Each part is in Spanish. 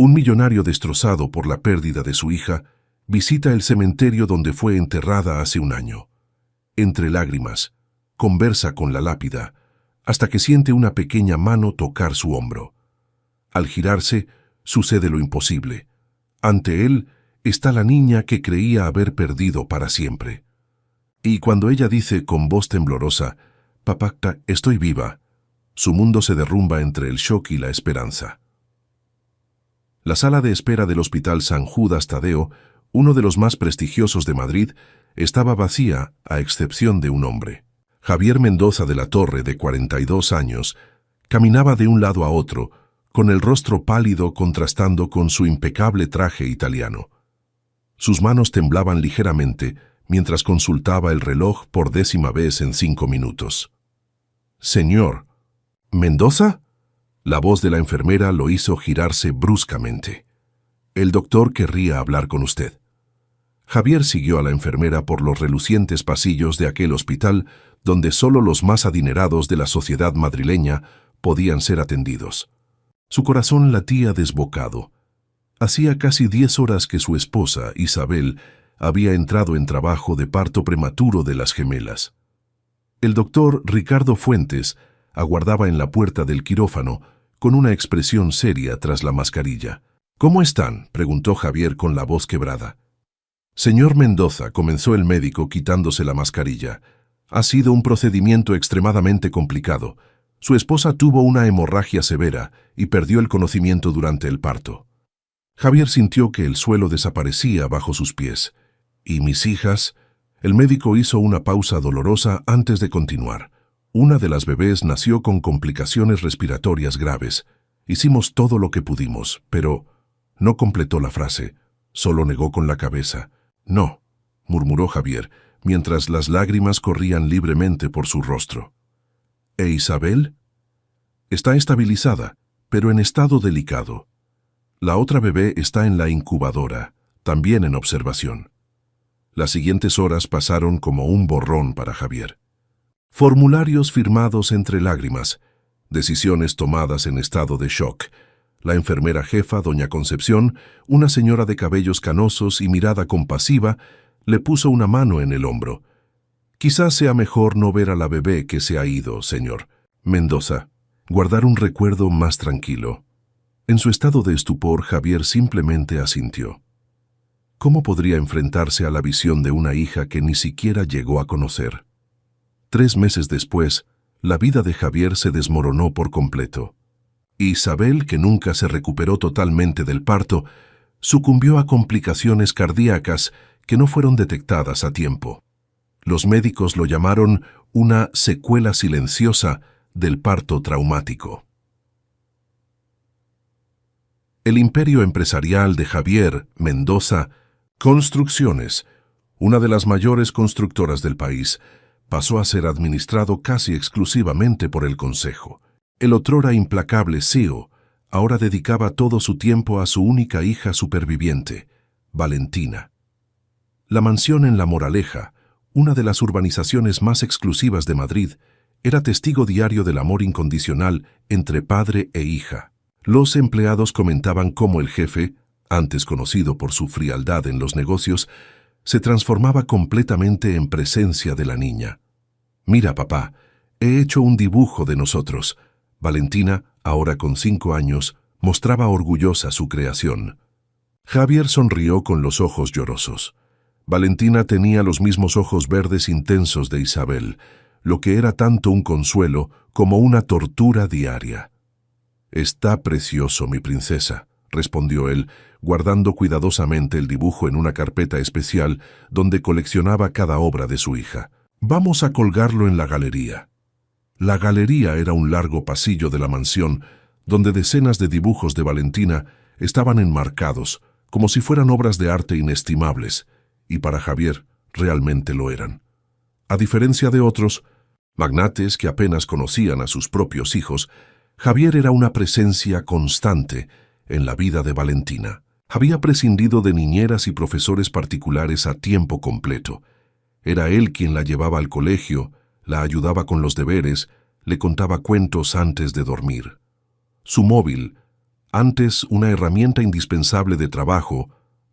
Un millonario destrozado por la pérdida de su hija visita el cementerio donde fue enterrada hace un año. Entre lágrimas, conversa con la lápida, hasta que siente una pequeña mano tocar su hombro. Al girarse, sucede lo imposible. Ante él está la niña que creía haber perdido para siempre. Y cuando ella dice con voz temblorosa, «Papá, estoy viva», su mundo se derrumba entre el shock y la esperanza. La sala de espera del Hospital San Judas Tadeo, uno de los más prestigiosos de Madrid, estaba vacía a excepción de un hombre. Javier Mendoza de la Torre, de 42 años, caminaba de un lado a otro, con el rostro pálido contrastando con su impecable traje italiano. Sus manos temblaban ligeramente mientras consultaba el reloj por 10ª vez en 5 minutos. «Señor, ¿Mendoza?». La voz de la enfermera lo hizo girarse bruscamente. «El doctor querría hablar con usted». Javier siguió a la enfermera por los relucientes pasillos de aquel hospital donde solo los más adinerados de la sociedad madrileña podían ser atendidos. Su corazón latía desbocado. Hacía casi 10 horas que su esposa, Isabel, había entrado en trabajo de parto prematuro de las gemelas. El doctor Ricardo Fuentes aguardaba en la puerta del quirófano con una expresión seria tras la mascarilla. «¿Cómo están?», preguntó Javier con la voz quebrada. «Señor Mendoza», comenzó el médico quitándose la mascarilla, «ha sido un procedimiento extremadamente complicado. Su esposa tuvo una hemorragia severa y perdió el conocimiento durante el parto». Javier sintió que el suelo desaparecía bajo sus pies. «¿Y mis hijas?». El médico hizo una pausa dolorosa antes de continuar. «Una de las bebés nació con complicaciones respiratorias graves. Hicimos todo lo que pudimos, pero…». No completó la frase, solo negó con la cabeza. «No», murmuró Javier, mientras las lágrimas corrían libremente por su rostro. «¿E Isabel?». «Está estabilizada, pero en estado delicado. La otra bebé está en la incubadora, también en observación». Las siguientes horas pasaron como un borrón para Javier. Formularios firmados entre lágrimas, decisiones tomadas en estado de shock. La enfermera jefa, doña Concepción, una señora de cabellos canosos y mirada compasiva, le puso una mano en el hombro. «Quizás sea mejor no ver a la bebé que se ha ido, señor Mendoza. Guardar un recuerdo más tranquilo». En su estado de estupor, Javier simplemente asintió. ¿Cómo podría enfrentarse a la visión de una hija que ni siquiera llegó a conocer? 3 meses después, la vida de Javier se desmoronó por completo. Isabel, que nunca se recuperó totalmente del parto, sucumbió a complicaciones cardíacas que no fueron detectadas a tiempo. Los médicos lo llamaron una secuela silenciosa del parto traumático. El imperio empresarial de Javier Mendoza, Construcciones, una de las mayores constructoras del país, pasó a ser administrado casi exclusivamente por el Consejo. El otrora implacable CEO ahora dedicaba todo su tiempo a su única hija superviviente, Valentina. La mansión en La Moraleja, una de las urbanizaciones más exclusivas de Madrid, era testigo diario del amor incondicional entre padre e hija. Los empleados comentaban cómo el jefe, antes conocido por su frialdad en los negocios, se transformaba completamente en presencia de la niña. «Mira, papá, he hecho un dibujo de nosotros». Valentina, ahora con 5 años, mostraba orgullosa su creación. Javier sonrió con los ojos llorosos. Valentina tenía los mismos ojos verdes intensos de Isabel, lo que era tanto un consuelo como una tortura diaria. «Está precioso, mi princesa», respondió él, guardando cuidadosamente el dibujo en una carpeta especial donde coleccionaba cada obra de su hija. «Vamos a colgarlo en la galería». La galería era un largo pasillo de la mansión donde decenas de dibujos de Valentina estaban enmarcados, como si fueran obras de arte inestimables, y para Javier realmente lo eran. A diferencia de otros magnates que apenas conocían a sus propios hijos, Javier era una presencia constante en la vida de Valentina. Había prescindido de niñeras y profesores particulares a tiempo completo. Era él quien la llevaba al colegio, la ayudaba con los deberes, le contaba cuentos antes de dormir. Su móvil, Antes una herramienta indispensable de trabajo,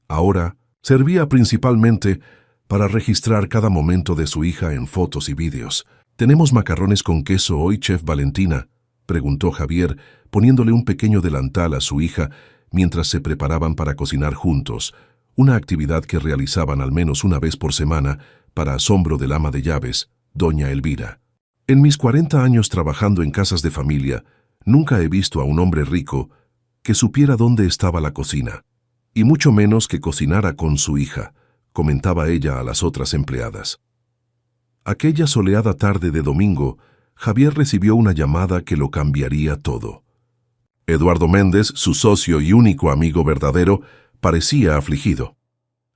ahora servía principalmente para registrar cada momento de su hija en fotos y vídeos. ¿Tenemos macarrones con queso hoy, Chef Valentina?, preguntó Javier, poniéndole un pequeño delantal a su hija mientras se preparaban para cocinar juntos, una actividad que realizaban al menos una vez por semana para asombro del ama de llaves, doña Elvira. En mis 40 años trabajando en casas de familia, nunca he visto a un hombre rico que supiera dónde estaba la cocina, y mucho menos que cocinara con su hija, comentaba ella a las otras empleadas. Aquella soleada tarde de domingo, Javier recibió una llamada que lo cambiaría todo. Eduardo Méndez, su socio y único amigo verdadero, parecía afligido.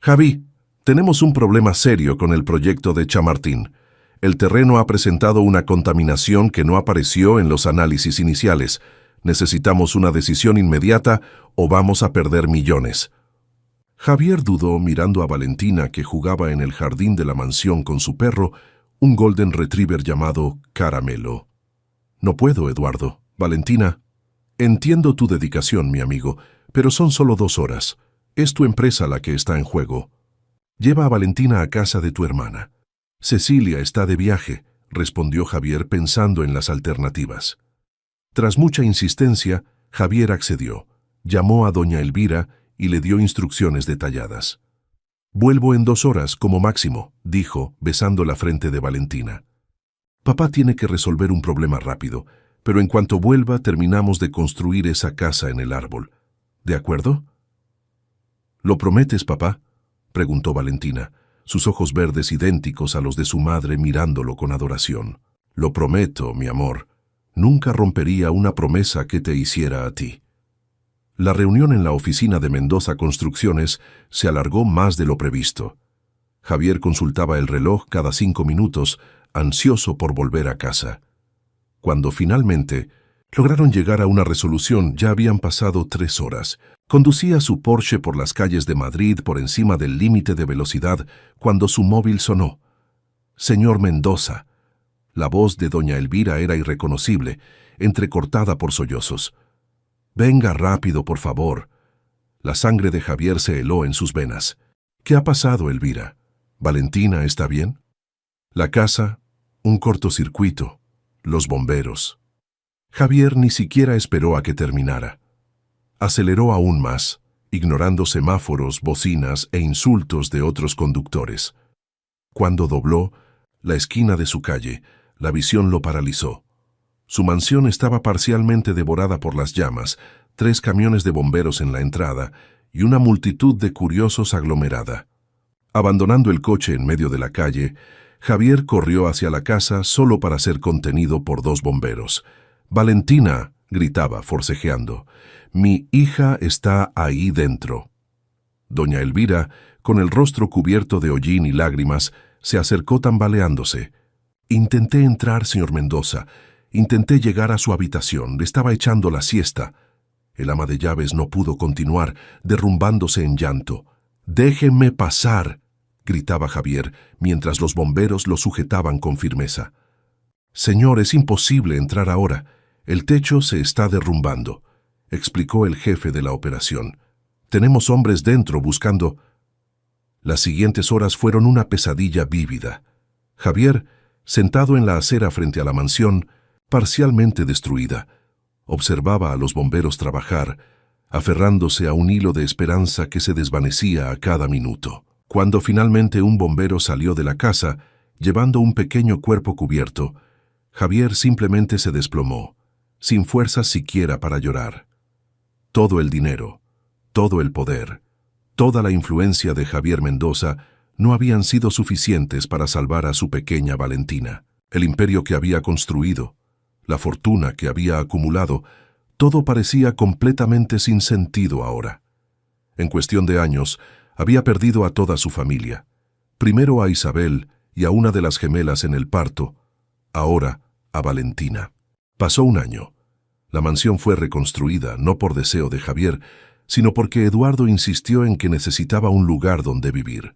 «Javi, tenemos un problema serio con el proyecto de Chamartín. El terreno ha presentado una contaminación que no apareció en los análisis iniciales. Necesitamos una decisión inmediata o vamos a perder millones». Javier dudó mirando a Valentina, que jugaba en el jardín de la mansión con su perro, un golden retriever llamado Caramelo. «No puedo, Eduardo. Valentina, entiendo tu dedicación, mi amigo, pero son solo 2 horas. Es tu empresa la que está en juego. Lleva a Valentina a casa de tu hermana». «Cecilia está de viaje», respondió Javier pensando en las alternativas. Tras mucha insistencia, Javier accedió, llamó a doña Elvira y le dio instrucciones detalladas. «Vuelvo en 2 horas, como máximo», dijo, besando la frente de Valentina. «Papá tiene que resolver un problema rápido, pero en cuanto vuelva terminamos de construir esa casa en el árbol. ¿De acuerdo?» «¿Lo prometes, papá?», preguntó Valentina, sus ojos verdes idénticos a los de su madre mirándolo con adoración. «Lo prometo, mi amor. Nunca rompería una promesa que te hiciera a ti». La reunión en la oficina de Mendoza Construcciones se alargó más de lo previsto. Javier consultaba el reloj cada 5 minutos, ansioso por volver a casa. Cuando finalmente lograron llegar a una resolución, ya habían pasado 3 horas. Conducía su Porsche por las calles de Madrid por encima del límite de velocidad cuando su móvil sonó. «Señor Mendoza». La voz de doña Elvira era irreconocible, entrecortada por sollozos. «Venga rápido, por favor». La sangre de Javier se heló en sus venas. «¿Qué ha pasado, Elvira? ¿Valentina está bien?» «La casa, un cortocircuito, los bomberos». Javier ni siquiera esperó a que terminara. Aceleró aún más, ignorando semáforos, bocinas e insultos de otros conductores. Cuando dobló la esquina de su calle, la visión lo paralizó. Su mansión estaba parcialmente devorada por las llamas, 3 camiones de bomberos en la entrada y una multitud de curiosos aglomerada. Abandonando el coche en medio de la calle, Javier corrió hacia la casa solo para ser contenido por 2 bomberos. «Valentina», gritaba, forcejeando, «mi hija está ahí dentro». Doña Elvira, con el rostro cubierto de hollín y lágrimas, se acercó tambaleándose. «Intenté entrar, señor Mendoza. Intenté llegar a su habitación. Le estaba echando la siesta». El ama de llaves no pudo continuar, derrumbándose en llanto. «Déjenme pasar», gritaba Javier, mientras los bomberos lo sujetaban con firmeza. «Señor, es imposible entrar ahora. El techo se está derrumbando», explicó el jefe de la operación. «Tenemos hombres dentro buscando». Las siguientes horas fueron una pesadilla vívida. Javier, sentado en la acera frente a la mansión, parcialmente destruida, observaba a los bomberos trabajar, aferrándose a un hilo de esperanza que se desvanecía a cada minuto. Cuando finalmente un bombero salió de la casa, llevando un pequeño cuerpo cubierto, Javier simplemente se desplomó, sin fuerzas siquiera para llorar. Todo el dinero, todo el poder, toda la influencia de Javier Mendoza no habían sido suficientes para salvar a su pequeña Valentina. El imperio que había construido, la fortuna que había acumulado, todo parecía completamente sin sentido ahora. En cuestión de años, había perdido a toda su familia. Primero a Isabel y a una de las gemelas en el parto, ahora a Valentina. Pasó un año. La mansión fue reconstruida, no por deseo de Javier, sino porque Eduardo insistió en que necesitaba un lugar donde vivir.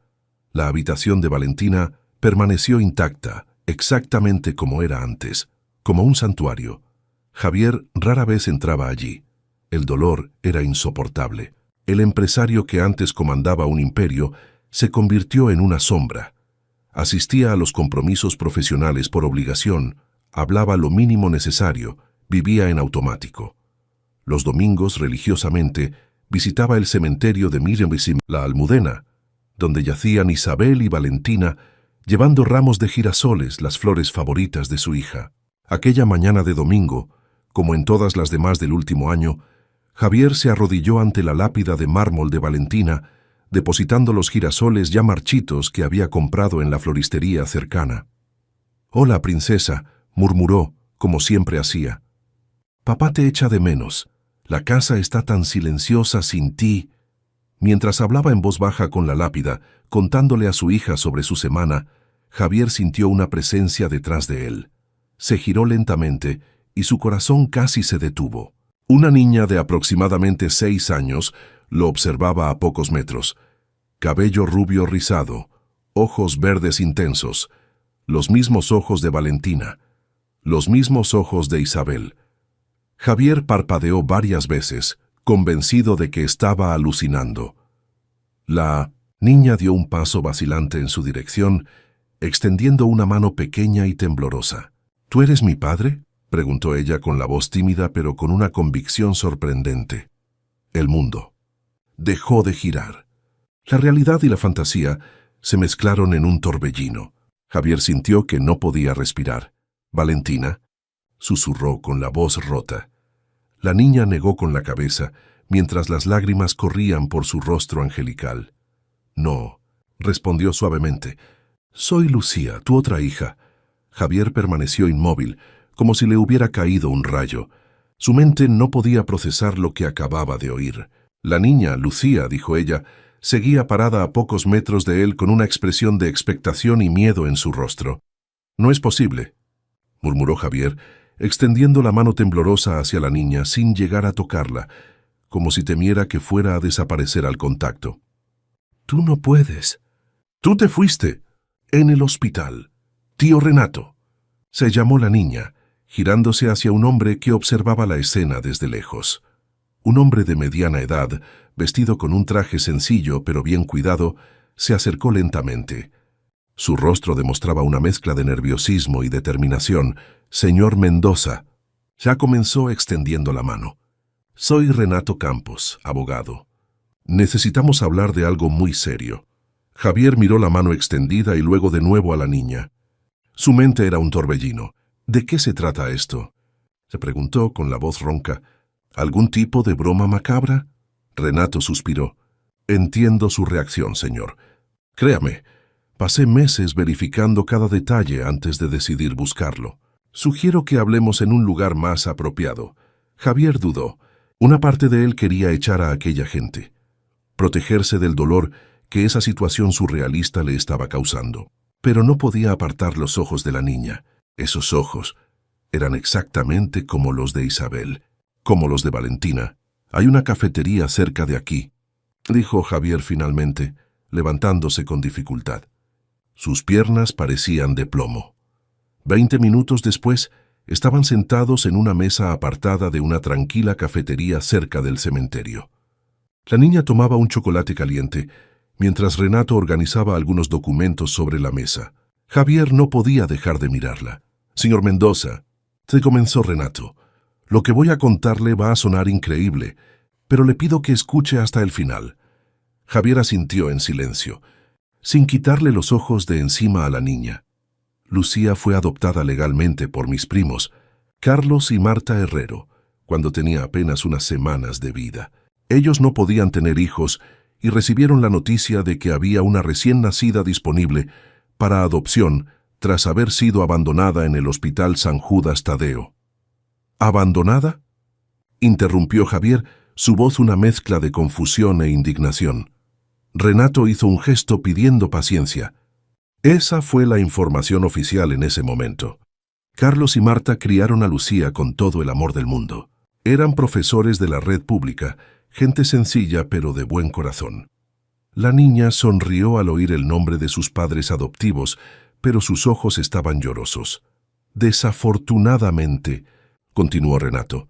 La habitación de Valentina permaneció intacta, exactamente como era antes, como un santuario. Javier rara vez entraba allí. El dolor era insoportable. El empresario que antes comandaba un imperio se convirtió en una sombra. Asistía a los compromisos profesionales por obligación, hablaba lo mínimo necesario, vivía en automático. Los domingos, religiosamente, visitaba el cementerio de Miriam la Almudena, donde yacían Isabel y Valentina, llevando ramos de girasoles, las flores favoritas de su hija. Aquella mañana de domingo, como en todas las demás del último año, Javier se arrodilló ante la lápida de mármol de Valentina, depositando los girasoles ya marchitos que había comprado en la floristería cercana. «Hola, princesa», murmuró, como siempre hacía. «Papá te echa de menos. La casa está tan silenciosa sin ti». Mientras hablaba en voz baja con la lápida, contándole a su hija sobre su semana, Javier sintió una presencia detrás de él. Se giró lentamente y su corazón casi se detuvo. Una niña de aproximadamente 6 años lo observaba a pocos metros. Cabello rubio rizado, ojos verdes intensos, los mismos ojos de Valentina, los mismos ojos de Isabel. Javier parpadeó varias veces, convencido de que estaba alucinando. La niña dio un paso vacilante en su dirección, extendiendo una mano pequeña y temblorosa. «¿Tú eres mi padre?», preguntó ella con la voz tímida pero con una convicción sorprendente. El mundo dejó de girar. La realidad y la fantasía se mezclaron en un torbellino. Javier sintió que no podía respirar. «Valentina», susurró con la voz rota. La niña negó con la cabeza, mientras las lágrimas corrían por su rostro angelical. «No», respondió suavemente. «Soy Lucía, tu otra hija». Javier permaneció inmóvil, como si le hubiera caído un rayo. Su mente no podía procesar lo que acababa de oír. La niña, Lucía, dijo ella, seguía parada a pocos metros de él con una expresión de expectación y miedo en su rostro. «No es posible», murmuró Javier, extendiendo la mano temblorosa hacia la niña sin llegar a tocarla, como si temiera que fuera a desaparecer al contacto. «Tú no puedes». «Tú te fuiste. En el hospital. Tío Renato», se llamó la niña, girándose hacia un hombre que observaba la escena desde lejos. Un hombre de mediana edad, vestido con un traje sencillo pero bien cuidado, se acercó lentamente. Su rostro demostraba una mezcla de nerviosismo y determinación. «Señor Mendoza». Ya comenzó extendiendo la mano. «Soy Renato Campos, abogado. Necesitamos hablar de algo muy serio». Javier miró la mano extendida y luego de nuevo a la niña. Su mente era un torbellino. «¿De qué se trata esto?», se preguntó con la voz ronca. «¿Algún tipo de broma macabra?». Renato suspiró. «Entiendo su reacción, señor. Créame, pasé meses verificando cada detalle antes de decidir buscarlo. Sugiero que hablemos en un lugar más apropiado». Javier dudó. Una parte de él quería echar a aquella gente, protegerse del dolor que esa situación surrealista le estaba causando. Pero no podía apartar los ojos de la niña. Esos ojos eran exactamente como los de Isabel, como los de Valentina. «Hay una cafetería cerca de aquí», dijo Javier finalmente, levantándose con dificultad. Sus piernas parecían de plomo. 20 minutos después, estaban sentados en una mesa apartada de una tranquila cafetería cerca del cementerio. La niña tomaba un chocolate caliente, mientras Renato organizaba algunos documentos sobre la mesa. Javier no podía dejar de mirarla. «Señor Mendoza», se comenzó Renato, «lo que voy a contarle va a sonar increíble, pero le pido que escuche hasta el final». Javier asintió en silencio, sin quitarle los ojos de encima a la niña. «Lucía fue adoptada legalmente por mis primos, Carlos y Marta Herrero, cuando tenía apenas unas semanas de vida. Ellos no podían tener hijos y recibieron la noticia de que había una recién nacida disponible para adopción tras haber sido abandonada en el Hospital San Judas Tadeo». «¿Abandonada?», interrumpió Javier, su voz una mezcla de confusión e indignación. Renato hizo un gesto pidiendo paciencia. Esa fue la información oficial en ese momento. Carlos y Marta criaron a Lucía con todo el amor del mundo. Eran profesores de la red pública, gente sencilla pero de buen corazón. La niña sonrió al oír el nombre de sus padres adoptivos, pero sus ojos estaban llorosos. «Desafortunadamente», continuó Renato,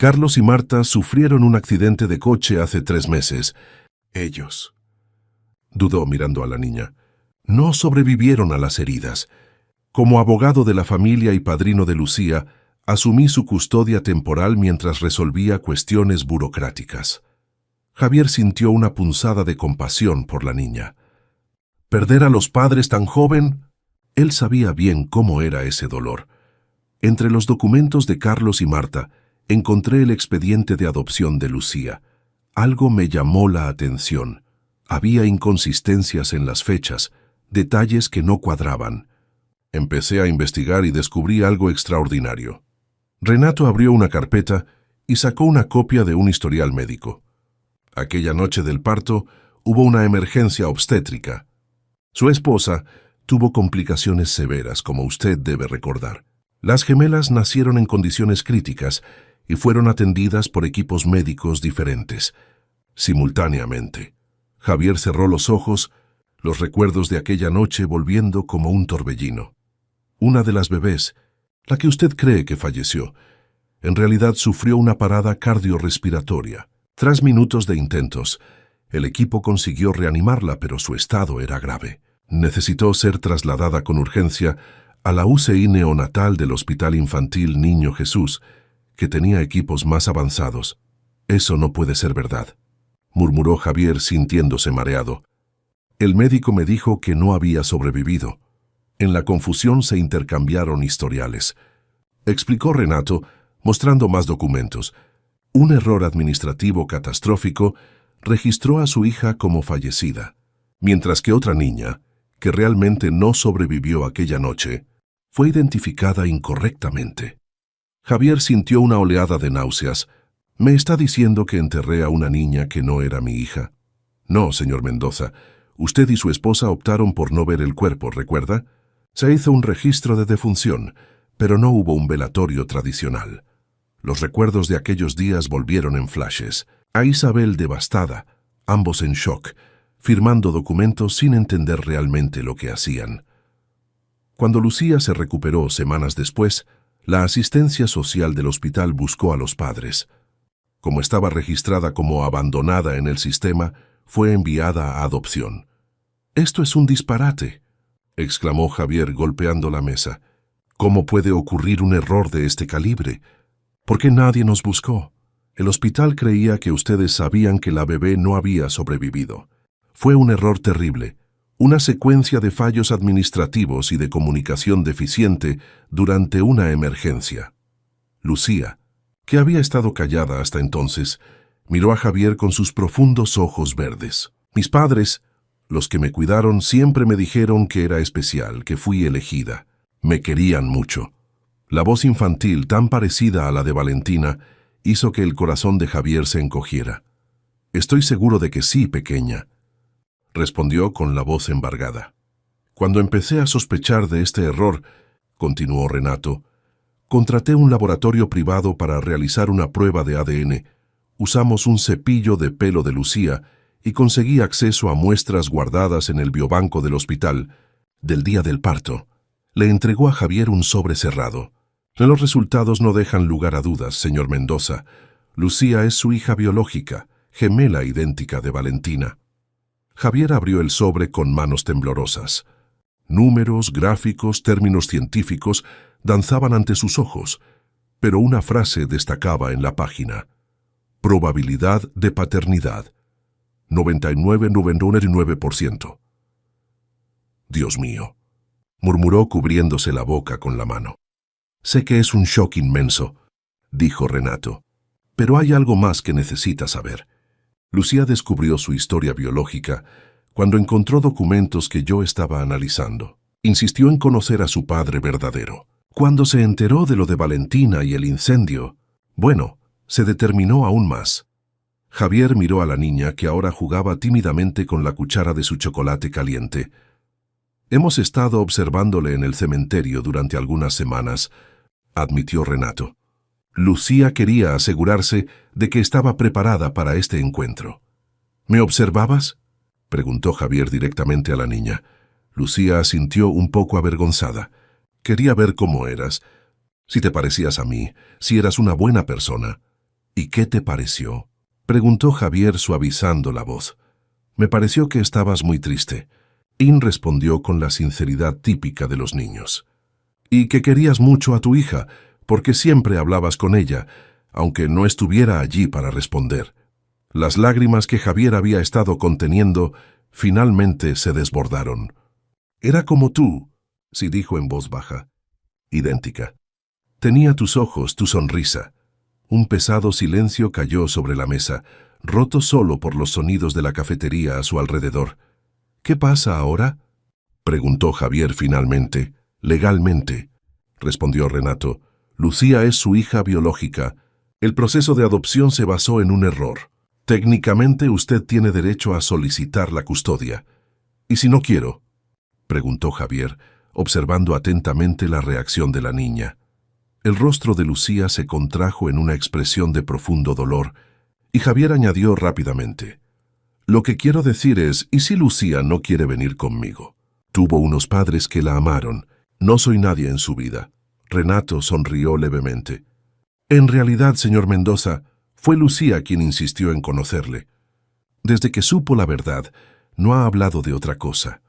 Carlos y Marta sufrieron un accidente de coche hace 3 meses. Ellos, dudó mirando a la niña, no sobrevivieron a las heridas. Como abogado de la familia y padrino de Lucía, asumí su custodia temporal mientras resolvía cuestiones burocráticas. Javier sintió una punzada de compasión por la niña. ¿Perder a los padres tan joven? Él sabía bien cómo era ese dolor. Entre los documentos de Carlos y Marta, encontré el expediente de adopción de Lucía. Algo me llamó la atención. Había inconsistencias en las fechas, detalles que no cuadraban. Empecé a investigar y descubrí algo extraordinario. Renato abrió una carpeta y sacó una copia de un historial médico. Aquella noche del parto hubo una emergencia obstétrica. Su esposa tuvo complicaciones severas, como usted debe recordar. Las gemelas nacieron en condiciones críticas y fueron atendidas por equipos médicos diferentes, simultáneamente. Javier cerró los ojos, los recuerdos de aquella noche volviendo como un torbellino. Una de las bebés, la que usted cree que falleció, en realidad sufrió una parada cardiorrespiratoria. Tras minutos de intentos, el equipo consiguió reanimarla, pero su estado era grave. Necesitó ser trasladada con urgencia a la UCI neonatal del Hospital Infantil Niño Jesús, que tenía equipos más avanzados. Eso no puede ser verdad, murmuró Javier sintiéndose mareado. El médico me dijo que no había sobrevivido. En la confusión se intercambiaron historiales. Explicó Renato, mostrando más documentos. Un error administrativo catastrófico registró a su hija como fallecida, mientras que otra niña, que realmente no sobrevivió aquella noche, fue identificada incorrectamente. Javier sintió una oleada de náuseas. ¿Me está diciendo que enterré a una niña que no era mi hija? No, señor Mendoza. Usted y su esposa optaron por no ver el cuerpo, ¿recuerda? Se hizo un registro de defunción, pero no hubo un velatorio tradicional. Los recuerdos de aquellos días volvieron en flashes. A Isabel devastada, ambos en shock, firmando documentos sin entender realmente lo que hacían. Cuando Lucía se recuperó semanas después, la asistencia social del hospital buscó a los padres. Como estaba registrada como abandonada en el sistema, fue enviada a adopción. «Esto es un disparate», exclamó Javier golpeando la mesa. «¿Cómo puede ocurrir un error de este calibre? ¿Por qué nadie nos buscó? El hospital creía que ustedes sabían que la bebé no había sobrevivido. Fue un error terrible, una secuencia de fallos administrativos y de comunicación deficiente durante una emergencia». Lucía, que había estado callada hasta entonces, miró a Javier con sus profundos ojos verdes. «Mis padres, los que me cuidaron, siempre me dijeron que era especial, que fui elegida. Me querían mucho». La voz infantil, tan parecida a la de Valentina, hizo que el corazón de Javier se encogiera. «Estoy seguro de que sí, pequeña», respondió con la voz embargada. «Cuando empecé a sospechar de este error», continuó Renato, «contraté un laboratorio privado para realizar una prueba de ADN. Usamos un cepillo de pelo de Lucía y conseguí acceso a muestras guardadas en el biobanco del hospital del día del parto». Le entregó a Javier un sobre cerrado. «Los resultados no dejan lugar a dudas, señor Mendoza. Lucía es su hija biológica, gemela idéntica de Valentina». Javier abrió el sobre con manos temblorosas. Números, gráficos, términos científicos danzaban ante sus ojos, pero una frase destacaba en la página. «Probabilidad de paternidad. 99,99%. «Dios mío», murmuró cubriéndose la boca con la mano. «Sé que es un shock inmenso», dijo Renato, «pero hay algo más que necesita saber». Lucía descubrió su historia biológica cuando encontró documentos que yo estaba analizando. Insistió en conocer a su padre verdadero. Cuando se enteró de lo de Valentina y el incendio, bueno, se determinó aún más. Javier miró a la niña que ahora jugaba tímidamente con la cuchara de su chocolate caliente. «Hemos estado observándole en el cementerio durante algunas semanas», admitió Renato. Lucía quería asegurarse de que estaba preparada para este encuentro. «¿Me observabas?», preguntó Javier directamente a la niña. Lucía asintió un poco avergonzada. «Quería ver cómo eras, si te parecías a mí, si eras una buena persona». ¿Y qué te pareció? Preguntó Javier suavizando la voz. Me pareció que estabas muy triste. In respondió con la sinceridad típica de los niños. Y que querías mucho a tu hija, porque siempre hablabas con ella, aunque no estuviera allí para responder. Las lágrimas que Javier había estado conteniendo finalmente se desbordaron. Era como tú, sí dijo en voz baja. Idéntica. Tenía tus ojos, tu sonrisa. Un pesado silencio cayó sobre la mesa, roto solo por los sonidos de la cafetería a su alrededor. ¿Qué pasa ahora?, preguntó Javier finalmente. Legalmente, respondió Renato. Lucía es su hija biológica. El proceso de adopción se basó en un error. Técnicamente usted tiene derecho a solicitar la custodia. ¿Y si no quiero?, preguntó Javier, observando atentamente la reacción de la niña. El rostro de Lucía se contrajo en una expresión de profundo dolor, y Javier añadió rápidamente: Lo que quiero decir es, ¿y si Lucía no quiere venir conmigo? Tuvo unos padres que la amaron. No soy nadie en su vida. Renato sonrió levemente. En realidad, señor Mendoza, fue Lucía quien insistió en conocerle. Desde que supo la verdad, no ha hablado de otra cosa.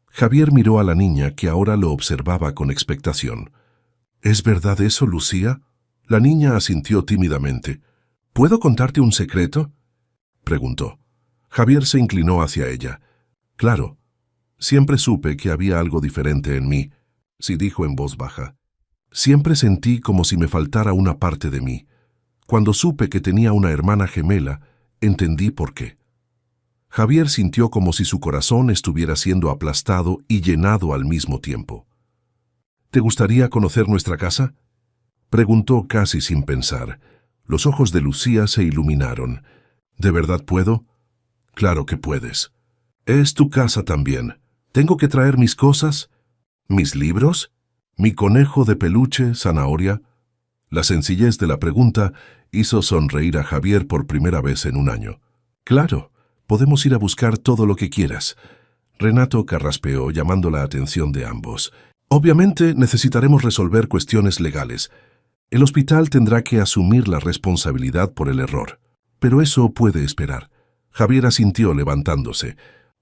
Javier miró a la niña, que ahora lo observaba con expectación. ¿Es verdad eso, Lucía? La niña asintió tímidamente. ¿Puedo contarte un secreto?, preguntó. Javier se inclinó hacia ella. Claro. Siempre supe que había algo diferente en mí, sí dijo en voz baja. Siempre sentí como si me faltara una parte de mí. Cuando supe que tenía una hermana gemela, entendí por qué. Javier sintió como si su corazón estuviera siendo aplastado y llenado al mismo tiempo. ¿Te gustaría conocer nuestra casa?, preguntó casi sin pensar. Los ojos de Lucía se iluminaron. ¿De verdad puedo? Claro que puedes. Es tu casa también. ¿Tengo que traer mis cosas? ¿Mis libros? ¿Mi conejo de peluche, zanahoria? La sencillez de la pregunta hizo sonreír a Javier por primera vez en un año. Claro, podemos ir a buscar todo lo que quieras. Renato carraspeó, llamando la atención de ambos. Obviamente necesitaremos resolver cuestiones legales. El hospital tendrá que asumir la responsabilidad por el error. Pero eso puede esperar. Javier asintió levantándose.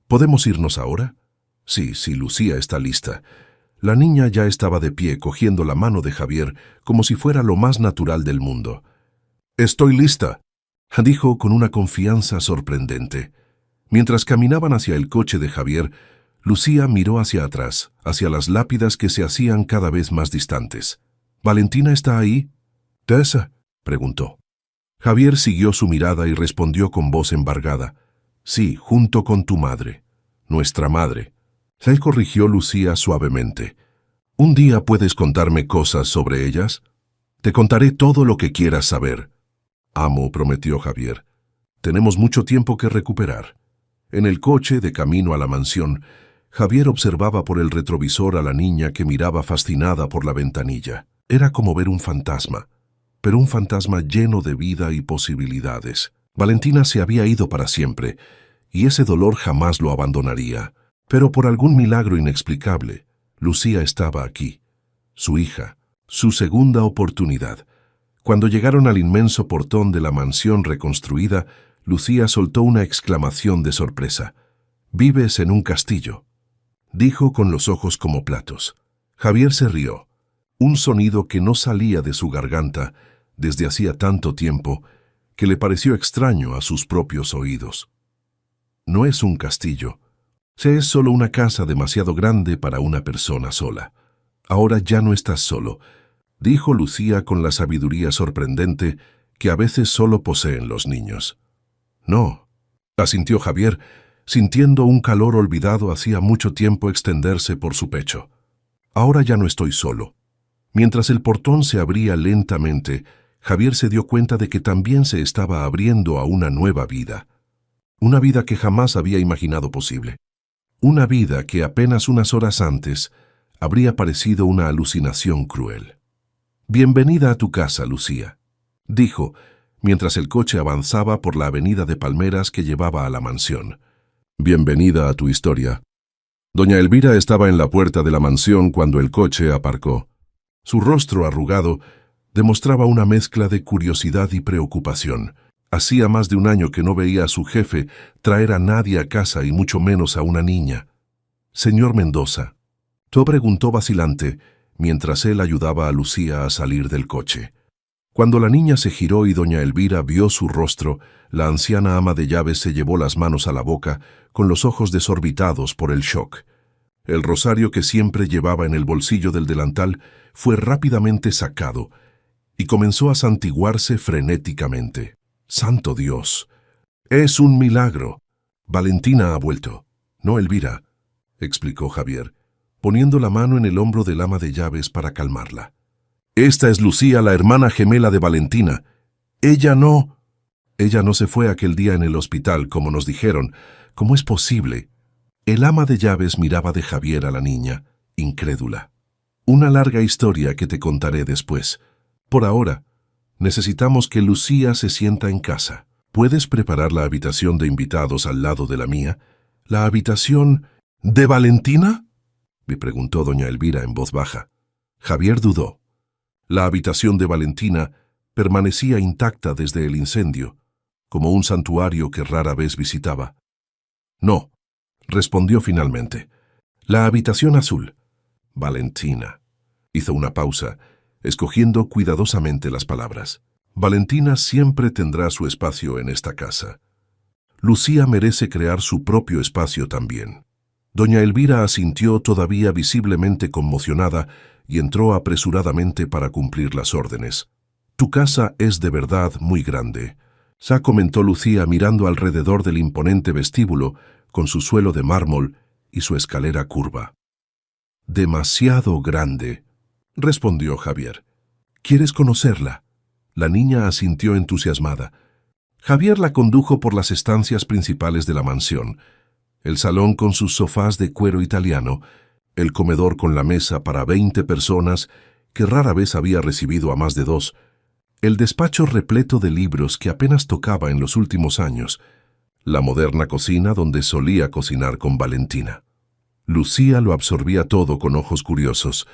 ¿Podemos irnos ahora? Sí, Lucía está lista. La niña ya estaba de pie, cogiendo la mano de Javier como si fuera lo más natural del mundo. «Estoy lista», dijo con una confianza sorprendente. Mientras caminaban hacia el coche de Javier, Lucía miró hacia atrás, hacia las lápidas que se hacían cada vez más distantes. «¿Valentina está ahí?» «¿Tessa?», preguntó. Javier siguió su mirada y respondió con voz embargada. «Sí, junto con tu madre. Nuestra madre». Se corrigió Lucía suavemente. «¿Un día puedes contarme cosas sobre ellas? Te contaré todo lo que quieras saber». «Amo», prometió Javier. «Tenemos mucho tiempo que recuperar». En el coche, de camino a la mansión, Javier observaba por el retrovisor a la niña que miraba fascinada por la ventanilla. Era como ver un fantasma, pero un fantasma lleno de vida y posibilidades. Valentina se había ido para siempre, y ese dolor jamás lo abandonaría. Pero por algún milagro inexplicable, Lucía estaba aquí, su hija, su segunda oportunidad. Cuando llegaron al inmenso portón de la mansión reconstruida, Lucía soltó una exclamación de sorpresa. «¿Vives en un castillo?», dijo con los ojos como platos. Javier se rió, un sonido que no salía de su garganta desde hacía tanto tiempo que le pareció extraño a sus propios oídos. «No es un castillo. Es solo una casa demasiado grande para una persona sola. Ahora ya no estás solo», dijo Lucía con la sabiduría sorprendente que a veces solo poseen los niños. «No», asintió Javier, sintiendo un calor olvidado hacía mucho tiempo extenderse por su pecho. «Ahora ya no estoy solo». Mientras el portón se abría lentamente, Javier se dio cuenta de que también se estaba abriendo a una nueva vida. Una vida que jamás había imaginado posible. Una vida que apenas unas horas antes habría parecido una alucinación cruel. «Bienvenida a tu casa, Lucía», dijo, mientras el coche avanzaba por la avenida de palmeras que llevaba a la mansión. «Bienvenida a tu historia». Doña Elvira estaba en la puerta de la mansión cuando el coche aparcó. Su rostro arrugado Demostraba una mezcla de curiosidad y preocupación. Hacía más de un año que no veía a su jefe traer a nadie a casa y mucho menos a una niña. «Señor Mendoza», Tó preguntó vacilante, mientras él ayudaba a Lucía a salir del coche. Cuando la niña se giró y doña Elvira vio su rostro, la anciana ama de llaves se llevó las manos a la boca, con los ojos desorbitados por el shock. El rosario que siempre llevaba en el bolsillo del delantal fue rápidamente sacado y comenzó a santiguarse frenéticamente. «¡Santo Dios! ¡Es un milagro! Valentina ha vuelto». «No, Elvira», explicó Javier, poniendo la mano en el hombro del ama de llaves para calmarla. «Esta es Lucía, la hermana gemela de Valentina. Ella no se fue aquel día en el hospital, como nos dijeron. ¿Cómo es posible?». El ama de llaves miraba de Javier a la niña, incrédula. «Una larga historia que te contaré después. Por ahora, necesitamos que Lucía se sienta en casa. ¿Puedes preparar la habitación de invitados al lado de la mía? ¿La habitación de Valentina?», le preguntó doña Elvira en voz baja. Javier dudó. La habitación de Valentina permanecía intacta desde el incendio, como un santuario que rara vez visitaba. «No», respondió finalmente. «La habitación azul». «Valentina». Hizo una pausa, escogiendo cuidadosamente las palabras. «Valentina siempre tendrá su espacio en esta casa. Lucía merece crear su propio espacio también». Doña Elvira asintió todavía visiblemente conmocionada y entró apresuradamente para cumplir las órdenes. «Tu casa es de verdad muy grande», comentó Lucía mirando alrededor del imponente vestíbulo con su suelo de mármol y su escalera curva. «Demasiado grande», respondió Javier. «¿Quieres conocerla?». La niña asintió entusiasmada. Javier la condujo por las estancias principales de la mansión, el salón con sus sofás de cuero italiano, el comedor con la mesa para 20 personas, que rara vez había recibido a más de 2, el despacho repleto de libros que apenas tocaba en los últimos años, la moderna cocina donde solía cocinar con Valentina. Lucía lo absorbía todo con ojos curiosos,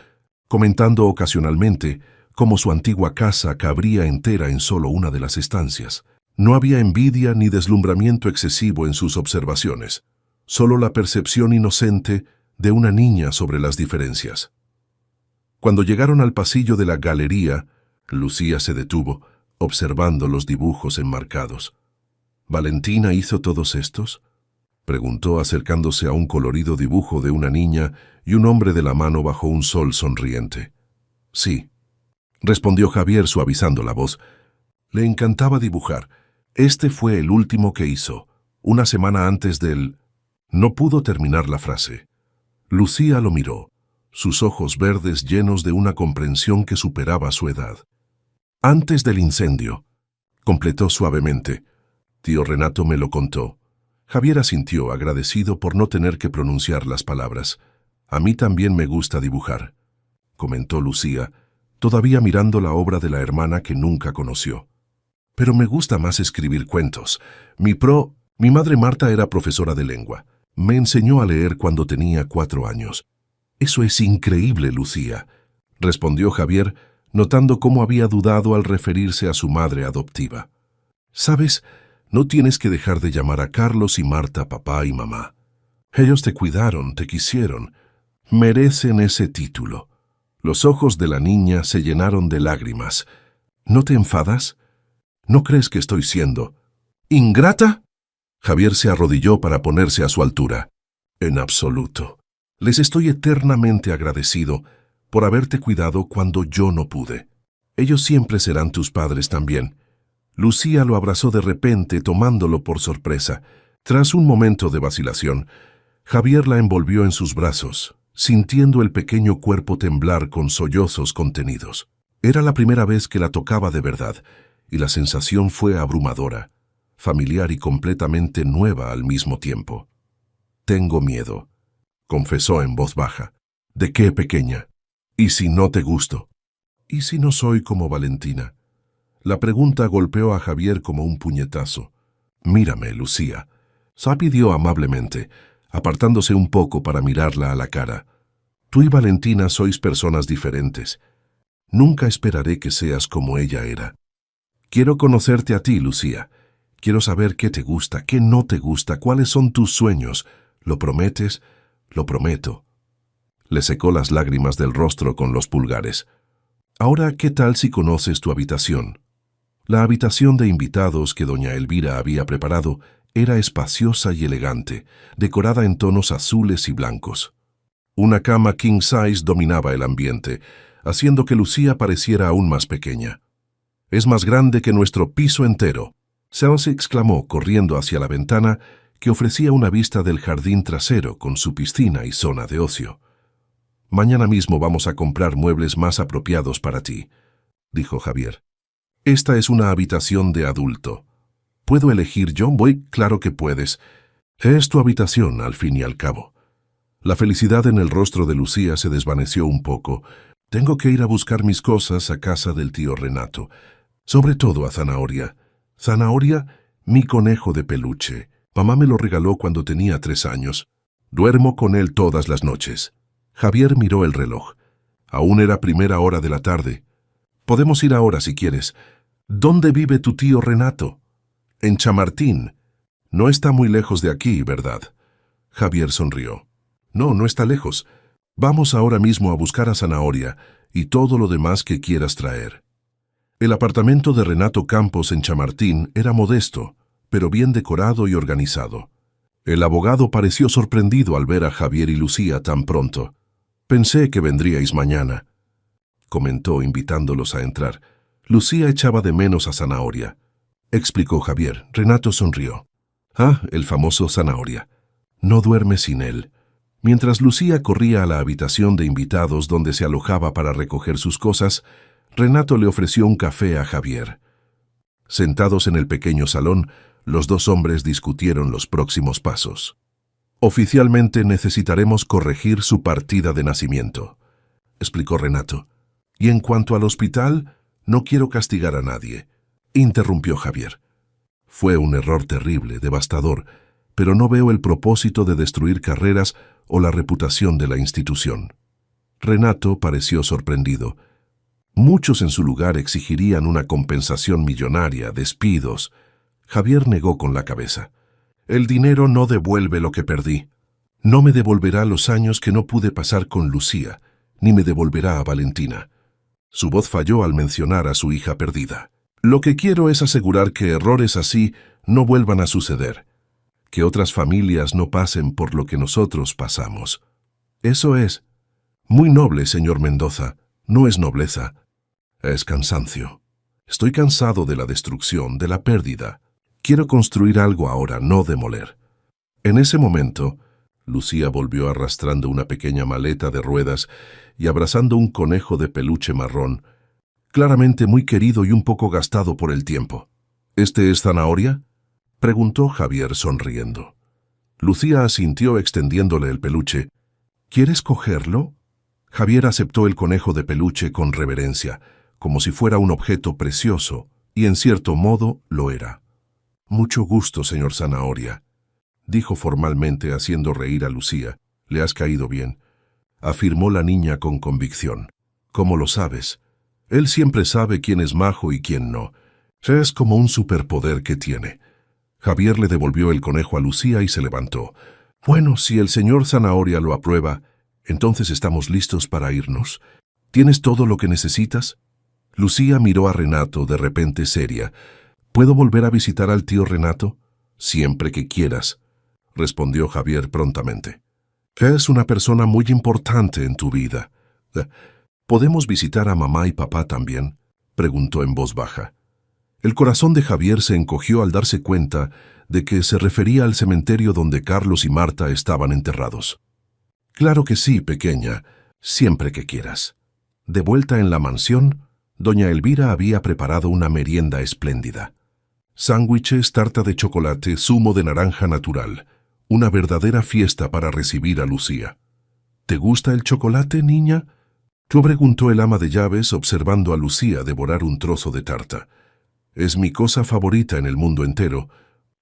comentando ocasionalmente cómo su antigua casa cabría entera en solo una de las estancias. No había envidia ni deslumbramiento excesivo en sus observaciones, solo la percepción inocente de una niña sobre las diferencias. Cuando llegaron al pasillo de la galería, Lucía se detuvo, observando los dibujos enmarcados. «¿Valentina hizo todos estos?», preguntó acercándose a un colorido dibujo de una niña y un hombre de la mano bajo un sol sonriente. «Sí», respondió Javier suavizando la voz. Le encantaba dibujar. Este fue el último que hizo, una semana antes del... No pudo terminar la frase. Lucía lo miró, sus ojos verdes llenos de una comprensión que superaba su edad. «Antes del incendio», completó suavemente. «Tío Renato me lo contó». Javier asintió, agradecido por no tener que pronunciar las palabras. «A mí también me gusta dibujar», comentó Lucía, todavía mirando la obra de la hermana que nunca conoció. «Pero me gusta más escribir cuentos. Mi madre Marta era profesora de lengua. Me enseñó a leer cuando tenía 4 años». «Eso es increíble, Lucía», respondió Javier, notando cómo había dudado al referirse a su madre adoptiva. «¿Sabes? No tienes que dejar de llamar a Carlos y Marta papá y mamá. Ellos te cuidaron, te quisieron. Merecen ese título». Los ojos de la niña se llenaron de lágrimas. «¿No te enfadas? ¿No crees que estoy siendo ingrata?». Javier se arrodilló para ponerse a su altura. «En absoluto. Les estoy eternamente agradecido por haberte cuidado cuando yo no pude. Ellos siempre serán tus padres también». Lucía lo abrazó de repente, tomándolo por sorpresa. Tras un momento de vacilación, Javier la envolvió en sus brazos, sintiendo el pequeño cuerpo temblar con sollozos contenidos. Era la primera vez que la tocaba de verdad, y la sensación fue abrumadora, familiar y completamente nueva al mismo tiempo. «Tengo miedo», confesó en voz baja. «¿De qué, pequeña? ¿Y si no te gusto? ¿Y si no soy como Valentina?». La pregunta golpeó a Javier como un puñetazo. «Mírame, Lucía», pidió amablemente, apartándose un poco para mirarla a la cara. «Tú y Valentina sois personas diferentes. Nunca esperaré que seas como ella era. Quiero conocerte a ti, Lucía. Quiero saber qué te gusta, qué no te gusta, cuáles son tus sueños. ¿Lo prometes? Lo prometo. Le secó las lágrimas del rostro con los pulgares. Ahora, ¿qué tal si conoces tu habitación? La habitación de invitados que doña Elvira había preparado era espaciosa y elegante, decorada en tonos azules y blancos. Una cama king size dominaba el ambiente, haciendo que Lucía pareciera aún más pequeña. «Es más grande que nuestro piso entero», se exclamó corriendo hacia la ventana que ofrecía una vista del jardín trasero con su piscina y zona de ocio. «Mañana mismo vamos a comprar muebles más apropiados para ti», dijo Javier. «Esta es una habitación de adulto. ¿Puedo elegir yo? Voy, claro que puedes. Es tu habitación, al fin y al cabo». La felicidad en el rostro de Lucía se desvaneció un poco. «Tengo que ir a buscar mis cosas a casa del tío Renato. Sobre todo a Zanahoria. Zanahoria, mi conejo de peluche. Mamá me lo regaló cuando tenía 3 años. Duermo con él todas las noches». Javier miró el reloj. Aún era primera hora de la tarde. «Podemos ir ahora si quieres». «¿Dónde vive tu tío Renato?» «En Chamartín. No está muy lejos de aquí, ¿verdad?» Javier sonrió. «No, no está lejos. Vamos ahora mismo a buscar a Zanahoria y todo lo demás que quieras traer». El apartamento de Renato Campos en Chamartín era modesto, pero bien decorado y organizado. El abogado pareció sorprendido al ver a Javier y Lucía tan pronto. «Pensé que vendríais mañana», comentó invitándolos a entrar. Lucía echaba de menos a Zanahoria, explicó Javier. Renato sonrió. «Ah, el famoso Zanahoria. No duerme sin él». Mientras Lucía corría a la habitación de invitados donde se alojaba para recoger sus cosas, Renato le ofreció un café a Javier. Sentados en el pequeño salón, los dos hombres discutieron los próximos pasos. «Oficialmente necesitaremos corregir su partida de nacimiento», explicó Renato. «Y en cuanto al hospital, no quiero castigar a nadie», interrumpió Javier. «Fue un error terrible, devastador, pero no veo el propósito de destruir carreras o la reputación de la institución». Renato pareció sorprendido. Muchos en su lugar exigirían una compensación millonaria, despidos. Javier negó con la cabeza. «El dinero no devuelve lo que perdí. No me devolverá los años que no pude pasar con Lucía, ni me devolverá a Valentina». Su voz falló al mencionar a su hija perdida. «Lo que quiero es asegurar que errores así no vuelvan a suceder, que otras familias no pasen por lo que nosotros pasamos». «Eso es muy noble, señor Mendoza. No es nobleza. Es cansancio. Estoy cansado de la destrucción, de la pérdida. Quiero construir algo ahora, no demoler». En ese momento, Lucía volvió arrastrando una pequeña maleta de ruedas y abrazando un conejo de peluche marrón, claramente muy querido y un poco gastado por el tiempo. «¿Este es Zanahoria?», preguntó Javier sonriendo. Lucía asintió extendiéndole el peluche. «¿Quieres cogerlo?». Javier aceptó el conejo de peluche con reverencia, como si fuera un objeto precioso, y en cierto modo lo era. «Mucho gusto, señor Zanahoria», dijo formalmente haciendo reír a Lucía. «Le has caído bien», afirmó la niña con convicción. «¿Cómo lo sabes? Él siempre sabe quién es majo y quién no. Es como un superpoder que tiene». Javier le devolvió el conejo a Lucía y se levantó. «Bueno, si el señor Zanahoria lo aprueba, entonces estamos listos para irnos. ¿Tienes todo lo que necesitas?». Lucía miró a Renato de repente seria. «¿Puedo volver a visitar al tío Renato?». «Siempre que quieras», respondió Javier prontamente. «Es una persona muy importante en tu vida». «¿Podemos visitar a mamá y papá también?», preguntó en voz baja. El corazón de Javier se encogió al darse cuenta de que se refería al cementerio donde Carlos y Marta estaban enterrados. «Claro que sí, pequeña, siempre que quieras». De vuelta en la mansión, doña Elvira había preparado una merienda espléndida. Sándwiches, tarta de chocolate, zumo de naranja natural. Una verdadera fiesta para recibir a Lucía. «¿Te gusta el chocolate, niña?», preguntó el ama de llaves observando a Lucía devorar un trozo de tarta. «Es mi cosa favorita en el mundo entero»,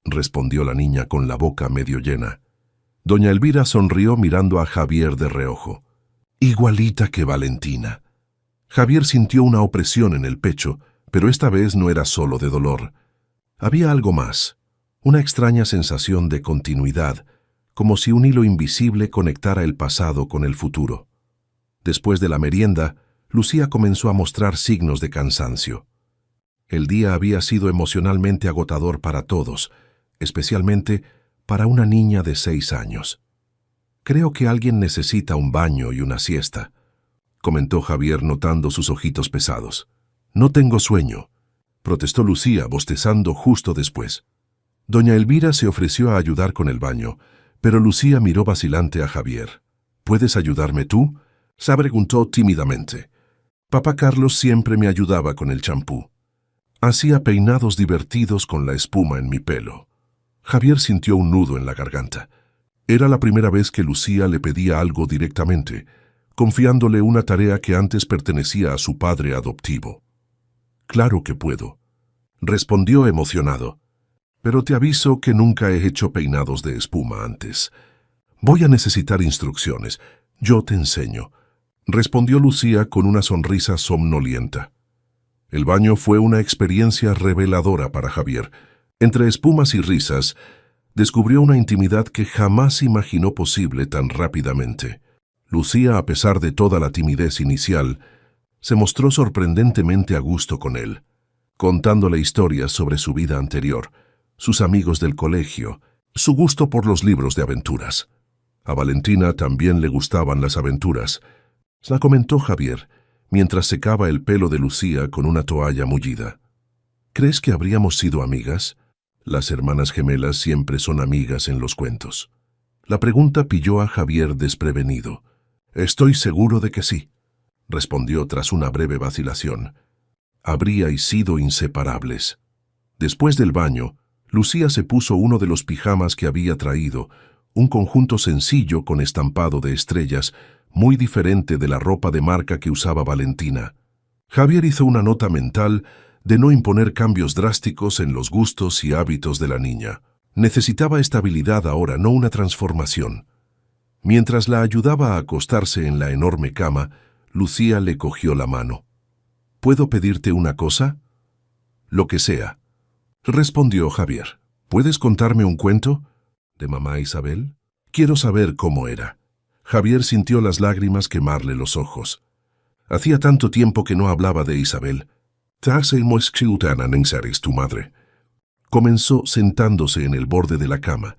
respondió la niña con la boca medio llena. Doña Elvira sonrió mirando a Javier de reojo. «Igualita que Valentina». Javier sintió una opresión en el pecho, pero esta vez no era solo de dolor. Había algo más, una extraña sensación de continuidad, como si un hilo invisible conectara el pasado con el futuro. Después de la merienda, Lucía comenzó a mostrar signos de cansancio. El día había sido emocionalmente agotador para todos, especialmente para una niña de 6 años. «Creo que alguien necesita un baño y una siesta», comentó Javier notando sus ojitos pesados. «No tengo sueño», protestó Lucía, bostezando justo después. Doña Elvira se ofreció a ayudar con el baño, pero Lucía miró vacilante a Javier. «¿Puedes ayudarme tú?», se preguntó tímidamente. «Papá Carlos siempre me ayudaba con el champú. Hacía peinados divertidos con la espuma en mi pelo». Javier sintió un nudo en la garganta. Era la primera vez que Lucía le pedía algo directamente, confiándole una tarea que antes pertenecía a su padre adoptivo. «Claro que puedo», respondió emocionado. «Pero te aviso que nunca he hecho peinados de espuma antes. Voy a necesitar instrucciones. Yo te enseño», respondió Lucía con una sonrisa somnolienta. El baño fue una experiencia reveladora para Javier. Entre espumas y risas, descubrió una intimidad que jamás imaginó posible tan rápidamente. Lucía, a pesar de toda la timidez inicial, se mostró sorprendentemente a gusto con él, contándole historias sobre su vida anterior, sus amigos del colegio, su gusto por los libros de aventuras. A Valentina también le gustaban las aventuras. La comentó Javier, mientras secaba el pelo de Lucía con una toalla mullida. «¿Crees que habríamos sido amigas? Las hermanas gemelas siempre son amigas en los cuentos». La pregunta pilló a Javier desprevenido. «Estoy seguro de que sí», respondió tras una breve vacilación. «Habríais sido inseparables». Después del baño, Lucía se puso uno de los pijamas que había traído, un conjunto sencillo con estampado de estrellas, muy diferente de la ropa de marca que usaba Valentina. Javier hizo una nota mental de no imponer cambios drásticos en los gustos y hábitos de la niña. Necesitaba estabilidad ahora, no una transformación. Mientras la ayudaba a acostarse en la enorme cama, Lucía le cogió la mano. «¿Puedo pedirte una cosa?». «Lo que sea», respondió Javier. «¿Puedes contarme un cuento de mamá Isabel? Quiero saber cómo era». Javier sintió las lágrimas quemarle los ojos. Hacía tanto tiempo que no hablaba de Isabel. «Te hacemos tu madre». Comenzó sentándose en el borde de la cama.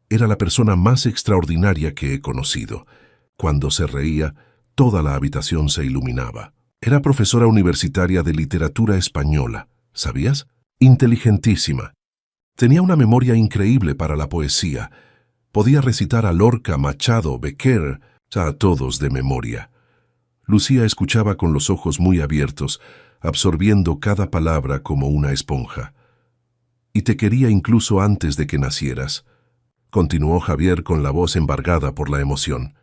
Era la persona más extraordinaria que he conocido. Cuando se reía, toda la habitación se iluminaba. Era profesora universitaria de literatura española, ¿sabías? Inteligentísima. Tenía una memoria increíble para la poesía. Podía recitar a Lorca, Machado, Becker, a todos de memoria. Lucía escuchaba con los ojos muy abiertos, absorbiendo cada palabra como una esponja. «Y te quería incluso antes de que nacieras», continuó Javier con la voz embargada por la emoción.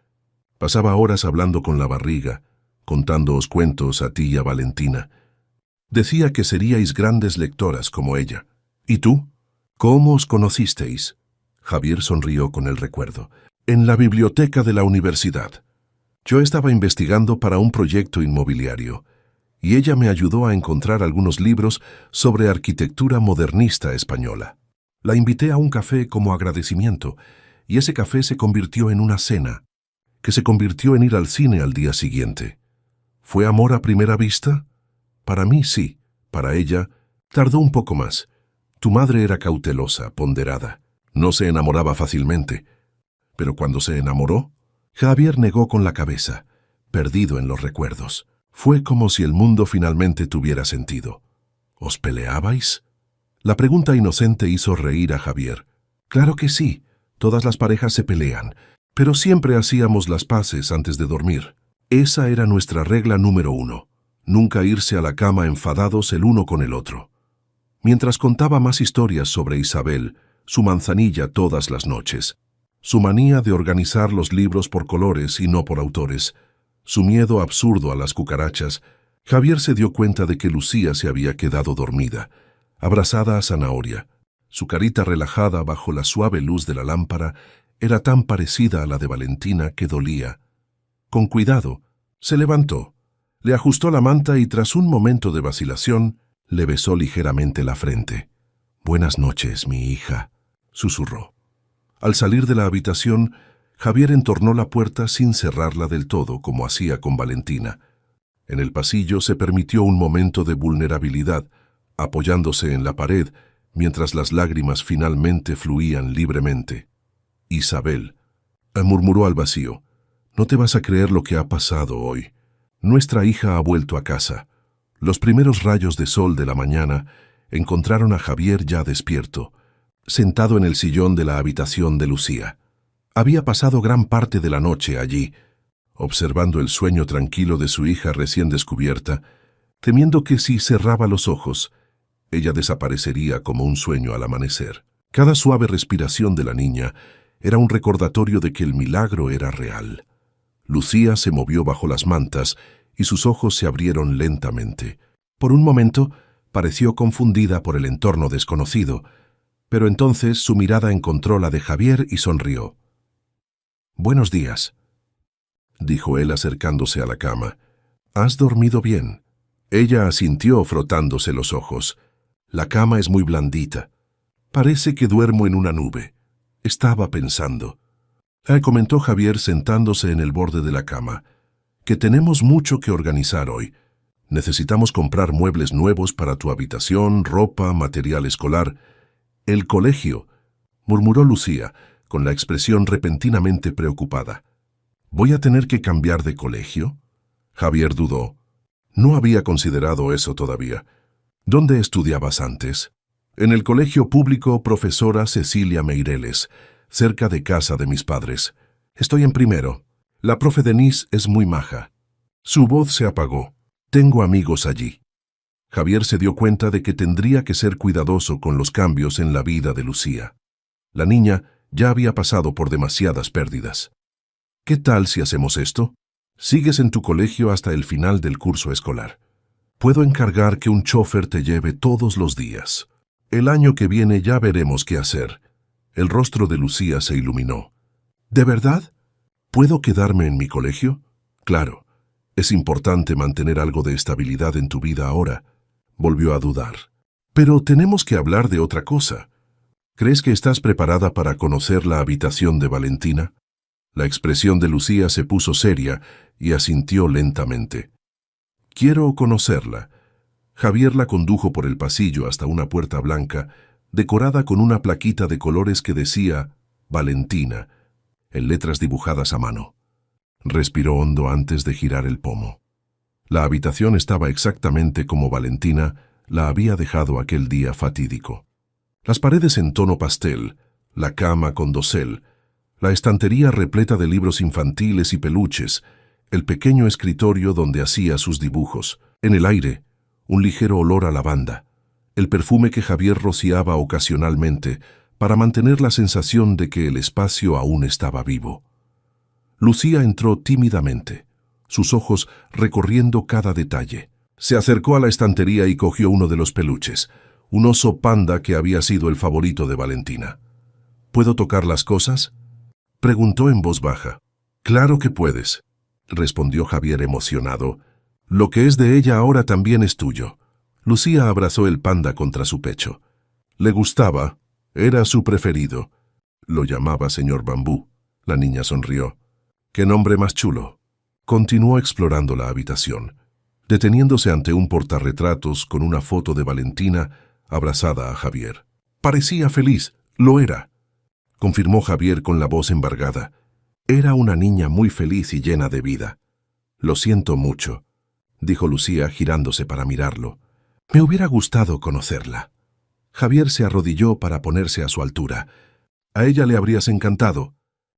«Pasaba horas hablando con la barriga, contándoos cuentos a ti y a Valentina. Decía que seríais grandes lectoras como ella. ¿Y tú? ¿Cómo os conocisteis?». Javier sonrió con el recuerdo. «En la biblioteca de la universidad. Yo estaba investigando para un proyecto inmobiliario, y ella me ayudó a encontrar algunos libros sobre arquitectura modernista española. La invité a un café como agradecimiento, y ese café se convirtió en una cena, que se convirtió en ir al cine al día siguiente. ¿Fue amor a primera vista? Para mí sí, para ella tardó un poco más. Tu madre era cautelosa, ponderada. No se enamoraba fácilmente. Pero cuando se enamoró, Javier negó con la cabeza, perdido en los recuerdos. Fue como si el mundo finalmente tuviera sentido. ¿Os peleabais?». La pregunta inocente hizo reír a Javier. «Claro que sí, todas las parejas se pelean, pero siempre hacíamos las paces antes de dormir. Esa era nuestra regla número 1, nunca irse a la cama enfadados el uno con el otro». Mientras contaba más historias sobre Isabel, su manzanilla todas las noches, su manía de organizar los libros por colores y no por autores, su miedo absurdo a las cucarachas, Javier se dio cuenta de que Lucía se había quedado dormida, abrazada a Zanahoria. Su carita relajada bajo la suave luz de la lámpara era tan parecida a la de Valentina que dolía. Con cuidado, se levantó, Le ajustó la manta y tras un momento de vacilación, le besó ligeramente la frente. «Buenas noches, mi hija», susurró. Al salir de la habitación, Javier entornó la puerta sin cerrarla del todo, como hacía con Valentina. En el pasillo se permitió un momento de vulnerabilidad, apoyándose en la pared, mientras las lágrimas finalmente fluían libremente. «Isabel», murmuró al vacío, «no te vas a creer lo que ha pasado hoy. Nuestra hija ha vuelto a casa». Los primeros rayos de sol de la mañana encontraron a Javier ya despierto, sentado en el sillón de la habitación de Lucía. Había pasado gran parte de la noche allí, observando el sueño tranquilo de su hija recién descubierta, temiendo que si cerraba los ojos, ella desaparecería como un sueño al amanecer. Cada suave respiración de la niña era un recordatorio de que el milagro era real. Lucía se movió bajo las mantas y sus ojos se abrieron lentamente. Por un momento pareció confundida por el entorno desconocido, pero entonces su mirada encontró la de Javier y sonrió. «Buenos días», dijo él acercándose a la cama. «¿Has dormido bien?» Ella asintió frotándose los ojos. «La cama es muy blandita. Parece que duermo en una nube. Estaba pensando», comentó Javier sentándose en el borde de la cama, «que tenemos mucho que organizar hoy. Necesitamos comprar muebles nuevos para tu habitación, ropa, material escolar. El colegio», murmuró Lucía, con la expresión repentinamente preocupada. «¿Voy a tener que cambiar de colegio?» Javier dudó. No había considerado eso todavía. «¿Dónde estudiabas antes?» «En el colegio público Profesora Cecilia Meireles, cerca de casa de mis padres. Estoy en primero. La profe Denise es muy maja». Su voz se apagó. «Tengo amigos allí». Javier se dio cuenta de que tendría que ser cuidadoso con los cambios en la vida de Lucía. La niña ya había pasado por demasiadas pérdidas. «¿Qué tal si hacemos esto? Sigues en tu colegio hasta el final del curso escolar. Puedo encargar que un chofer te lleve todos los días. El año que viene ya veremos qué hacer». El rostro de Lucía se iluminó. «¿De verdad? ¿Puedo quedarme en mi colegio?» «Claro. Es importante mantener algo de estabilidad en tu vida ahora». Volvió a dudar. «Pero tenemos que hablar de otra cosa. ¿Crees que estás preparada para conocer la habitación de Valentina?» La expresión de Lucía se puso seria y asintió lentamente. «Quiero conocerla». Javier la condujo por el pasillo hasta una puerta blanca, decorada con una plaquita de colores que decía «Valentina», en letras dibujadas a mano. Respiró hondo antes de girar el pomo. La habitación estaba exactamente como Valentina la había dejado aquel día fatídico. Las paredes en tono pastel, la cama con dosel, la estantería repleta de libros infantiles y peluches, el pequeño escritorio donde hacía sus dibujos. En el aire, un ligero olor a lavanda, el perfume que Javier rociaba ocasionalmente para mantener la sensación de que el espacio aún estaba vivo. Lucía entró tímidamente, sus ojos recorriendo cada detalle. Se acercó a la estantería y cogió uno de los peluches, un oso panda que había sido el favorito de Valentina. «¿Puedo tocar las cosas?», preguntó en voz baja. «Claro que puedes», respondió Javier emocionado. «Lo que es de ella ahora también es tuyo». Lucía abrazó el panda contra su pecho. Le gustaba, era su preferido. Lo llamaba señor Bambú. La niña sonrió. «¿Qué nombre más chulo?». Continuó explorando la habitación, deteniéndose ante un portarretratos con una foto de Valentina abrazada a Javier. «Parecía feliz, lo era», confirmó Javier con la voz embargada. «Era una niña muy feliz y llena de vida». «Lo siento mucho», dijo Lucía girándose para mirarlo. «Me hubiera gustado conocerla». Javier se arrodilló para ponerse a su altura. «A ella le habrías encantado.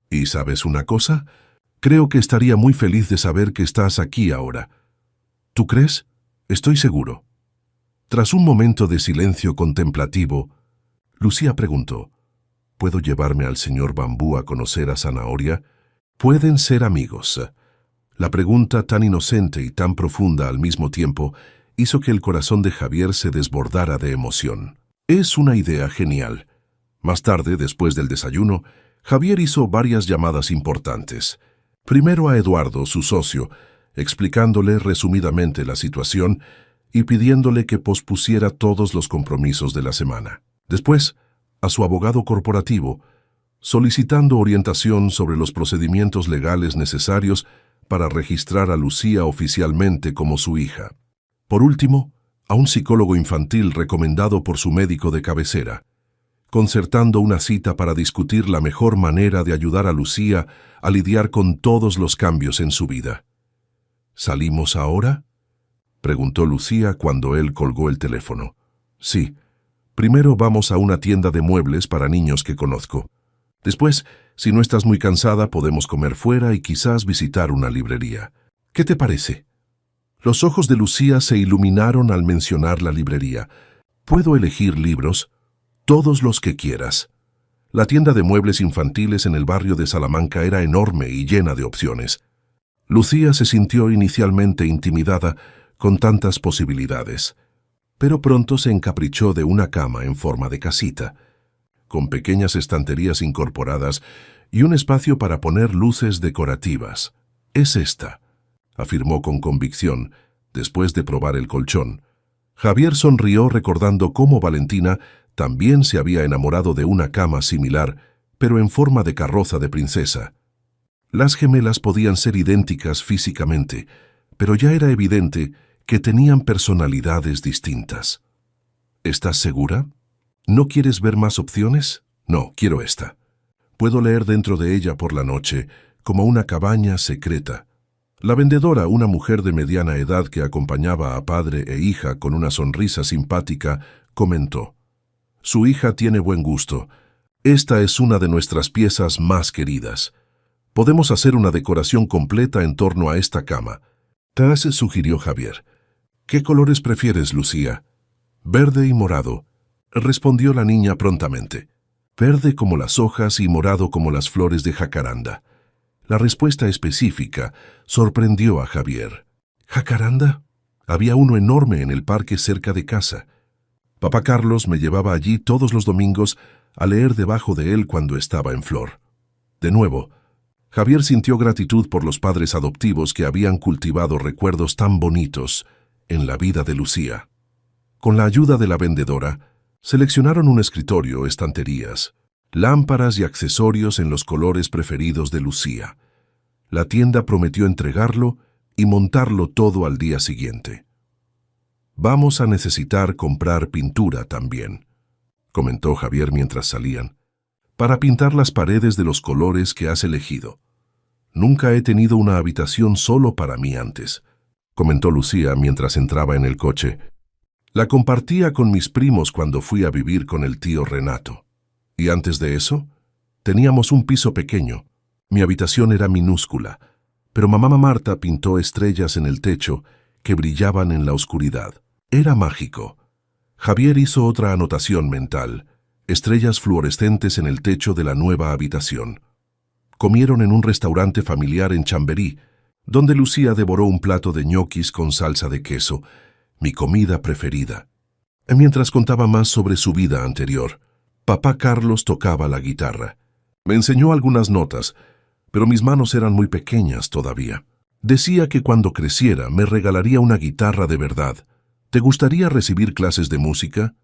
¿Y sabes una cosa? Creo que estaría muy feliz de saber que estás aquí ahora». «¿Tú crees?». «Estoy seguro». Tras un momento de silencio contemplativo, Lucía preguntó: «¿Puedo llevarme al señor Bambú a conocer a Zanahoria? ¿Pueden ser amigos?». La pregunta, tan inocente y tan profunda al mismo tiempo, hizo que el corazón de Javier se desbordara de emoción. «Es una idea genial». Más tarde, después del desayuno, Javier hizo varias llamadas importantes. Primero a Eduardo, su socio, explicándole resumidamente la situación y pidiéndole que pospusiera todos los compromisos de la semana. Después, a su abogado corporativo, solicitando orientación sobre los procedimientos legales necesarios para registrar a Lucía oficialmente como su hija. Por último, a un psicólogo infantil recomendado por su médico de cabecera, concertando una cita para discutir la mejor manera de ayudar a Lucía a lidiar con todos los cambios en su vida. ¿Salimos ahora?, preguntó Lucía cuando él colgó el teléfono. Sí. Primero vamos a una tienda de muebles para niños que conozco. Después, si no estás muy cansada, podemos comer fuera y quizás visitar una librería. ¿Qué te parece? Los ojos de Lucía se iluminaron al mencionar la librería. ¿Puedo elegir libros? Todos los que quieras. La tienda de muebles infantiles en el barrio de Salamanca era enorme y llena de opciones. Lucía se sintió inicialmente intimidada con tantas posibilidades, pero pronto se encaprichó de una cama en forma de casita, con pequeñas estanterías incorporadas y un espacio para poner luces decorativas. «Es esta», afirmó con convicción, después de probar el colchón. Javier sonrió recordando cómo Valentina también se había enamorado de una cama similar, pero en forma de carroza de princesa. Las gemelas podían ser idénticas físicamente, pero ya era evidente que tenían personalidades distintas. ¿Estás segura? ¿No quieres ver más opciones? No, quiero esta. Puedo leer dentro de ella por la noche, como una cabaña secreta. La vendedora, una mujer de mediana edad que acompañaba a padre e hija con una sonrisa simpática, comentó: «Su hija tiene buen gusto. Esta es una de nuestras piezas más queridas. Podemos hacer una decoración completa en torno a esta cama». «Taz», sugirió Javier. «¿Qué colores prefieres, Lucía?» «Verde y morado», respondió la niña prontamente. «Verde como las hojas y morado como las flores de jacaranda». La respuesta específica sorprendió a Javier. ¿Jacaranda? Había uno enorme en el parque cerca de casa. Papá Carlos me llevaba allí todos los domingos a leer debajo de él cuando estaba en flor. De nuevo, Javier sintió gratitud por los padres adoptivos que habían cultivado recuerdos tan bonitos en la vida de Lucía. Con la ayuda de la vendedora, seleccionaron un escritorio, estanterías, lámparas y accesorios en los colores preferidos de Lucía. La tienda prometió entregarlo y montarlo todo al día siguiente. «Vamos a necesitar comprar pintura también», comentó Javier mientras salían, «para pintar las paredes de los colores que has elegido. Nunca he tenido una habitación solo para mí antes», comentó Lucía mientras entraba en el coche. «La compartía con mis primos cuando fui a vivir con el tío Renato. Y antes de eso, teníamos un piso pequeño. Mi habitación era minúscula, pero mamá Marta pintó estrellas en el techo que brillaban en la oscuridad. Era mágico». Javier hizo otra anotación mental: estrellas fluorescentes en el techo de la nueva habitación. Comieron en un restaurante familiar en Chamberí, donde Lucía devoró un plato de ñoquis con salsa de queso, mi comida preferida. Mientras contaba más sobre su vida anterior, papá Carlos tocaba la guitarra. Me enseñó algunas notas, pero mis manos eran muy pequeñas todavía. Decía que cuando creciera me regalaría una guitarra de verdad. ¿Te gustaría recibir clases de música?,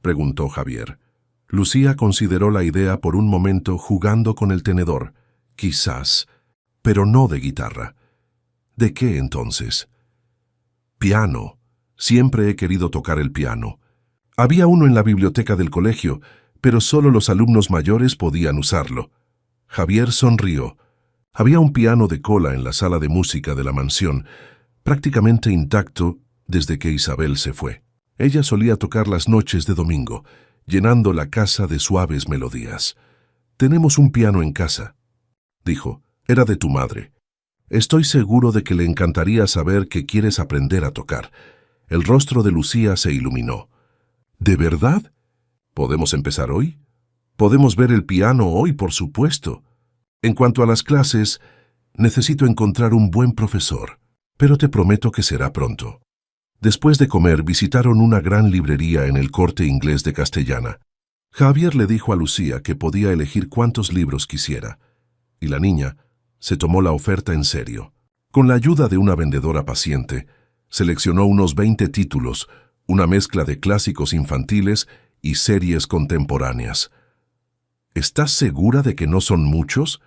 preguntó Javier. Lucía consideró la idea por un momento, jugando con el tenedor. Quizás, pero no de guitarra. ¿De qué entonces? Piano. Siempre he querido tocar el piano. Había uno en la biblioteca del colegio, pero solo los alumnos mayores podían usarlo. Javier sonrió. Había un piano de cola en la sala de música de la mansión, prácticamente intacto desde que Isabel se fue. Ella solía tocar las noches de domingo, llenando la casa de suaves melodías. «Tenemos un piano en casa», dijo. «Era de tu madre. Estoy seguro de que le encantaría saber que quieres aprender a tocar». El rostro de Lucía se iluminó. «¿De verdad? ¿Podemos empezar hoy? Podemos ver el piano hoy, por supuesto. En cuanto a las clases, necesito encontrar un buen profesor, pero te prometo que será pronto». Después de comer, visitaron una gran librería en el Corte Inglés de Castellana. Javier le dijo a Lucía que podía elegir cuántos libros quisiera, y la niña se tomó la oferta en serio. Con la ayuda de una vendedora paciente, seleccionó unos 20 títulos, una mezcla de clásicos infantiles y series contemporáneas. ¿Estás segura de que no son muchos?,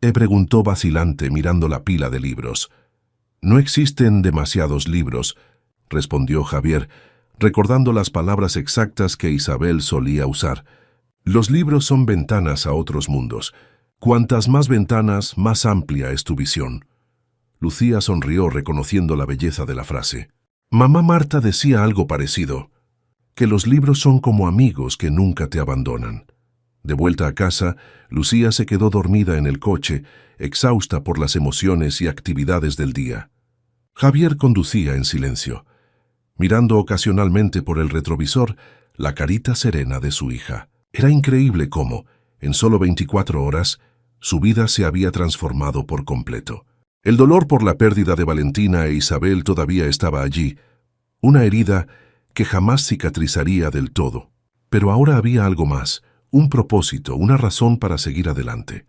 le preguntó vacilante mirando la pila de libros. No existen demasiados libros, respondió Javier, recordando las palabras exactas que Isabel solía usar. Los libros son ventanas a otros mundos. Cuantas más ventanas, más amplia es tu visión. Lucía sonrió reconociendo la belleza de la frase. Mamá Marta decía algo parecido, que los libros son como amigos que nunca te abandonan. De vuelta a casa, Lucía se quedó dormida en el coche, exhausta por las emociones y actividades del día. Javier conducía en silencio, mirando ocasionalmente por el retrovisor la carita serena de su hija. Era increíble cómo, en solo 24 horas, su vida se había transformado por completo. El dolor por la pérdida de Valentina e Isabel todavía estaba allí, una herida que jamás cicatrizaría del todo. Pero ahora había algo más, un propósito, una razón para seguir adelante.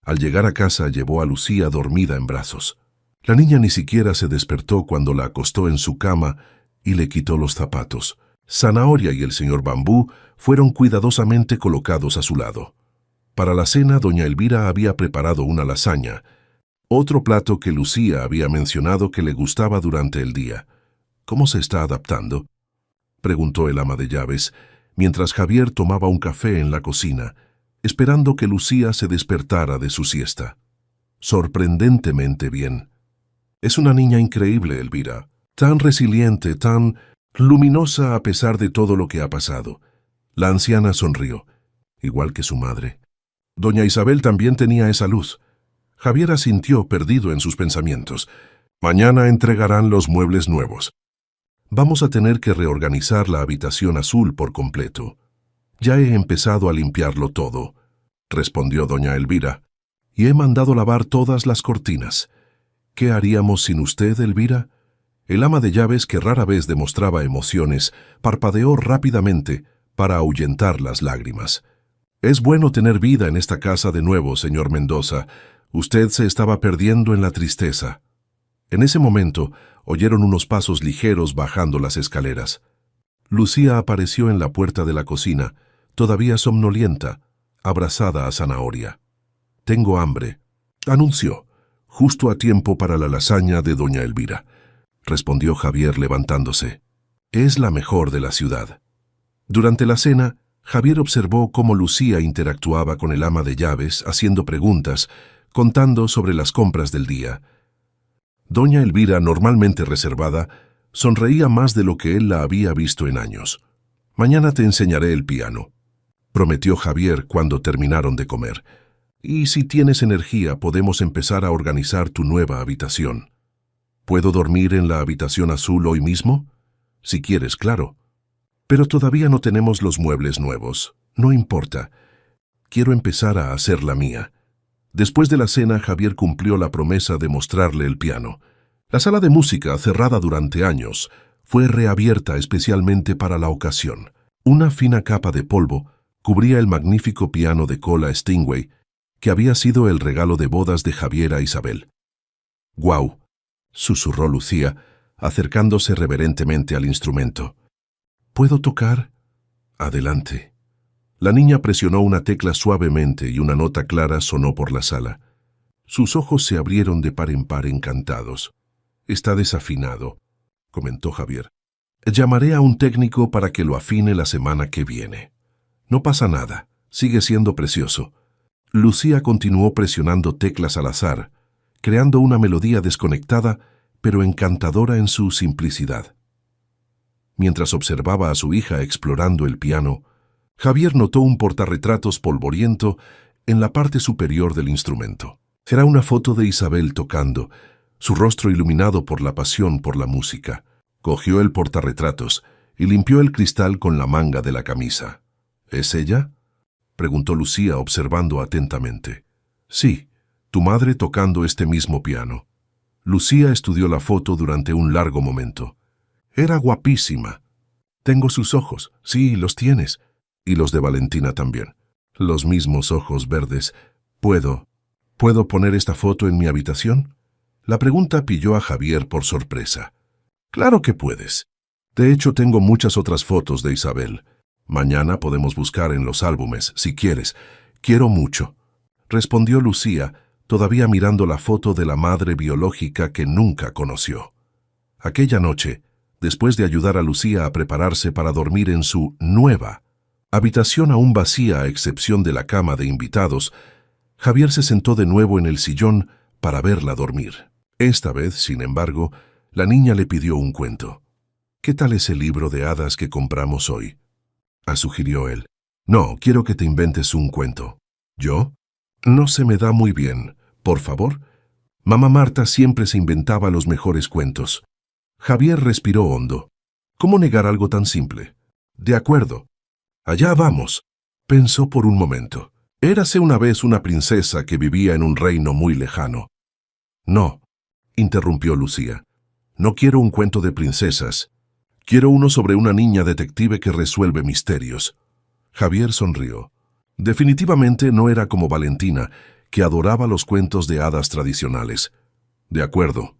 Al llegar a casa llevó a Lucía dormida en brazos. La niña ni siquiera se despertó cuando la acostó en su cama y le quitó los zapatos. Zanahoria y el señor Bambú fueron cuidadosamente colocados a su lado. Para la cena, doña Elvira había preparado una lasaña, otro plato que Lucía había mencionado que le gustaba durante el día. ¿Cómo se está adaptando?, preguntó el ama de llaves, mientras Javier tomaba un café en la cocina, esperando que Lucía se despertara de su siesta. Sorprendentemente bien. Es una niña increíble, Elvira, tan resiliente, tan luminosa a pesar de todo lo que ha pasado. La anciana sonrió, igual que su madre. Doña Isabel también tenía esa luz. Javier asintió, perdido en sus pensamientos. Mañana entregarán los muebles nuevos. Vamos a tener que reorganizar la habitación azul por completo. Ya he empezado a limpiarlo todo, respondió doña Elvira, y he mandado lavar todas las cortinas. ¿Qué haríamos sin usted, Elvira? El ama de llaves, que rara vez demostraba emociones, parpadeó rápidamente para ahuyentar las lágrimas. Es bueno tener vida en esta casa de nuevo, señor Mendoza. Usted se estaba perdiendo en la tristeza. En ese momento, oyeron unos pasos ligeros bajando las escaleras. Lucía apareció en la puerta de la cocina, todavía somnolienta, abrazada a Zanahoria. «Tengo hambre», anunció, justo a tiempo para la lasaña de doña Elvira, respondió Javier levantándose. «Es la mejor de la ciudad». Durante la cena, Javier observó cómo Lucía interactuaba con el ama de llaves, haciendo preguntas, contando sobre las compras del día. Doña Elvira, normalmente reservada, sonreía más de lo que él la había visto en años. «Mañana te enseñaré el piano», prometió Javier cuando terminaron de comer. «Y si tienes energía, podemos empezar a organizar tu nueva habitación». «¿Puedo dormir en la habitación azul hoy mismo?» «Si quieres, claro». «Pero todavía no tenemos los muebles nuevos. No importa. Quiero empezar a hacer la mía». Después de la cena, Javier cumplió la promesa de mostrarle el piano. La sala de música, cerrada durante años, fue reabierta especialmente para la ocasión. Una fina capa de polvo cubría el magnífico piano de cola Steinway, que había sido el regalo de bodas de Javier a Isabel. «¡Guau!», susurró Lucía, acercándose reverentemente al instrumento. «¿Puedo tocar?» «Adelante». La niña presionó una tecla suavemente y una nota clara sonó por la sala. Sus ojos se abrieron de par en par encantados. «Está desafinado», comentó Javier. «Llamaré a un técnico para que lo afine la semana que viene». «No pasa nada, sigue siendo precioso». Lucía continuó presionando teclas al azar, creando una melodía desconectada, pero encantadora en su simplicidad. Mientras observaba a su hija explorando el piano, Javier notó un portarretratos polvoriento en la parte superior del instrumento. Era una foto de Isabel tocando, su rostro iluminado por la pasión por la música. Cogió el portarretratos y limpió el cristal con la manga de la camisa. «¿Es ella?», preguntó Lucía observando atentamente. «Sí, tu madre tocando este mismo piano». Lucía estudió la foto durante un largo momento. «Era guapísima». «Tengo sus ojos». «Sí, los tienes». «Y los de Valentina también. Los mismos ojos verdes. ¿Puedo poner esta foto en mi habitación?» La pregunta pilló a Javier por sorpresa. Claro que puedes. De hecho, tengo muchas otras fotos de Isabel. Mañana podemos buscar en los álbumes, si quieres. Quiero mucho, respondió Lucía, todavía mirando la foto de la madre biológica que nunca conoció. Aquella noche, después de ayudar a Lucía a prepararse para dormir en su nueva habitación aún vacía a excepción de la cama de invitados, Javier se sentó de nuevo en el sillón para verla dormir. Esta vez, sin embargo, la niña le pidió un cuento. «¿Qué tal ese libro de hadas que compramos hoy?», sugirió él. «No, quiero que te inventes un cuento». «¿Yo? No se me da muy bien. Por favor». Mamá Marta siempre se inventaba los mejores cuentos. Javier respiró hondo. ¿Cómo negar algo tan simple? «De acuerdo. Allá vamos», pensó por un momento. Érase una vez una princesa que vivía en un reino muy lejano. «No», interrumpió Lucía. «No quiero un cuento de princesas. Quiero uno sobre una niña detective que resuelve misterios». Javier sonrió. Definitivamente no era como Valentina, que adoraba los cuentos de hadas tradicionales. «De acuerdo.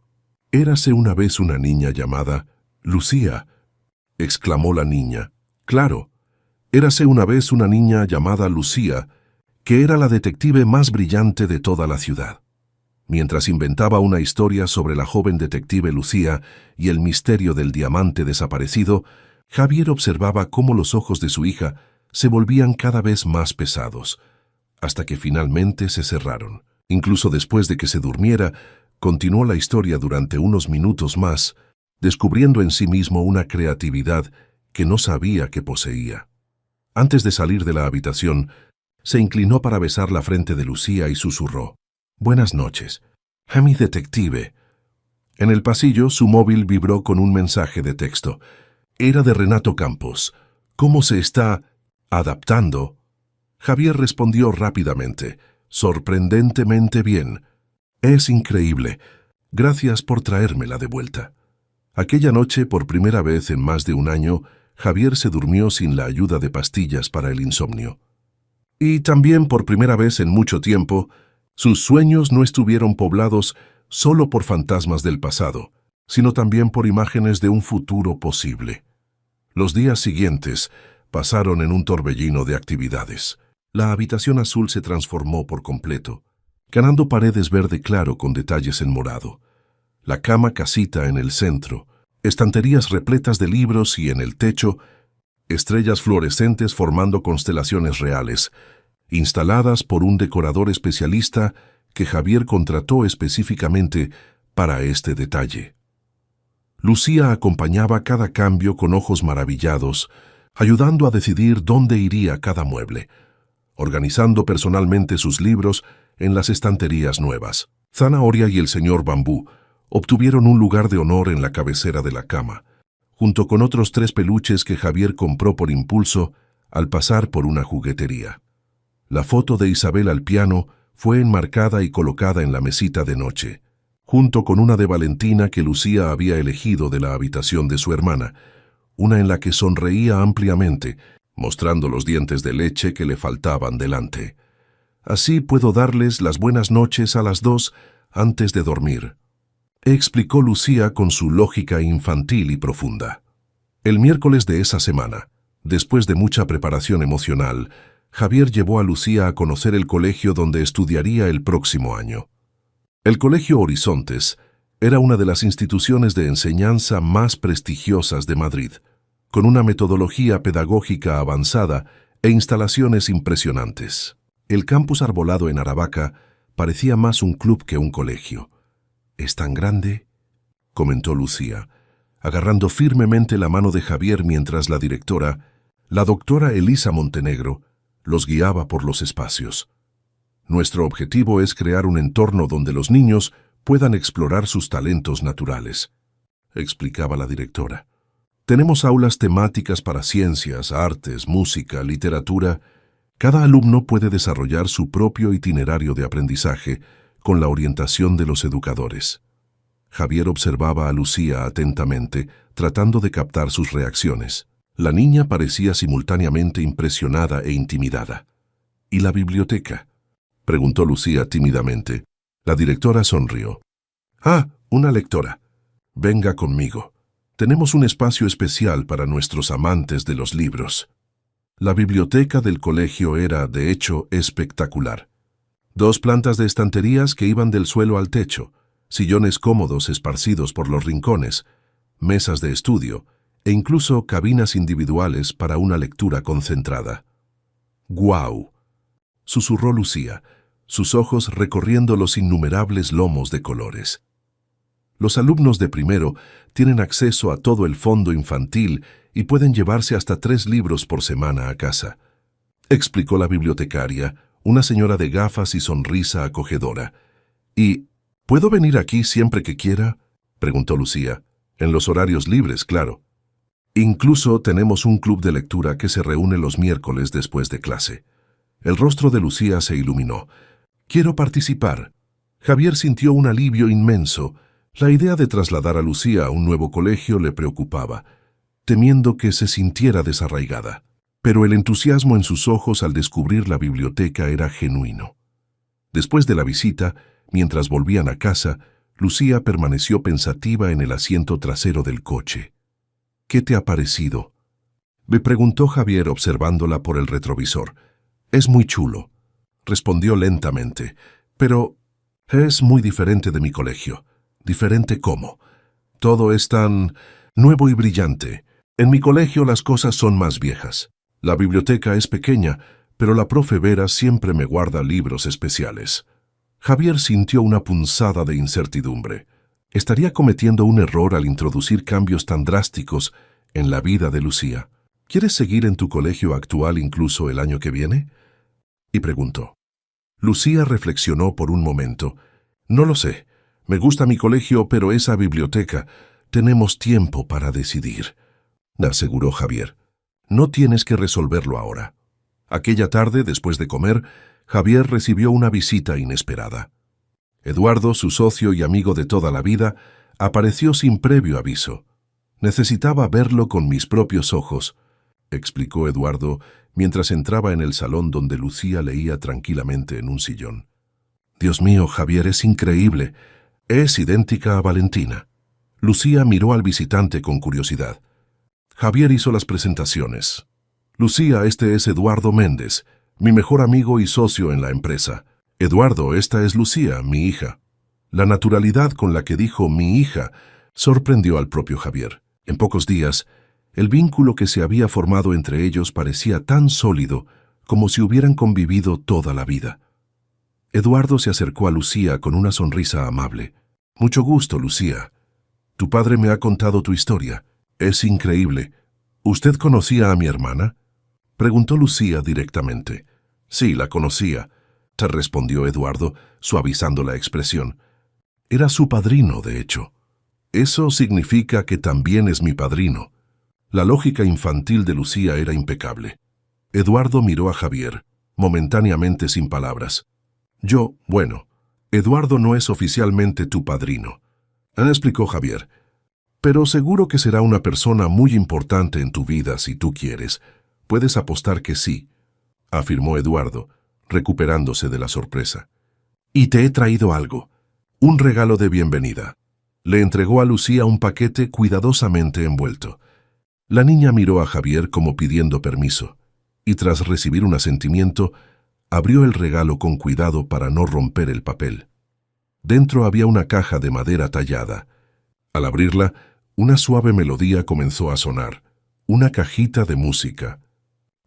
Érase una vez una niña llamada Lucía», exclamó la niña. «Claro. Érase una vez una niña llamada Lucía, que era la detective más brillante de toda la ciudad». Mientras inventaba una historia sobre la joven detective Lucía y el misterio del diamante desaparecido, Javier observaba cómo los ojos de su hija se volvían cada vez más pesados, hasta que finalmente se cerraron. Incluso después de que se durmiera, continuó la historia durante unos minutos más, descubriendo en sí mismo una creatividad que no sabía que poseía. Antes de salir de la habitación, se inclinó para besar la frente de Lucía y susurró: «Buenas noches, mi detective». En el pasillo, su móvil vibró con un mensaje de texto. Era de Renato Campos. «¿Cómo se está adaptando?». Javier respondió rápidamente: «Sorprendentemente bien. Es increíble. Gracias por traérmela de vuelta». Aquella noche, por primera vez en más de un año, Javier se durmió sin la ayuda de pastillas para el insomnio. Y también, por primera vez en mucho tiempo, sus sueños no estuvieron poblados solo por fantasmas del pasado, sino también por imágenes de un futuro posible. Los días siguientes pasaron en un torbellino de actividades. La habitación azul se transformó por completo, ganando paredes verde claro con detalles en morado. La cama casita en el centro, estanterías repletas de libros y en el techo, estrellas fluorescentes formando constelaciones reales, instaladas por un decorador especialista que Javier contrató específicamente para este detalle. Lucía acompañaba cada cambio con ojos maravillados, ayudando a decidir dónde iría cada mueble, organizando personalmente sus libros en las estanterías nuevas. Zanahoria y el señor Bambú obtuvieron un lugar de honor en la cabecera de la cama, junto con otros 3 peluches que Javier compró por impulso al pasar por una juguetería. La foto de Isabel al piano fue enmarcada y colocada en la mesita de noche, junto con una de Valentina que Lucía había elegido de la habitación de su hermana, una en la que sonreía ampliamente, mostrando los dientes de leche que le faltaban delante. «Así puedo darles las buenas noches a las 2 antes de dormir», explicó Lucía con su lógica infantil y profunda. El miércoles de esa semana, después de mucha preparación emocional, Javier llevó a Lucía a conocer el colegio donde estudiaría el próximo año. El Colegio Horizontes era una de las instituciones de enseñanza más prestigiosas de Madrid, con una metodología pedagógica avanzada e instalaciones impresionantes. El campus arbolado en Aravaca parecía más un club que un colegio. «¿Es tan grande?», comentó Lucía, agarrando firmemente la mano de Javier mientras la directora, la doctora Elisa Montenegro, los guiaba por los espacios. «Nuestro objetivo es crear un entorno donde los niños puedan explorar sus talentos naturales», explicaba la directora. «Tenemos aulas temáticas para ciencias, artes, música, literatura. Cada alumno puede desarrollar su propio itinerario de aprendizaje con la orientación de los educadores». Javier observaba a Lucía atentamente, tratando de captar sus reacciones. La niña parecía simultáneamente impresionada e intimidada. «¿Y la biblioteca?», preguntó Lucía tímidamente. La directora sonrió. Ah, una lectora. Venga conmigo. Tenemos un espacio especial para nuestros amantes de los libros. La biblioteca del colegio era, de hecho, espectacular. 2 plantas de estanterías que iban del suelo al techo, sillones cómodos esparcidos por los rincones, mesas de estudio e incluso cabinas individuales para una lectura concentrada. ¡Guau!, susurró Lucía, sus ojos recorriendo los innumerables lomos de colores. Los alumnos de primero tienen acceso a todo el fondo infantil y pueden llevarse hasta 3 libros por semana a casa, explicó la bibliotecaria, una señora de gafas y sonrisa acogedora. ¿Y puedo venir aquí siempre que quiera?, preguntó Lucía. En los horarios libres, claro. Incluso tenemos un club de lectura que se reúne los miércoles después de clase. El rostro de Lucía se iluminó. Quiero participar. Javier sintió un alivio inmenso. La idea de trasladar a Lucía a un nuevo colegio le preocupaba, temiendo que se sintiera desarraigada. Pero el entusiasmo en sus ojos al descubrir la biblioteca era genuino. Después de la visita, mientras volvían a casa, Lucía permaneció pensativa en el asiento trasero del coche. ¿Qué te ha parecido?, me preguntó Javier observándola por el retrovisor. Es muy chulo, respondió lentamente, pero es muy diferente de mi colegio. ¿Diferente cómo? Todo es tan nuevo y brillante. En mi colegio las cosas son más viejas. La biblioteca es pequeña, pero la profe Vera siempre me guarda libros especiales. Javier sintió una punzada de incertidumbre. ¿Estaría cometiendo un error al introducir cambios tan drásticos en la vida de Lucía? ¿Quieres seguir en tu colegio actual incluso el año que viene?, y preguntó. Lucía reflexionó por un momento. No lo sé. Me gusta mi colegio, pero esa biblioteca. Tenemos tiempo para decidir, aseguró Javier. No tienes que resolverlo ahora. Aquella tarde, después de comer, Javier recibió una visita inesperada. Eduardo, su socio y amigo de toda la vida, apareció sin previo aviso. Necesitaba verlo con mis propios ojos, explicó Eduardo mientras entraba en el salón donde Lucía leía tranquilamente en un sillón. Dios mío, Javier, es increíble. Es idéntica a Valentina. Lucía miró al visitante con curiosidad. Javier hizo las presentaciones. Lucía, este es Eduardo Méndez, mi mejor amigo y socio en la empresa. Eduardo, esta es Lucía, mi hija. La naturalidad con la que dijo mi hija sorprendió al propio Javier. En pocos días, el vínculo que se había formado entre ellos parecía tan sólido como si hubieran convivido toda la vida. Eduardo se acercó a Lucía con una sonrisa amable. Mucho gusto, Lucía. Tu padre me ha contado tu historia. Es increíble. ¿Usted conocía a mi hermana?, preguntó Lucía directamente. Sí, la conocía, te respondió Eduardo, suavizando la expresión. Era su padrino, de hecho. Eso significa que también es mi padrino. La lógica infantil de Lucía era impecable. Eduardo miró a Javier, momentáneamente sin palabras. Bueno, Eduardo no es oficialmente tu padrino, explicó Javier, pero seguro que será una persona muy importante en tu vida si tú quieres. Puedes apostar que sí, afirmó Eduardo, recuperándose de la sorpresa. Y te he traído algo, un regalo de bienvenida. Le entregó a Lucía un paquete cuidadosamente envuelto. La niña miró a Javier como pidiendo permiso, y tras recibir un asentimiento, abrió el regalo con cuidado para no romper el papel. Dentro había una caja de madera tallada. Al abrirla, una suave melodía comenzó a sonar, una cajita de música.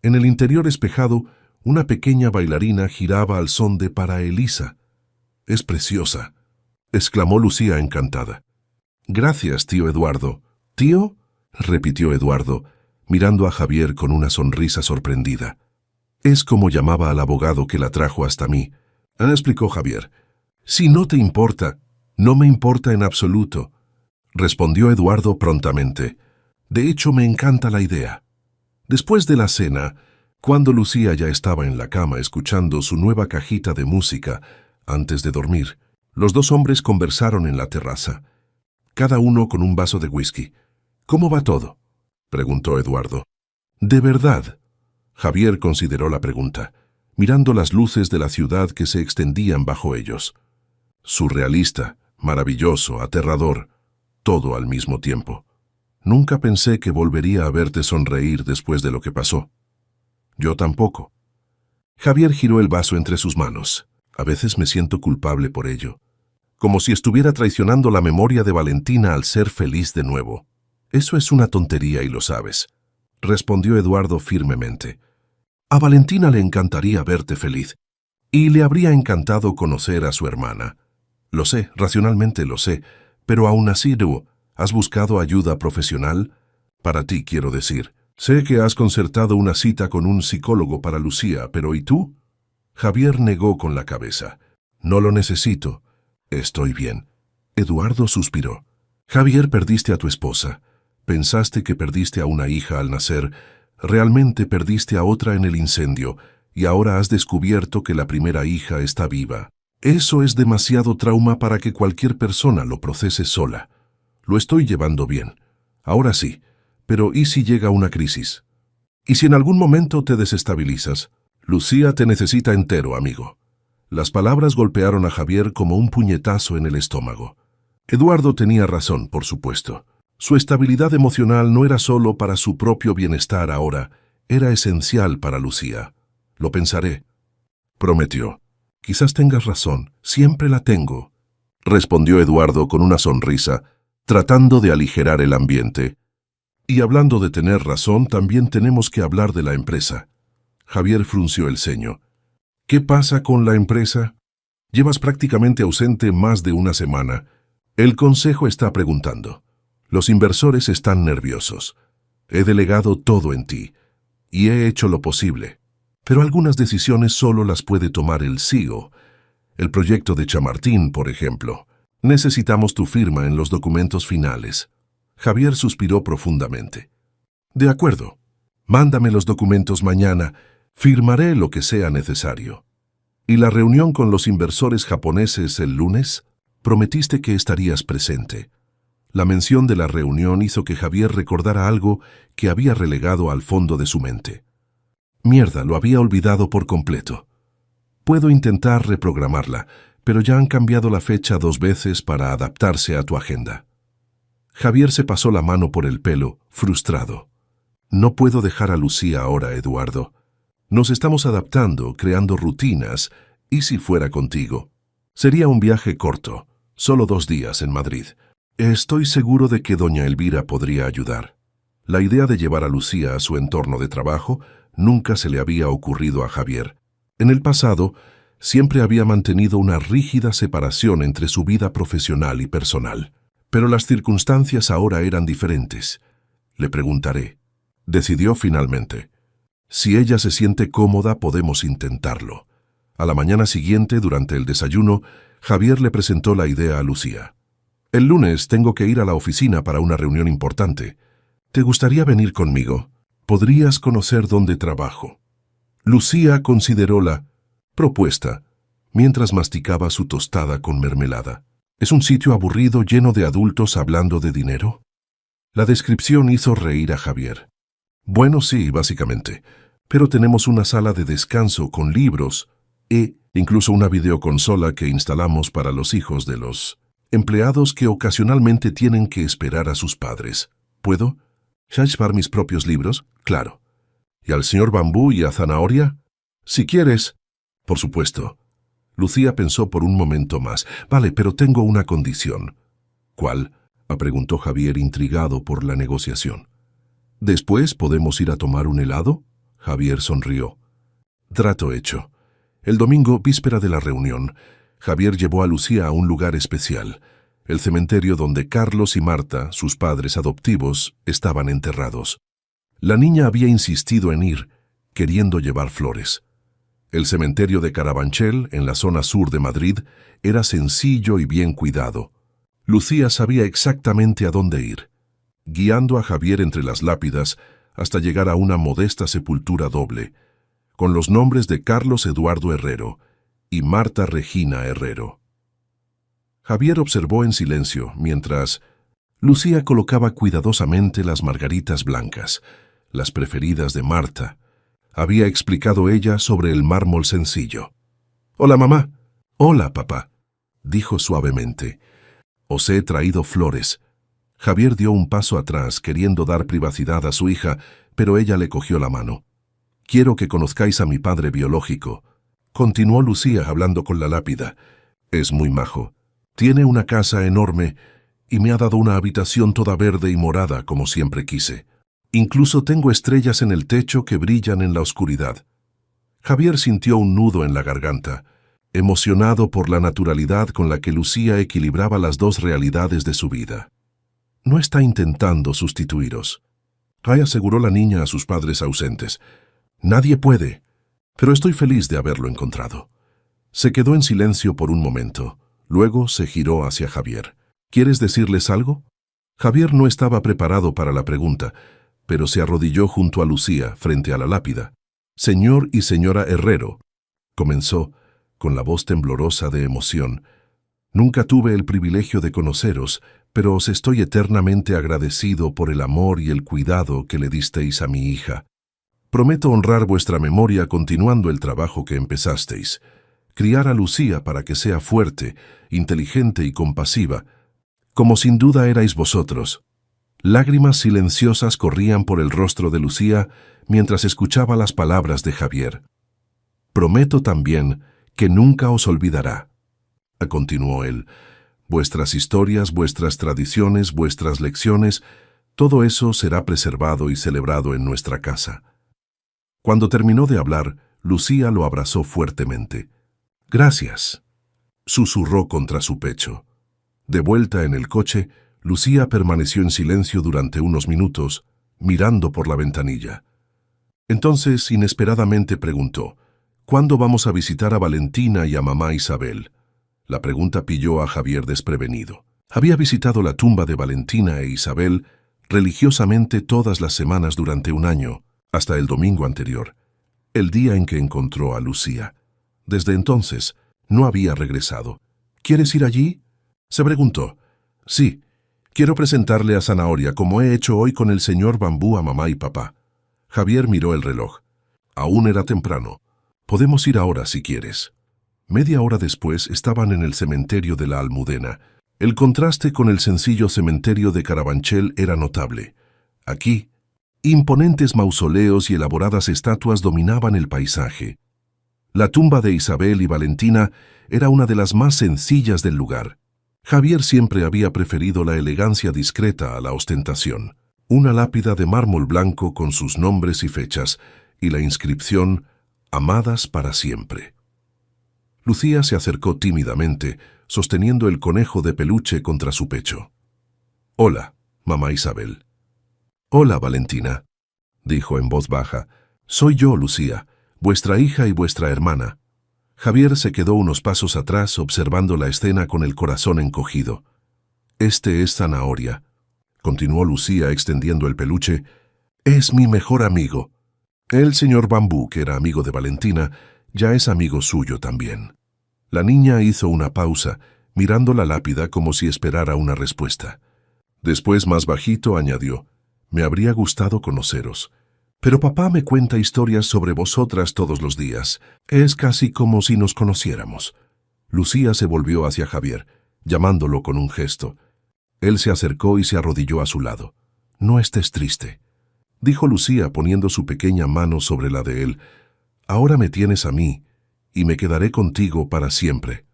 En el interior espejado, una pequeña bailarina giraba al son de Para Elisa. «Es preciosa», exclamó Lucía encantada. «Gracias, tío Eduardo». «¿Tío?», repitió Eduardo, mirando a Javier con una sonrisa sorprendida. «Es como llamaba al abogado que la trajo hasta mí», explicó Javier. «Si no te importa». «No me importa en absoluto», respondió Eduardo prontamente. «De hecho, me encanta la idea». Después de la cena, cuando Lucía ya estaba en la cama escuchando su nueva cajita de música, antes de dormir, los 2 hombres conversaron en la terraza, cada uno con un vaso de whisky. «¿Cómo va todo?», preguntó Eduardo. «¿De verdad?», Javier consideró la pregunta, mirando las luces de la ciudad que se extendían bajo ellos. «Surrealista», Maravilloso, aterrador, todo al mismo tiempo. Nunca pensé que volvería a verte sonreír después de lo que pasó. Yo tampoco. Javier giró el vaso entre sus manos. A veces me siento culpable por ello. Como si estuviera traicionando la memoria de Valentina al ser feliz de nuevo. Eso es una tontería y lo sabes, respondió Eduardo firmemente. A Valentina le encantaría verte feliz, y le habría encantado conocer a su hermana. Lo sé, racionalmente lo sé, pero aún así, ¿has buscado ayuda profesional? Para ti, quiero decir. Sé que has concertado una cita con un psicólogo para Lucía, pero ¿y tú? Javier negó con la cabeza. No lo necesito. Estoy bien. Eduardo suspiró. Javier, perdiste a tu esposa. Pensaste que perdiste a una hija al nacer. Realmente perdiste a otra en el incendio, y ahora has descubierto que la primera hija está viva. Eso es demasiado trauma para que cualquier persona lo procese sola. Lo estoy llevando bien. Ahora sí, pero ¿y si llega una crisis? ¿Y si en algún momento te desestabilizas? Lucía te necesita entero, amigo. Las palabras golpearon a Javier como un puñetazo en el estómago. Eduardo tenía razón, por supuesto. Su estabilidad emocional no era solo para su propio bienestar ahora, era esencial para Lucía. Lo pensaré, prometió. Quizás tengas razón, siempre la tengo, respondió Eduardo con una sonrisa, tratando de aligerar el ambiente. Y hablando de tener razón, también tenemos que hablar de la empresa. Javier frunció el ceño. ¿Qué pasa con la empresa? Llevas prácticamente ausente más de una semana. El consejo está preguntando. Los inversores están nerviosos. He delegado todo en ti, y he hecho lo posible. Pero algunas decisiones solo las puede tomar el CEO. El proyecto de Chamartín, por ejemplo. Necesitamos tu firma en los documentos finales. Javier suspiró profundamente. De acuerdo. Mándame los documentos mañana. Firmaré lo que sea necesario. ¿Y la reunión con los inversores japoneses el lunes? Prometiste que estarías presente. La mención de la reunión hizo que Javier recordara algo que había relegado al fondo de su mente. Mierda, lo había olvidado por completo. Puedo intentar reprogramarla, pero ya han cambiado la fecha 2 veces para adaptarse a tu agenda. Javier se pasó la mano por el pelo, frustrado. No puedo dejar a Lucía ahora, Eduardo. Nos estamos adaptando, creando rutinas, ¿y si fuera contigo? Sería un viaje corto, solo 2 días en Madrid. Estoy seguro de que doña Elvira podría ayudar. La idea de llevar a Lucía a su entorno de trabajo nunca se le había ocurrido a Javier. En el pasado, siempre había mantenido una rígida separación entre su vida profesional y personal. Pero las circunstancias ahora eran diferentes. Le preguntaré. Decidió finalmente. Si ella se siente cómoda, podemos intentarlo. A la mañana siguiente, durante el desayuno, Javier le presentó la idea a Lucía. El lunes tengo que ir a la oficina para una reunión importante. ¿Te gustaría venir conmigo? Podrías conocer dónde trabajo. Lucía consideró la propuesta mientras masticaba su tostada con mermelada. ¿Es un sitio aburrido lleno de adultos hablando de dinero? La descripción hizo reír a Javier. Bueno, sí, básicamente. Pero tenemos una sala de descanso con libros e incluso una videoconsola que instalamos para los hijos de los empleados que ocasionalmente tienen que esperar a sus padres. ¿Puedo? ¿Llevar mis propios libros? Claro. ¿Y al señor Bambú y a Zanahoria? Si quieres. Por supuesto. Lucía pensó por un momento más. Vale, pero tengo una condición. ¿Cuál? Preguntó Javier intrigado por la negociación. ¿Después podemos ir a tomar un helado? Javier sonrió. Trato hecho. El domingo, víspera de la reunión, Javier llevó a Lucía a un lugar especial, el cementerio donde Carlos y Marta, sus padres adoptivos, estaban enterrados. La niña había insistido en ir, queriendo llevar flores. El cementerio de Carabanchel, en la zona sur de Madrid, era sencillo y bien cuidado. Lucía sabía exactamente a dónde ir, guiando a Javier entre las lápidas hasta llegar a una modesta sepultura doble, con los nombres de Carlos Eduardo Herrero y Marta Regina Herrero. Javier observó en silencio mientras Lucía colocaba cuidadosamente las margaritas blancas, las preferidas de Marta. Había explicado ella sobre el mármol sencillo. «Hola, mamá». «Hola, papá», dijo suavemente. Os he traído flores. Javier dio un paso atrás, queriendo dar privacidad a su hija, pero ella le cogió la mano. Quiero que conozcáis a mi padre biológico. Continuó Lucía hablando con la lápida. Es muy majo. Tiene una casa enorme y me ha dado una habitación toda verde y morada como siempre quise. Incluso tengo estrellas en el techo que brillan en la oscuridad. Javier sintió un nudo en la garganta, emocionado por la naturalidad con la que Lucía equilibraba las dos realidades de su vida. No está intentando sustituiros. Ray aseguró la niña a sus padres ausentes. Nadie puede, pero estoy feliz de haberlo encontrado. Se quedó en silencio por un momento. Luego se giró hacia Javier. ¿Quieres decirles algo? Javier no estaba preparado para la pregunta, pero se arrodilló junto a Lucía, frente a la lápida. Señor y señora Herrero, comenzó, con la voz temblorosa de emoción. Nunca tuve el privilegio de conoceros, pero os estoy eternamente agradecido por el amor y el cuidado que le disteis a mi hija. Prometo honrar vuestra memoria continuando el trabajo que empezasteis. Criar a Lucía para que sea fuerte, inteligente y compasiva, como sin duda erais vosotros. Lágrimas silenciosas corrían por el rostro de Lucía mientras escuchaba las palabras de Javier. Prometo también que nunca os olvidará, continuó él. Vuestras historias, vuestras tradiciones, vuestras lecciones, todo eso será preservado y celebrado en nuestra casa. Cuando terminó de hablar, Lucía lo abrazó fuertemente. Gracias, susurró contra su pecho. De vuelta en el coche, Lucía permaneció en silencio durante unos minutos, mirando por la ventanilla. Entonces, inesperadamente preguntó, ¿cuándo vamos a visitar a Valentina y a mamá Isabel? La pregunta pilló a Javier desprevenido. Había visitado la tumba de Valentina e Isabel religiosamente todas las semanas durante un año, hasta el domingo anterior, el día en que encontró a Lucía. Desde entonces, no había regresado. ¿Quieres ir allí?, se preguntó. Sí, quiero presentarle a Zanahoria como he hecho hoy con el señor Bambú a mamá y papá. Javier miró el reloj. Aún era temprano. Podemos ir ahora si quieres. Media hora después estaban en el cementerio de la Almudena. El contraste con el sencillo cementerio de Carabanchel era notable. Aquí, imponentes mausoleos y elaboradas estatuas dominaban el paisaje. La tumba de Isabel y Valentina era una de las más sencillas del lugar. Javier siempre había preferido la elegancia discreta a la ostentación. Una lápida de mármol blanco con sus nombres y fechas, y la inscripción «Amadas para siempre». Lucía se acercó tímidamente, sosteniendo el conejo de peluche contra su pecho. «Hola, mamá Isabel». «Hola, Valentina», dijo en voz baja. «Soy yo, Lucía, vuestra hija y vuestra hermana». Javier se quedó unos pasos atrás observando la escena con el corazón encogido. «Este es Zanahoria», continuó Lucía extendiendo el peluche. «Es mi mejor amigo. El señor Bambú, que era amigo de Valentina, ya es amigo suyo también». La niña hizo una pausa, mirando la lápida como si esperara una respuesta. Después, más bajito, añadió, «Me habría gustado conoceros. Pero papá me cuenta historias sobre vosotras todos los días. Es casi como si nos conociéramos». Lucía se volvió hacia Javier, llamándolo con un gesto. Él se acercó y se arrodilló a su lado. «No estés triste», dijo Lucía poniendo su pequeña mano sobre la de él. «Ahora me tienes a mí, y me quedaré contigo para siempre».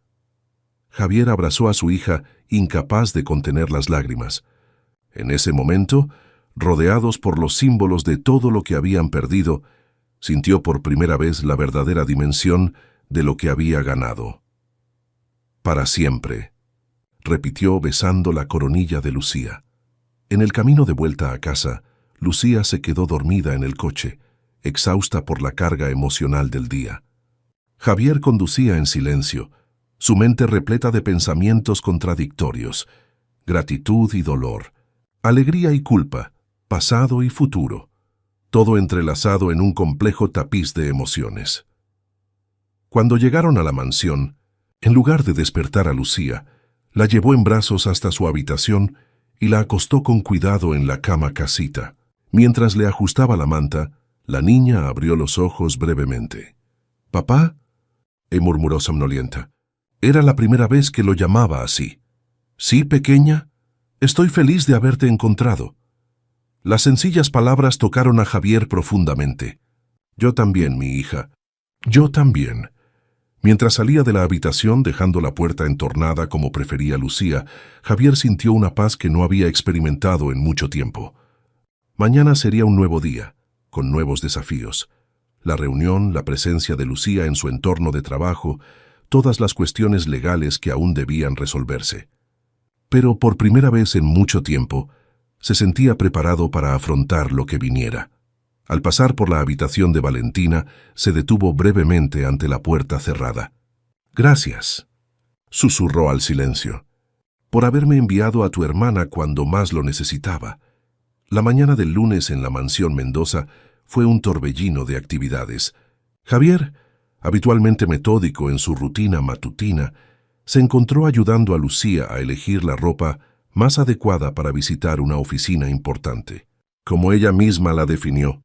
Javier abrazó a su hija, incapaz de contener las lágrimas. En ese momento, rodeados por los símbolos de todo lo que habían perdido, sintió por primera vez la verdadera dimensión de lo que había ganado. «Para siempre», repitió besando la coronilla de Lucía. En el camino de vuelta a casa, Lucía se quedó dormida en el coche, exhausta por la carga emocional del día. Javier conducía en silencio, su mente repleta de pensamientos contradictorios, gratitud y dolor, alegría y culpa, pasado y futuro, todo entrelazado en un complejo tapiz de emociones. Cuando llegaron a la mansión, en lugar de despertar a Lucía, la llevó en brazos hasta su habitación y la acostó con cuidado en la cama casita. Mientras le ajustaba la manta, la niña abrió los ojos brevemente. «¿Papá?», murmuró somnolienta. Era la primera vez que lo llamaba así. Sí, pequeña. Estoy feliz de haberte encontrado. Las sencillas palabras tocaron a Javier profundamente. Yo también, mi hija. Yo también. Mientras salía de la habitación dejando la puerta entornada como prefería Lucía, Javier sintió una paz que no había experimentado en mucho tiempo. Mañana sería un nuevo día, con nuevos desafíos. La reunión, la presencia de Lucía en su entorno de trabajo, todas las cuestiones legales que aún debían resolverse. Pero por primera vez en mucho tiempo, se sentía preparado para afrontar lo que viniera. Al pasar por la habitación de Valentina, se detuvo brevemente ante la puerta cerrada. «Gracias», susurró al silencio, «por haberme enviado a tu hermana cuando más lo necesitaba». La mañana del lunes en la mansión Mendoza fue un torbellino de actividades. Javier, habitualmente metódico en su rutina matutina, se encontró ayudando a Lucía a elegir la ropa más adecuada para visitar una oficina importante, como ella misma la definió.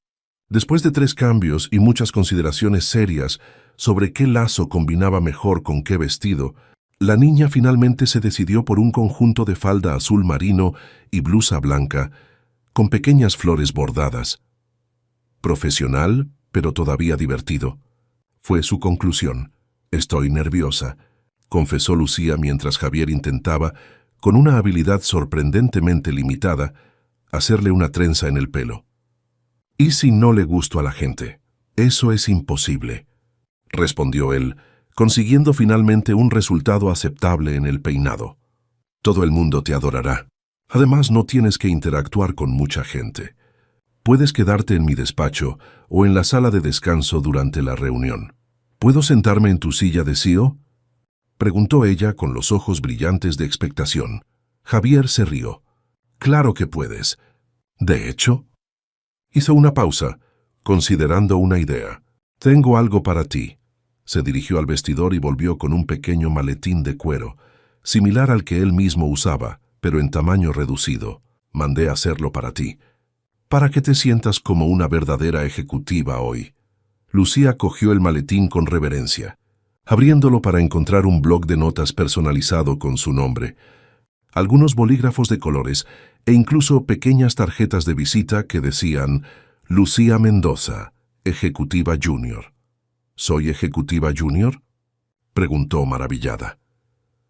Después de 3 cambios y muchas consideraciones serias sobre qué lazo combinaba mejor con qué vestido, la niña finalmente se decidió por un conjunto de falda azul marino y blusa blanca, con pequeñas flores bordadas. Profesional, pero todavía divertido. Fue su conclusión. «Estoy nerviosa», confesó Lucía mientras Javier intentaba, con una habilidad sorprendentemente limitada, hacerle una trenza en el pelo. «¿Y si no le gusto a la gente?» «Eso es imposible», respondió él, consiguiendo finalmente un resultado aceptable en el peinado. «Todo el mundo te adorará. Además, no tienes que interactuar con mucha gente. Puedes quedarte en mi despacho o en la sala de descanso durante la reunión». «¿Puedo sentarme en tu silla de CEO?» preguntó ella con los ojos brillantes de expectación. Javier se rió. «Claro que puedes. De hecho», hizo una pausa, considerando una idea. «Tengo algo para ti». Se dirigió al vestidor y volvió con un pequeño maletín de cuero, similar al que él mismo usaba, pero en tamaño reducido. «Mandé a hacerlo para ti, para que te sientas como una verdadera ejecutiva hoy». Lucía cogió el maletín con reverencia, abriéndolo para encontrar un bloc de notas personalizado con su nombre, algunos bolígrafos de colores e incluso pequeñas tarjetas de visita que decían «Lucía Mendoza, Ejecutiva Junior». «¿Soy Ejecutiva Junior?», preguntó maravillada.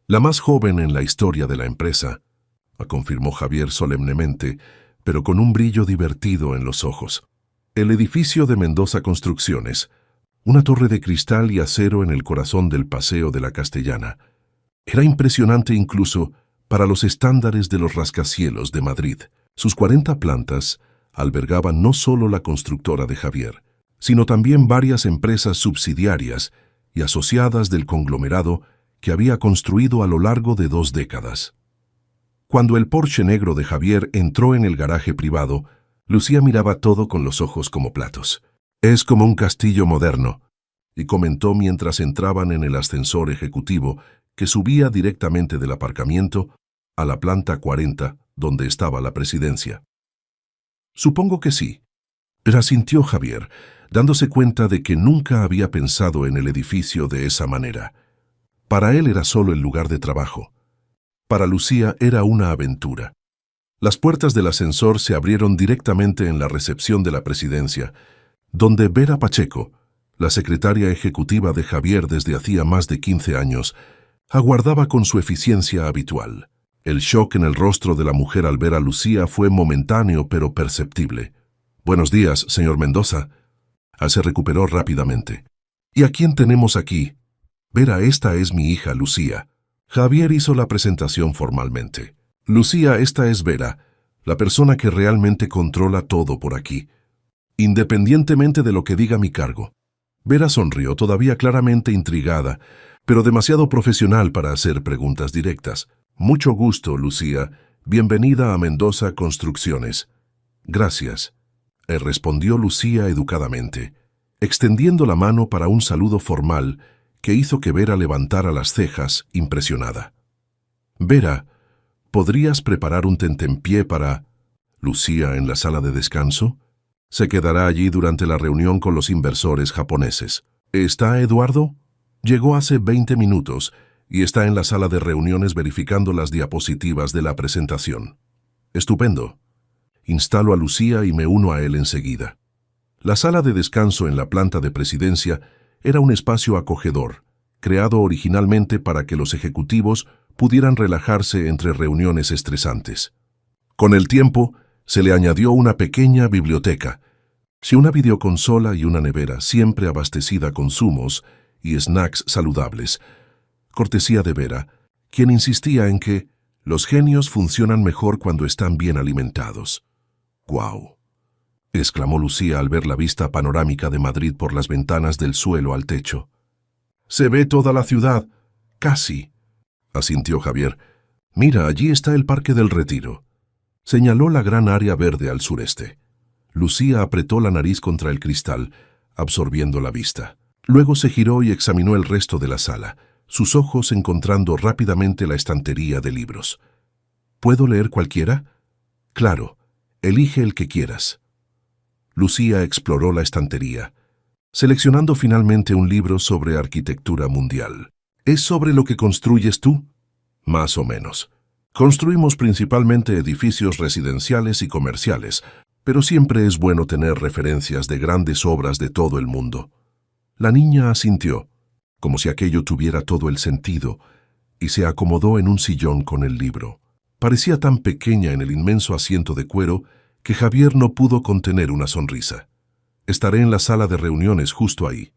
«La más joven en la historia de la empresa», confirmó Javier solemnemente, pero con un brillo divertido en los ojos. El edificio de Mendoza Construcciones, una torre de cristal y acero en el corazón del Paseo de la Castellana, era impresionante incluso para los estándares de los rascacielos de Madrid. Sus 40 plantas albergaban no solo la constructora de Javier, sino también varias empresas subsidiarias y asociadas del conglomerado que había construido a lo largo de 2 décadas. Cuando el Porsche negro de Javier entró en el garaje privado, Lucía miraba todo con los ojos como platos. «Es como un castillo moderno», y comentó mientras entraban en el ascensor ejecutivo que subía directamente del aparcamiento a la planta 40, donde estaba la presidencia. «Supongo que sí», asintió Javier, dándose cuenta de que nunca había pensado en el edificio de esa manera. Para él era solo el lugar de trabajo. Para Lucía era una aventura. Las puertas del ascensor se abrieron directamente en la recepción de la presidencia, donde Vera Pacheco, la secretaria ejecutiva de Javier desde hacía más de 15 años, aguardaba con su eficiencia habitual. El shock en el rostro de la mujer al ver a Lucía fue momentáneo pero perceptible. «Buenos días, señor Mendoza». Se recuperó rápidamente. «¿Y a quién tenemos aquí?» «Vera, esta es mi hija, Lucía». Javier hizo la presentación formalmente. «Lucía, esta es Vera, la persona que realmente controla todo por aquí, independientemente de lo que diga mi cargo». Vera sonrió, todavía claramente intrigada, pero demasiado profesional para hacer preguntas directas. «Mucho gusto, Lucía. Bienvenida a Mendoza Construcciones». «Gracias», respondió Lucía educadamente, extendiendo la mano para un saludo formal que hizo que Vera levantara las cejas, impresionada. «Vera, ¿podrías preparar un tentempié para Lucía en la sala de descanso? Se quedará allí durante la reunión con los inversores japoneses». «¿Está Eduardo?» «Llegó hace 20 minutos y está en la sala de reuniones verificando las diapositivas de la presentación. Estupendo. Instalo a Lucía y me uno a él enseguida. La sala de descanso en la planta de presidencia era un espacio acogedor, creado originalmente para que los ejecutivos pudieran relajarse entre reuniones estresantes. Con el tiempo, se le añadió una pequeña biblioteca, una videoconsola y una nevera siempre abastecida con zumos y snacks saludables, cortesía de Vera, quien insistía en que los genios funcionan mejor cuando están bien alimentados. ¡Guau!, exclamó Lucía al ver la vista panorámica de Madrid por las ventanas del suelo al techo. «Se ve toda la ciudad. Casi», asintió Javier. «Mira, allí está el Parque del Retiro». Señaló la gran área verde al sureste. Lucía apretó la nariz contra el cristal, absorbiendo la vista. Luego se giró y examinó el resto de la sala, sus ojos encontrando rápidamente la estantería de libros. «¿Puedo leer cualquiera?» «Claro, elige el que quieras». Lucía exploró la estantería, seleccionando finalmente un libro sobre arquitectura mundial. ¿Es sobre lo que construyes tú? Más o menos. Construimos principalmente edificios residenciales y comerciales, pero siempre es bueno tener referencias de grandes obras de todo el mundo. La niña asintió, como si aquello tuviera todo el sentido, y se acomodó en un sillón con el libro. Parecía tan pequeña en el inmenso asiento de cuero que Javier no pudo contener una sonrisa. «Estaré en la sala de reuniones justo ahí».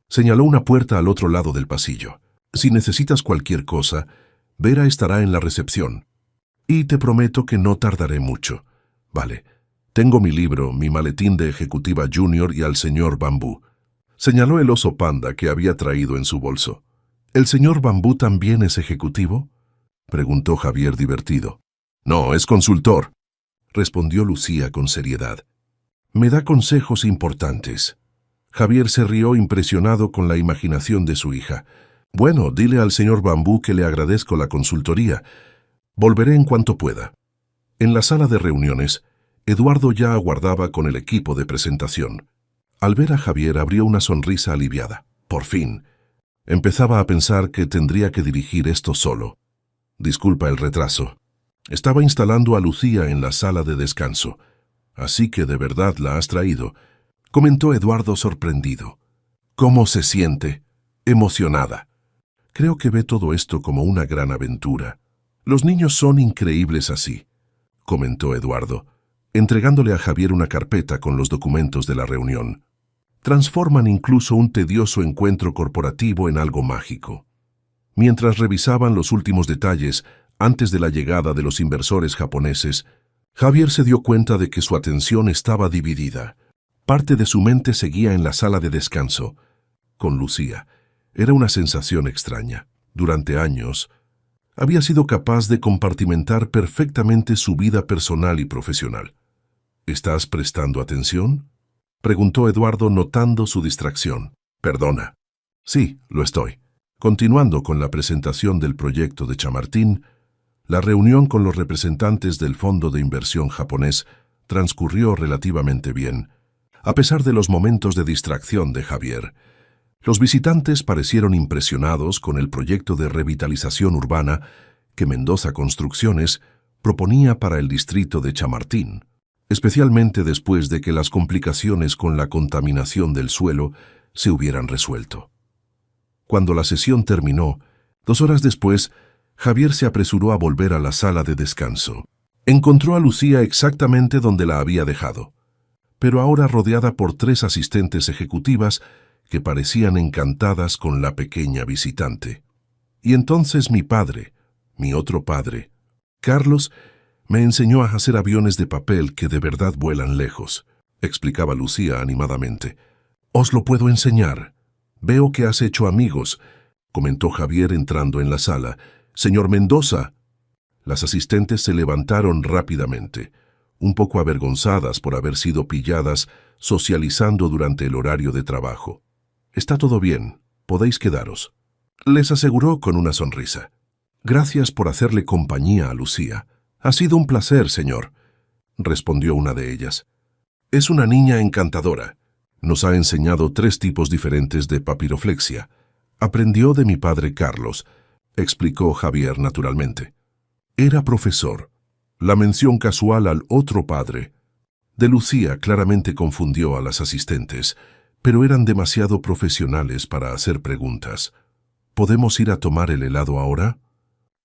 Señaló una puerta al otro lado del pasillo. «Si necesitas cualquier cosa, Vera estará en la recepción. Y te prometo que no tardaré mucho. Vale, tengo mi libro, mi maletín de ejecutiva junior y al señor Bambú». Señaló el oso panda que había traído en su bolso. «¿El señor Bambú también es ejecutivo?», preguntó Javier divertido. «No, es consultor», respondió Lucía con seriedad. «Me da consejos importantes». Javier se rió impresionado con la imaginación de su hija. «Bueno, dile al señor Bambú que le agradezco la consultoría. Volveré en cuanto pueda». En la sala de reuniones, Eduardo ya aguardaba con el equipo de presentación. Al ver a Javier abrió una sonrisa aliviada. Por fin. Empezaba a pensar que tendría que dirigir esto solo. «Disculpa el retraso. Estaba instalando a Lucía en la sala de descanso. Así que de verdad la has traído», comentó Eduardo sorprendido. «¿Cómo se siente?» «Emocionada. Creo que ve todo esto como una gran aventura. Los niños son increíbles así», comentó Eduardo, entregándole a Javier una carpeta con los documentos de la reunión. «Transforman incluso un tedioso encuentro corporativo en algo mágico». Mientras revisaban los últimos detalles antes de la llegada de los inversores japoneses, Javier se dio cuenta de que su atención estaba dividida. Parte de su mente seguía en la sala de descanso, con Lucía. Era una sensación extraña. Durante años, había sido capaz de compartimentar perfectamente su vida personal y profesional. «¿Estás prestando atención?», preguntó Eduardo notando su distracción. «Perdona». «Sí, lo estoy». Continuando con la presentación del proyecto de Chamartín, la reunión con los representantes del fondo de inversión japonés transcurrió relativamente bien, a pesar de los momentos de distracción de Javier. Los visitantes parecieron impresionados con el proyecto de revitalización urbana que Mendoza Construcciones proponía para el distrito de Chamartín, especialmente después de que las complicaciones con la contaminación del suelo se hubieran resuelto. Cuando la sesión terminó, 2 horas después, Javier se apresuró a volver a la sala de descanso. Encontró a Lucía exactamente donde la había dejado, pero ahora rodeada por 3 asistentes ejecutivas que parecían encantadas con la pequeña visitante. Y entonces mi padre, mi otro padre, Carlos, me enseñó a hacer aviones de papel que de verdad vuelan lejos, explicaba Lucía animadamente. «Os lo puedo enseñar. Veo que has hecho amigos», comentó Javier entrando en la sala. «Señor Mendoza». Las asistentes se levantaron rápidamente, un poco avergonzadas por haber sido pilladas socializando durante el horario de trabajo. «Está todo bien, podéis quedaros», les aseguró con una sonrisa. «Gracias por hacerle compañía a Lucía». «Ha sido un placer, señor», respondió una de ellas. «Es una niña encantadora. Nos ha enseñado 3 tipos diferentes de papiroflexia. Aprendió de mi padre Carlos, explicó Javier naturalmente. Era profesor. La mención casual al otro padre de Lucía claramente confundió a las asistentes, pero eran demasiado profesionales para hacer preguntas. ¿Podemos ir a tomar el helado ahora?,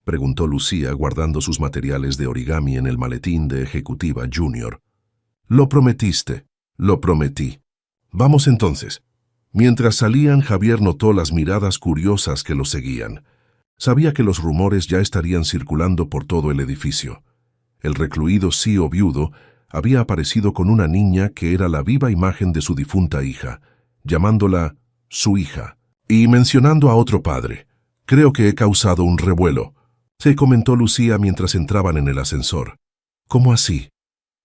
preguntó Lucía guardando sus materiales de origami en el maletín de Ejecutiva Junior. Lo prometiste. Lo prometí. Vamos entonces. Mientras salían, Javier notó las miradas curiosas que los seguían. Sabía que los rumores ya estarían circulando por todo el edificio. El recluido CEO viudo había aparecido con una niña que era la viva imagen de su difunta hija, llamándola su hija, y mencionando a otro padre. Creo que he causado un revuelo, se comentó Lucía mientras entraban en el ascensor. ¿Cómo así?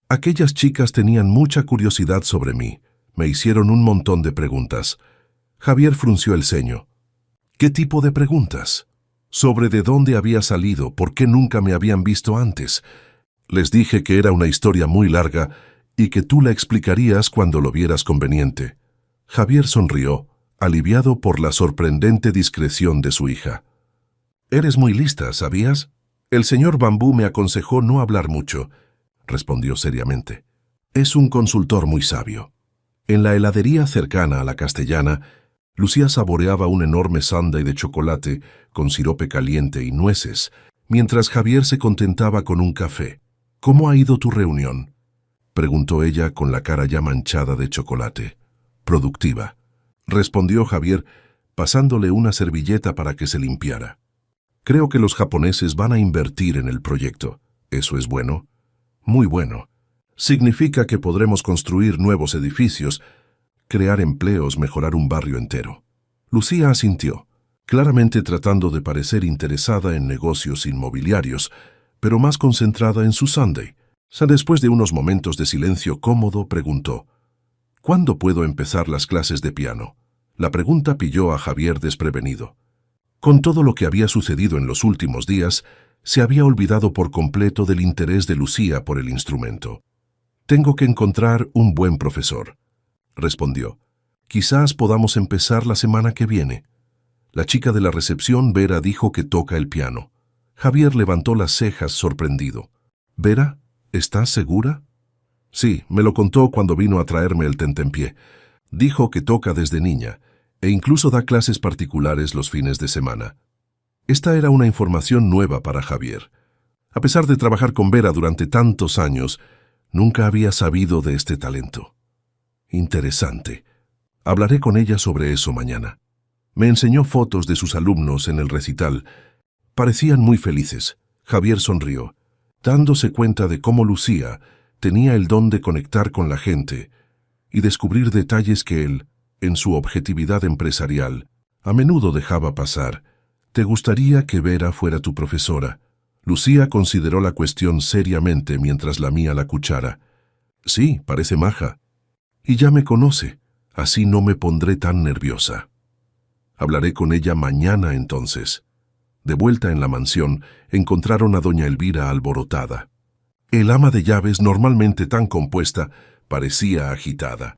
Aquellas chicas tenían mucha curiosidad sobre mí. Me hicieron un montón de preguntas. Javier frunció el ceño. ¿Qué tipo de preguntas? Sobre de dónde había salido, por qué nunca me habían visto antes. Les dije que era una historia muy larga y que tú la explicarías cuando lo vieras conveniente. Javier sonrió, aliviado por la sorprendente discreción de su hija. Eres muy lista, ¿sabías? El señor Bambú me aconsejó no hablar mucho, respondió seriamente. Es un consultor muy sabio. En la heladería cercana a la Castellana, Lucía saboreaba un enorme sundae de chocolate con sirope caliente y nueces, mientras Javier se contentaba con un café. ¿Cómo ha ido tu reunión?, preguntó ella con la cara ya manchada de chocolate. Productiva, respondió Javier, pasándole una servilleta para que se limpiara. Creo que los japoneses van a invertir en el proyecto. ¿Eso es bueno? Muy bueno. Significa que podremos construir nuevos edificios, crear empleos, mejorar un barrio entero. Lucía asintió, claramente tratando de parecer interesada en negocios inmobiliarios, pero más concentrada en su sundae. Después de unos momentos de silencio cómodo, preguntó, ¿cuándo puedo empezar las clases de piano? La pregunta pilló a Javier desprevenido. Con todo lo que había sucedido en los últimos días, se había olvidado por completo del interés de Lucía por el instrumento. Tengo que encontrar un buen profesor, respondió. Quizás podamos empezar la semana que viene. La chica de la recepción, Vera, dijo que toca el piano. Javier levantó las cejas sorprendido. ¿Vera? ¿Estás segura? Sí, me lo contó cuando vino a traerme el tentempié. Dijo que toca desde niña, e incluso da clases particulares los fines de semana. Esta era una información nueva para Javier. A pesar de trabajar con Vera durante tantos años, nunca había sabido de este talento. Interesante. Hablaré con ella sobre eso mañana. Me enseñó fotos de sus alumnos en el recital. Parecían muy felices. Javier sonrió, dándose cuenta de cómo Lucía tenía el don de conectar con la gente y descubrir detalles que él, en su objetividad empresarial, a menudo dejaba pasar. ¿Te gustaría que Vera fuera tu profesora? Lucía consideró la cuestión seriamente mientras lamía la cuchara. Sí, parece maja. Y ya me conoce, así no me pondré tan nerviosa. Hablaré con ella mañana entonces. De vuelta en la mansión, encontraron a doña Elvira alborotada. El ama de llaves, normalmente tan compuesta, parecía agitada.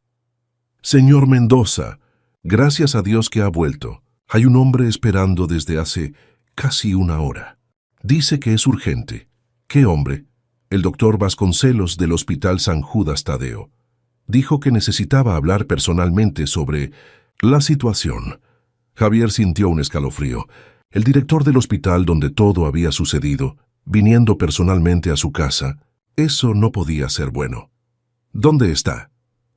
Señor Mendoza, gracias a Dios que ha vuelto. Hay un hombre esperando desde hace casi una hora. Dice que es urgente. ¿Qué hombre? El doctor Vasconcelos del Hospital San Judas Tadeo. Dijo que necesitaba hablar personalmente sobre la situación. Javier sintió un escalofrío. El director del hospital donde todo había sucedido, viniendo personalmente a su casa, eso no podía ser bueno. ¿Dónde está?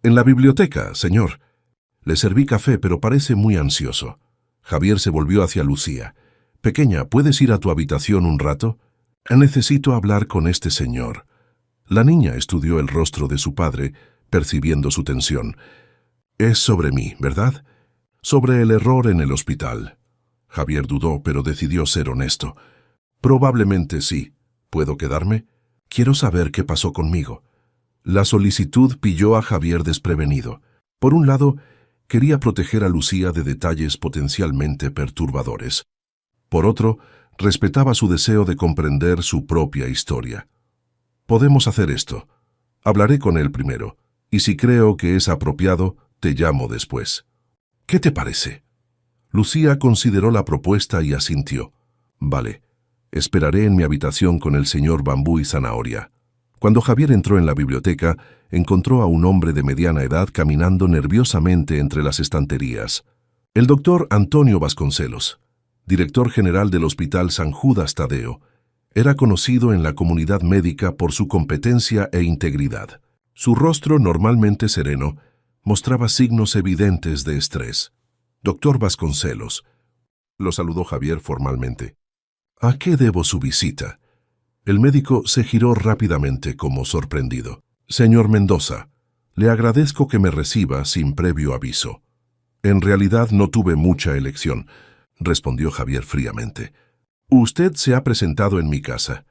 En la biblioteca, señor. Le serví café, pero parece muy ansioso. Javier se volvió hacia Lucía. Pequeña, ¿puedes ir a tu habitación un rato? Necesito hablar con este señor. La niña estudió el rostro de su padre, percibiendo su tensión. Es sobre mí, ¿verdad? Sobre el error en el hospital. Javier dudó, pero decidió ser honesto. Probablemente sí. ¿Puedo quedarme? Quiero saber qué pasó conmigo. La solicitud pilló a Javier desprevenido. Por un lado, quería proteger a Lucía de detalles potencialmente perturbadores. Por otro, respetaba su deseo de comprender su propia historia. Podemos hacer esto. Hablaré con él primero, y si creo que es apropiado, te llamo después. ¿Qué te parece? Lucía consideró la propuesta y asintió. Vale, esperaré en mi habitación con el señor Bambú y Zanahoria. Cuando Javier entró en la biblioteca, encontró a un hombre de mediana edad caminando nerviosamente entre las estanterías. El doctor Antonio Vasconcelos, director general del Hospital San Judas Tadeo, era conocido en la comunidad médica por su competencia e integridad. Su rostro, normalmente sereno, mostraba signos evidentes de estrés. Doctor Vasconcelos, lo saludó Javier formalmente. ¿A qué debo su visita? El médico se giró rápidamente como sorprendido. Señor Mendoza, le agradezco que me reciba sin previo aviso. En realidad no tuve mucha elección, respondió Javier fríamente. Usted se ha presentado en mi casa.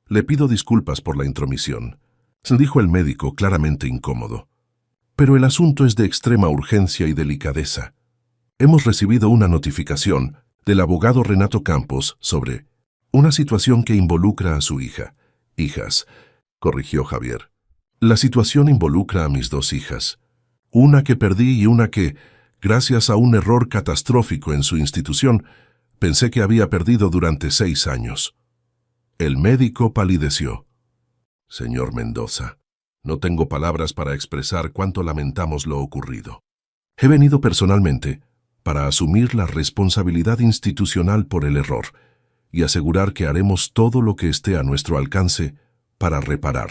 Le pido disculpas por la intromisión, dijo el médico claramente incómodo. Pero el asunto es de extrema urgencia y delicadeza. Hemos recibido una notificación del abogado Renato Campos sobre una situación que involucra a su hija. Hijas, corrigió Javier. La situación involucra a mis 2 hijas. Una que perdí y una que, gracias a un error catastrófico en su institución, pensé que había perdido durante 6 años. El médico palideció. Señor Mendoza, no tengo palabras para expresar cuánto lamentamos lo ocurrido. He venido personalmente para asumir la responsabilidad institucional por el error y asegurar que haremos todo lo que esté a nuestro alcance para reparar,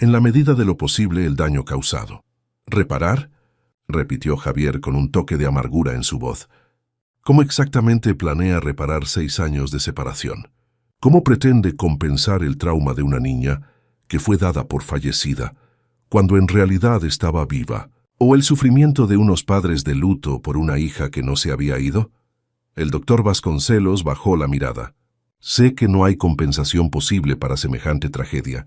en la medida de lo posible, el daño causado. ¿Reparar?, repitió Javier con un toque de amargura en su voz. ¿Cómo exactamente planea reparar 6 años de separación? ¿Cómo pretende compensar el trauma de una niña que fue dada por fallecida, cuando en realidad estaba viva? ¿O el sufrimiento de unos padres de luto por una hija que no se había ido? El doctor Vasconcelos bajó la mirada. Sé que no hay compensación posible para semejante tragedia.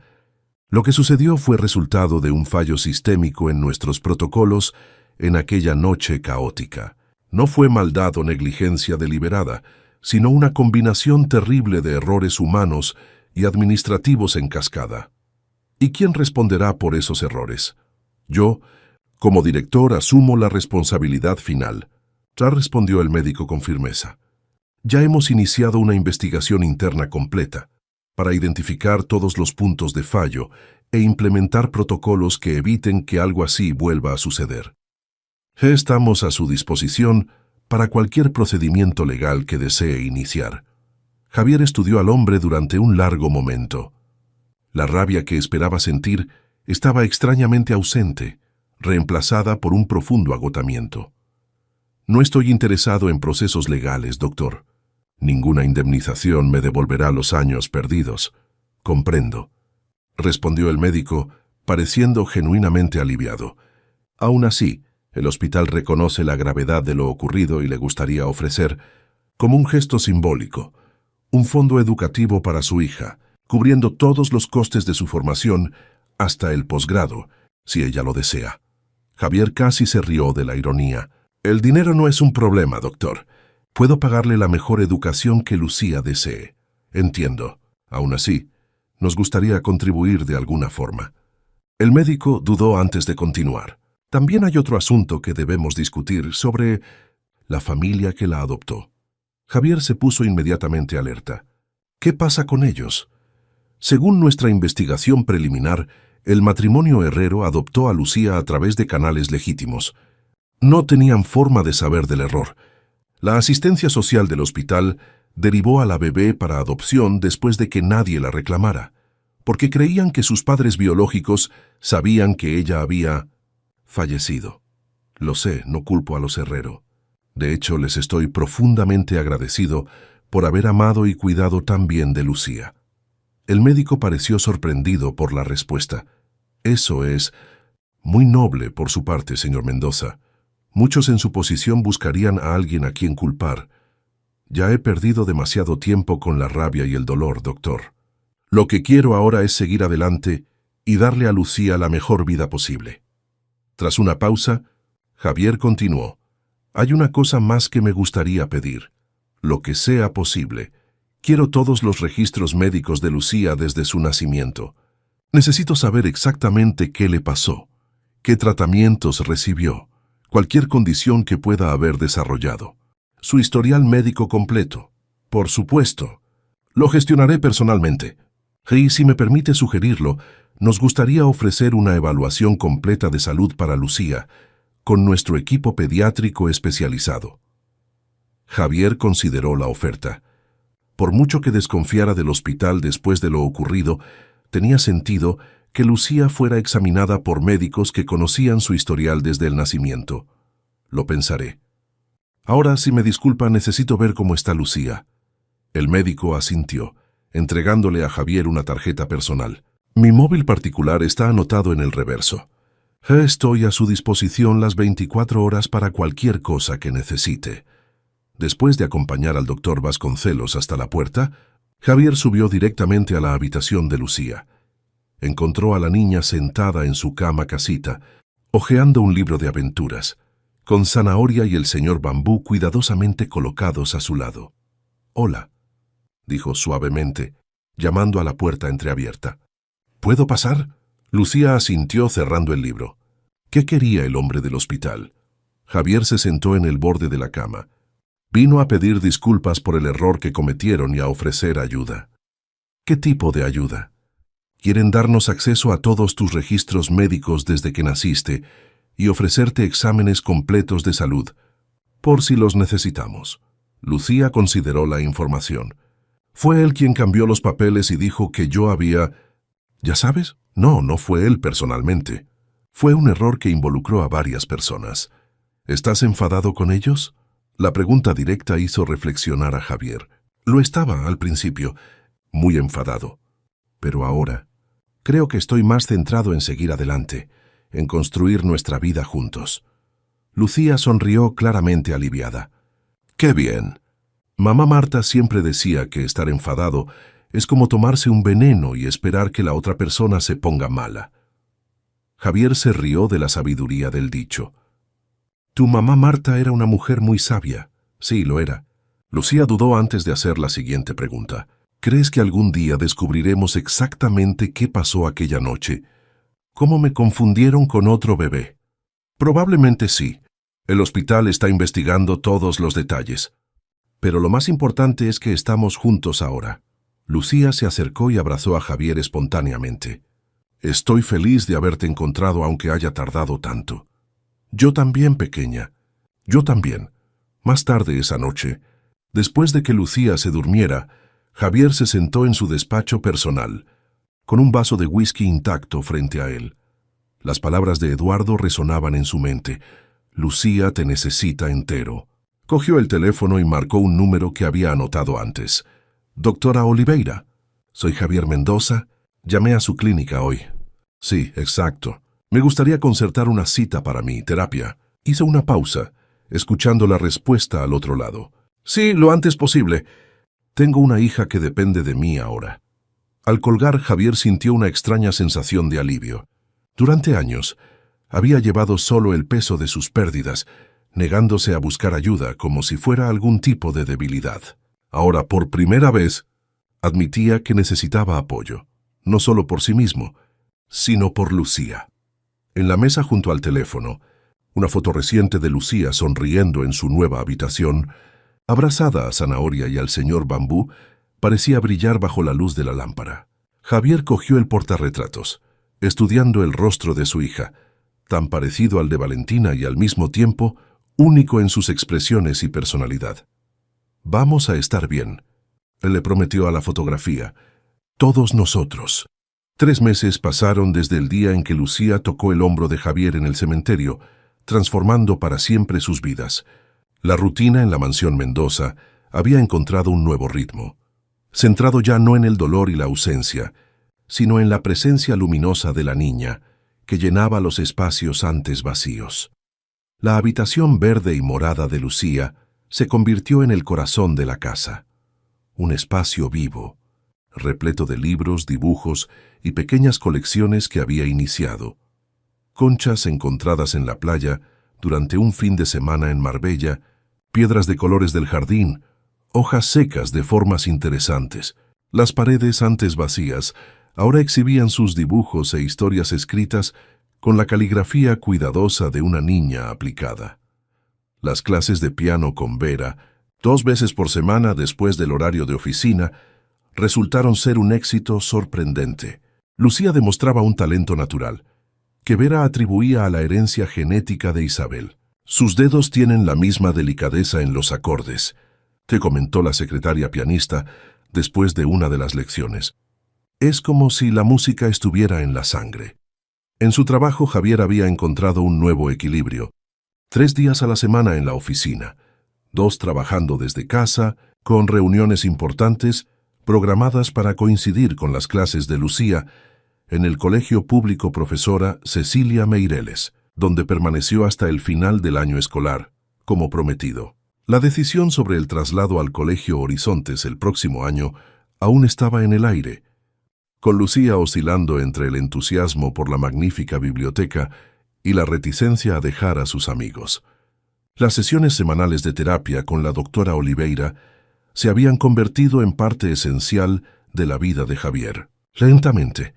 Lo que sucedió fue resultado de un fallo sistémico en nuestros protocolos en aquella noche caótica. No fue maldad o negligencia deliberada, sino una combinación terrible de errores humanos y administrativos en cascada. ¿Y quién responderá por esos errores? Yo, como director, asumo la responsabilidad final, respondió el médico con firmeza. Ya hemos iniciado una investigación interna completa para identificar todos los puntos de fallo e implementar protocolos que eviten que algo así vuelva a suceder. Estamos a su disposición para cualquier procedimiento legal que desee iniciar. Javier estudió al hombre durante un largo momento. La rabia que esperaba sentir estaba extrañamente ausente, reemplazada por un profundo agotamiento. No estoy interesado en procesos legales, doctor. Ninguna indemnización me devolverá los años perdidos. Comprendo, respondió el médico, pareciendo genuinamente aliviado. Aún así, el hospital reconoce la gravedad de lo ocurrido y le gustaría ofrecer, como un gesto simbólico, un fondo educativo para su hija, cubriendo todos los costes de su formación hasta el posgrado, si ella lo desea. Javier casi se rió de la ironía. El dinero no es un problema, doctor. Puedo pagarle la mejor educación que Lucía desee. Entiendo. Aún así, nos gustaría contribuir de alguna forma. El médico dudó antes de continuar. También hay otro asunto que debemos discutir sobre la familia que la adoptó. Javier se puso inmediatamente alerta. ¿Qué pasa con ellos? Según nuestra investigación preliminar, el matrimonio Herrero adoptó a Lucía a través de canales legítimos. No tenían forma de saber del error. La asistencia social del hospital derivó a la bebé para adopción después de que nadie la reclamara, porque creían que sus padres biológicos sabían que ella había fallecido. Lo sé, no culpo a los Herrero. De hecho, les estoy profundamente agradecido por haber amado y cuidado tan bien de Lucía. El médico pareció sorprendido por la respuesta. Eso es muy noble por su parte, señor Mendoza. Muchos en su posición buscarían a alguien a quien culpar. Ya he perdido demasiado tiempo con la rabia y el dolor, doctor. Lo que quiero ahora es seguir adelante y darle a Lucía la mejor vida posible. Tras una pausa, Javier continuó. Hay una cosa más que me gustaría pedir. Lo que sea posible. Quiero todos los registros médicos de Lucía desde su nacimiento. Necesito saber exactamente qué le pasó, qué tratamientos recibió, cualquier condición que pueda haber desarrollado. Su historial médico completo. Por supuesto, Lo gestionaré personalmente. Y si me permite sugerirlo, nos gustaría ofrecer una evaluación completa de salud para Lucía, con nuestro equipo pediátrico especializado. Javier consideró la oferta. Por mucho que desconfiara del hospital después de lo ocurrido, tenía sentido que Lucía fuera examinada por médicos que conocían su historial desde el nacimiento. Lo pensaré. Ahora, si me disculpa, necesito ver cómo está Lucía. El médico asintió, entregándole a Javier una tarjeta personal. Mi móvil particular está anotado en el reverso. Estoy a su disposición las 24 horas para cualquier cosa que necesite. Después de acompañar al doctor Vasconcelos hasta la puerta, Javier subió directamente a la habitación de Lucía. Encontró a la niña sentada en su cama casita, hojeando un libro de aventuras, con Zanahoria y el señor Bambú cuidadosamente colocados a su lado. «Hola», dijo suavemente, llamando a la puerta entreabierta. «¿Puedo pasar?» Lucía asintió cerrando el libro. ¿Qué quería el hombre del hospital? Javier se sentó en el borde de la cama. Vino a pedir disculpas por el error que cometieron y a ofrecer ayuda. ¿Qué tipo de ayuda? Quieren darnos acceso a todos tus registros médicos desde que naciste y ofrecerte exámenes completos de salud, por si los necesitamos. Lucía consideró la información. Fue él quien cambió los papeles y dijo que yo había... ¿Ya sabes? No fue él personalmente. Fue un error que involucró a varias personas. ¿Estás enfadado con ellos? La pregunta directa hizo reflexionar a Javier. Lo estaba al principio, muy enfadado. Pero ahora, creo que estoy más centrado en seguir adelante, en construir nuestra vida juntos. Lucía sonrió claramente aliviada. ¡Qué bien! Mamá Marta siempre decía que estar enfadado es como tomarse un veneno y esperar que la otra persona se ponga mala. Javier se rió de la sabiduría del dicho. Tu mamá Marta era una mujer muy sabia. Sí, lo era. Lucía dudó antes de hacer la siguiente pregunta. ¿Crees que algún día descubriremos exactamente qué pasó aquella noche? ¿Cómo me confundieron con otro bebé? Probablemente sí. El hospital está investigando todos los detalles. Pero lo más importante es que estamos juntos ahora. Lucía se acercó y abrazó a Javier espontáneamente. Estoy feliz de haberte encontrado aunque haya tardado tanto. Yo también, pequeña. Yo también. Más tarde esa noche, después de que Lucía se durmiera, Javier se sentó en su despacho personal, con un vaso de whisky intacto frente a él. Las palabras de Eduardo resonaban en su mente. Lucía te necesita entero. Cogió el teléfono y marcó un número que había anotado antes. Doctora Oliveira, soy Javier Mendoza. Llamé a su clínica hoy. Sí, exacto. Me gustaría concertar una cita para mi terapia. Hizo una pausa, escuchando la respuesta al otro lado. Sí, lo antes posible. Tengo una hija que depende de mí ahora. Al colgar, Javier sintió una extraña sensación de alivio. Durante años, había llevado solo el peso de sus pérdidas, negándose a buscar ayuda como si fuera algún tipo de debilidad. Ahora, por primera vez, admitía que necesitaba apoyo, no solo por sí mismo, sino por Lucía. En la mesa junto al teléfono, una foto reciente de Lucía sonriendo en su nueva habitación, abrazada a Zanahoria y al señor Bambú, parecía brillar bajo la luz de la lámpara. Javier cogió el portarretratos, estudiando el rostro de su hija, tan parecido al de Valentina y al mismo tiempo único en sus expresiones y personalidad. Vamos a estar bien, él le prometió a la fotografía. Todos nosotros. 3 meses pasaron desde el día en que Lucía tocó el hombro de Javier en el cementerio, transformando para siempre sus vidas. La rutina en la mansión Mendoza había encontrado un nuevo ritmo, centrado ya no en el dolor y la ausencia, sino en la presencia luminosa de la niña, que llenaba los espacios antes vacíos. La habitación verde y morada de Lucía se convirtió en el corazón de la casa, un espacio vivo, repleto de libros, dibujos y pequeñas colecciones que había iniciado. Conchas encontradas en la playa durante un fin de semana en Marbella, piedras de colores del jardín, hojas secas de formas interesantes. Las paredes antes vacías ahora exhibían sus dibujos e historias escritas con la caligrafía cuidadosa de una niña aplicada. Las clases de piano con Vera, 2 veces por semana después del horario de oficina, resultaron ser un éxito sorprendente. Lucía demostraba un talento natural, que Vera atribuía a la herencia genética de Isabel. Sus dedos tienen la misma delicadeza en los acordes, te comentó la secretaria pianista después de una de las lecciones. Es como si la música estuviera en la sangre. En su trabajo, Javier había encontrado un nuevo equilibrio. 3 días a la semana en la oficina, 2 trabajando desde casa, con reuniones importantes programadas para coincidir con las clases de Lucía en el Colegio Público Profesora Cecilia Meireles, donde permaneció hasta el final del año escolar, como prometido. La decisión sobre el traslado al Colegio Horizontes el próximo año aún estaba en el aire, con Lucía oscilando entre el entusiasmo por la magnífica biblioteca y la reticencia a dejar a sus amigos. Las sesiones semanales de terapia con la doctora Oliveira se habían convertido en parte esencial de la vida de Javier. Lentamente,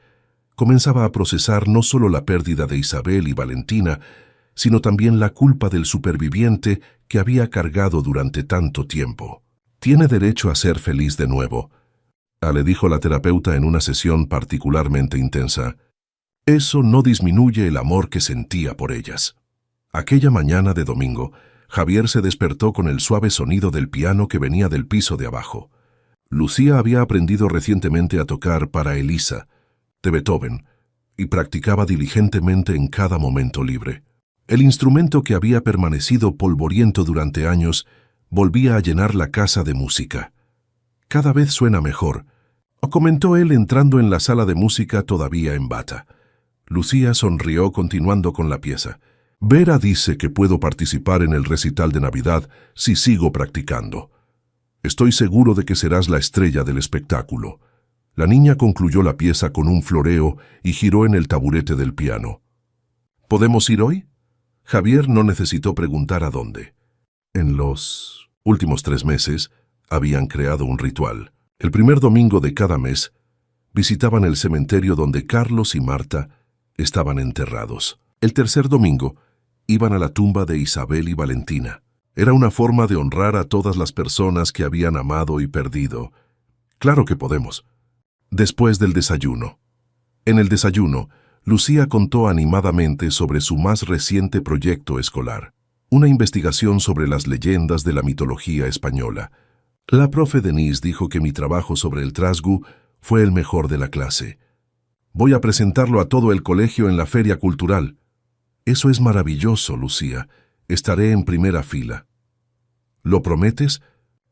comenzaba a procesar no solo la pérdida de Isabel y Valentina, sino también la culpa del superviviente que había cargado durante tanto tiempo. Tiene derecho a ser feliz de nuevo, le dijo la terapeuta en una sesión particularmente intensa. Eso no disminuye el amor que sentía por ellas. Aquella mañana de domingo, Javier se despertó con el suave sonido del piano que venía del piso de abajo. Lucía había aprendido recientemente a tocar para Elisa, de Beethoven, y practicaba diligentemente en cada momento libre. El instrumento que había permanecido polvoriento durante años volvía a llenar la casa de música. Cada vez suena mejor, comentó él entrando en la sala de música todavía en bata. Lucía sonrió continuando con la pieza. Vera dice que puedo participar en el recital de Navidad si sigo practicando. Estoy seguro de que serás la estrella del espectáculo. La niña concluyó la pieza con un floreo y giró en el taburete del piano. ¿Podemos ir hoy? Javier no necesitó preguntar a dónde. En los últimos 3 meses habían creado un ritual. El primer domingo de cada mes visitaban el cementerio donde Carlos y Marta estaban enterrados. El tercer domingo iban a la tumba de Isabel y Valentina. Era una forma de honrar a todas las personas que habían amado y perdido. Claro que podemos. Después del desayuno. En el desayuno, Lucía contó animadamente sobre su más reciente proyecto escolar, una investigación sobre las leyendas de la mitología española. La profe Denise dijo que mi trabajo sobre el trasgu fue el mejor de la clase. Voy a presentarlo a todo el colegio en la feria cultural. Eso es maravilloso, Lucía. Estaré en primera fila. ¿Lo prometes?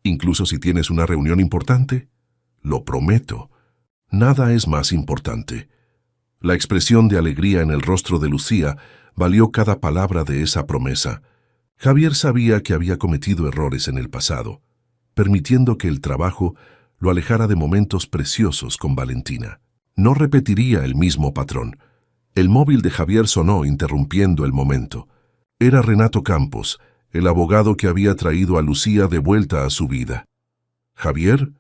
Incluso si tienes una reunión importante. Lo prometo. Nada es más importante. La expresión de alegría en el rostro de Lucía valió cada palabra de esa promesa. Javier sabía que había cometido errores en el pasado, permitiendo que el trabajo lo alejara de momentos preciosos con Valentina. No repetiría el mismo patrón. El móvil de Javier sonó interrumpiendo el momento. Era Renato Campos, el abogado que había traído a Lucía de vuelta a su vida. «Javier,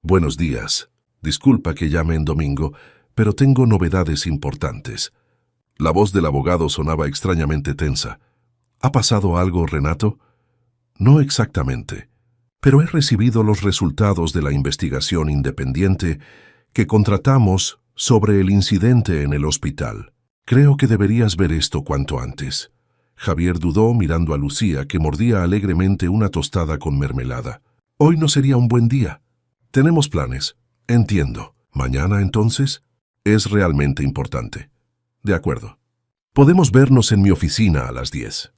buenos días. Disculpa que llame en domingo, pero tengo novedades importantes». La voz del abogado sonaba extrañamente tensa. «¿Ha pasado algo, Renato?» «No exactamente, pero he recibido los resultados de la investigación independiente que contratamos sobre el incidente en el hospital. Creo que deberías ver esto cuanto antes». Javier dudó mirando a Lucía, que mordía alegremente una tostada con mermelada. «Hoy no sería un buen día. Tenemos planes». «Entiendo. ¿Mañana, entonces?» «Es realmente importante». «De acuerdo. Podemos vernos en mi oficina a las 10».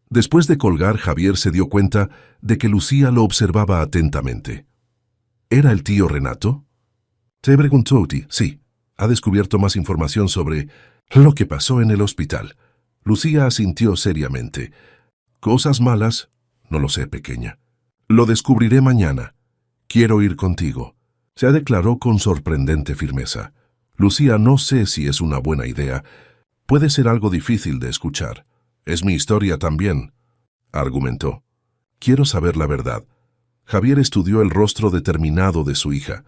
Después de colgar, Javier se dio cuenta de que Lucía lo observaba atentamente. ¿Era el tío Renato? Te preguntó Uti. Sí. Ha descubierto más información sobre lo que pasó en el hospital. Lucía asintió seriamente. ¿Cosas malas? No lo sé, pequeña. Lo descubriré mañana. Quiero ir contigo. Se declaró con sorprendente firmeza. Lucía, no sé si es una buena idea. Puede ser algo difícil de escuchar. Es mi historia también, argumentó. Quiero saber la verdad. Javier estudió el rostro determinado de su hija.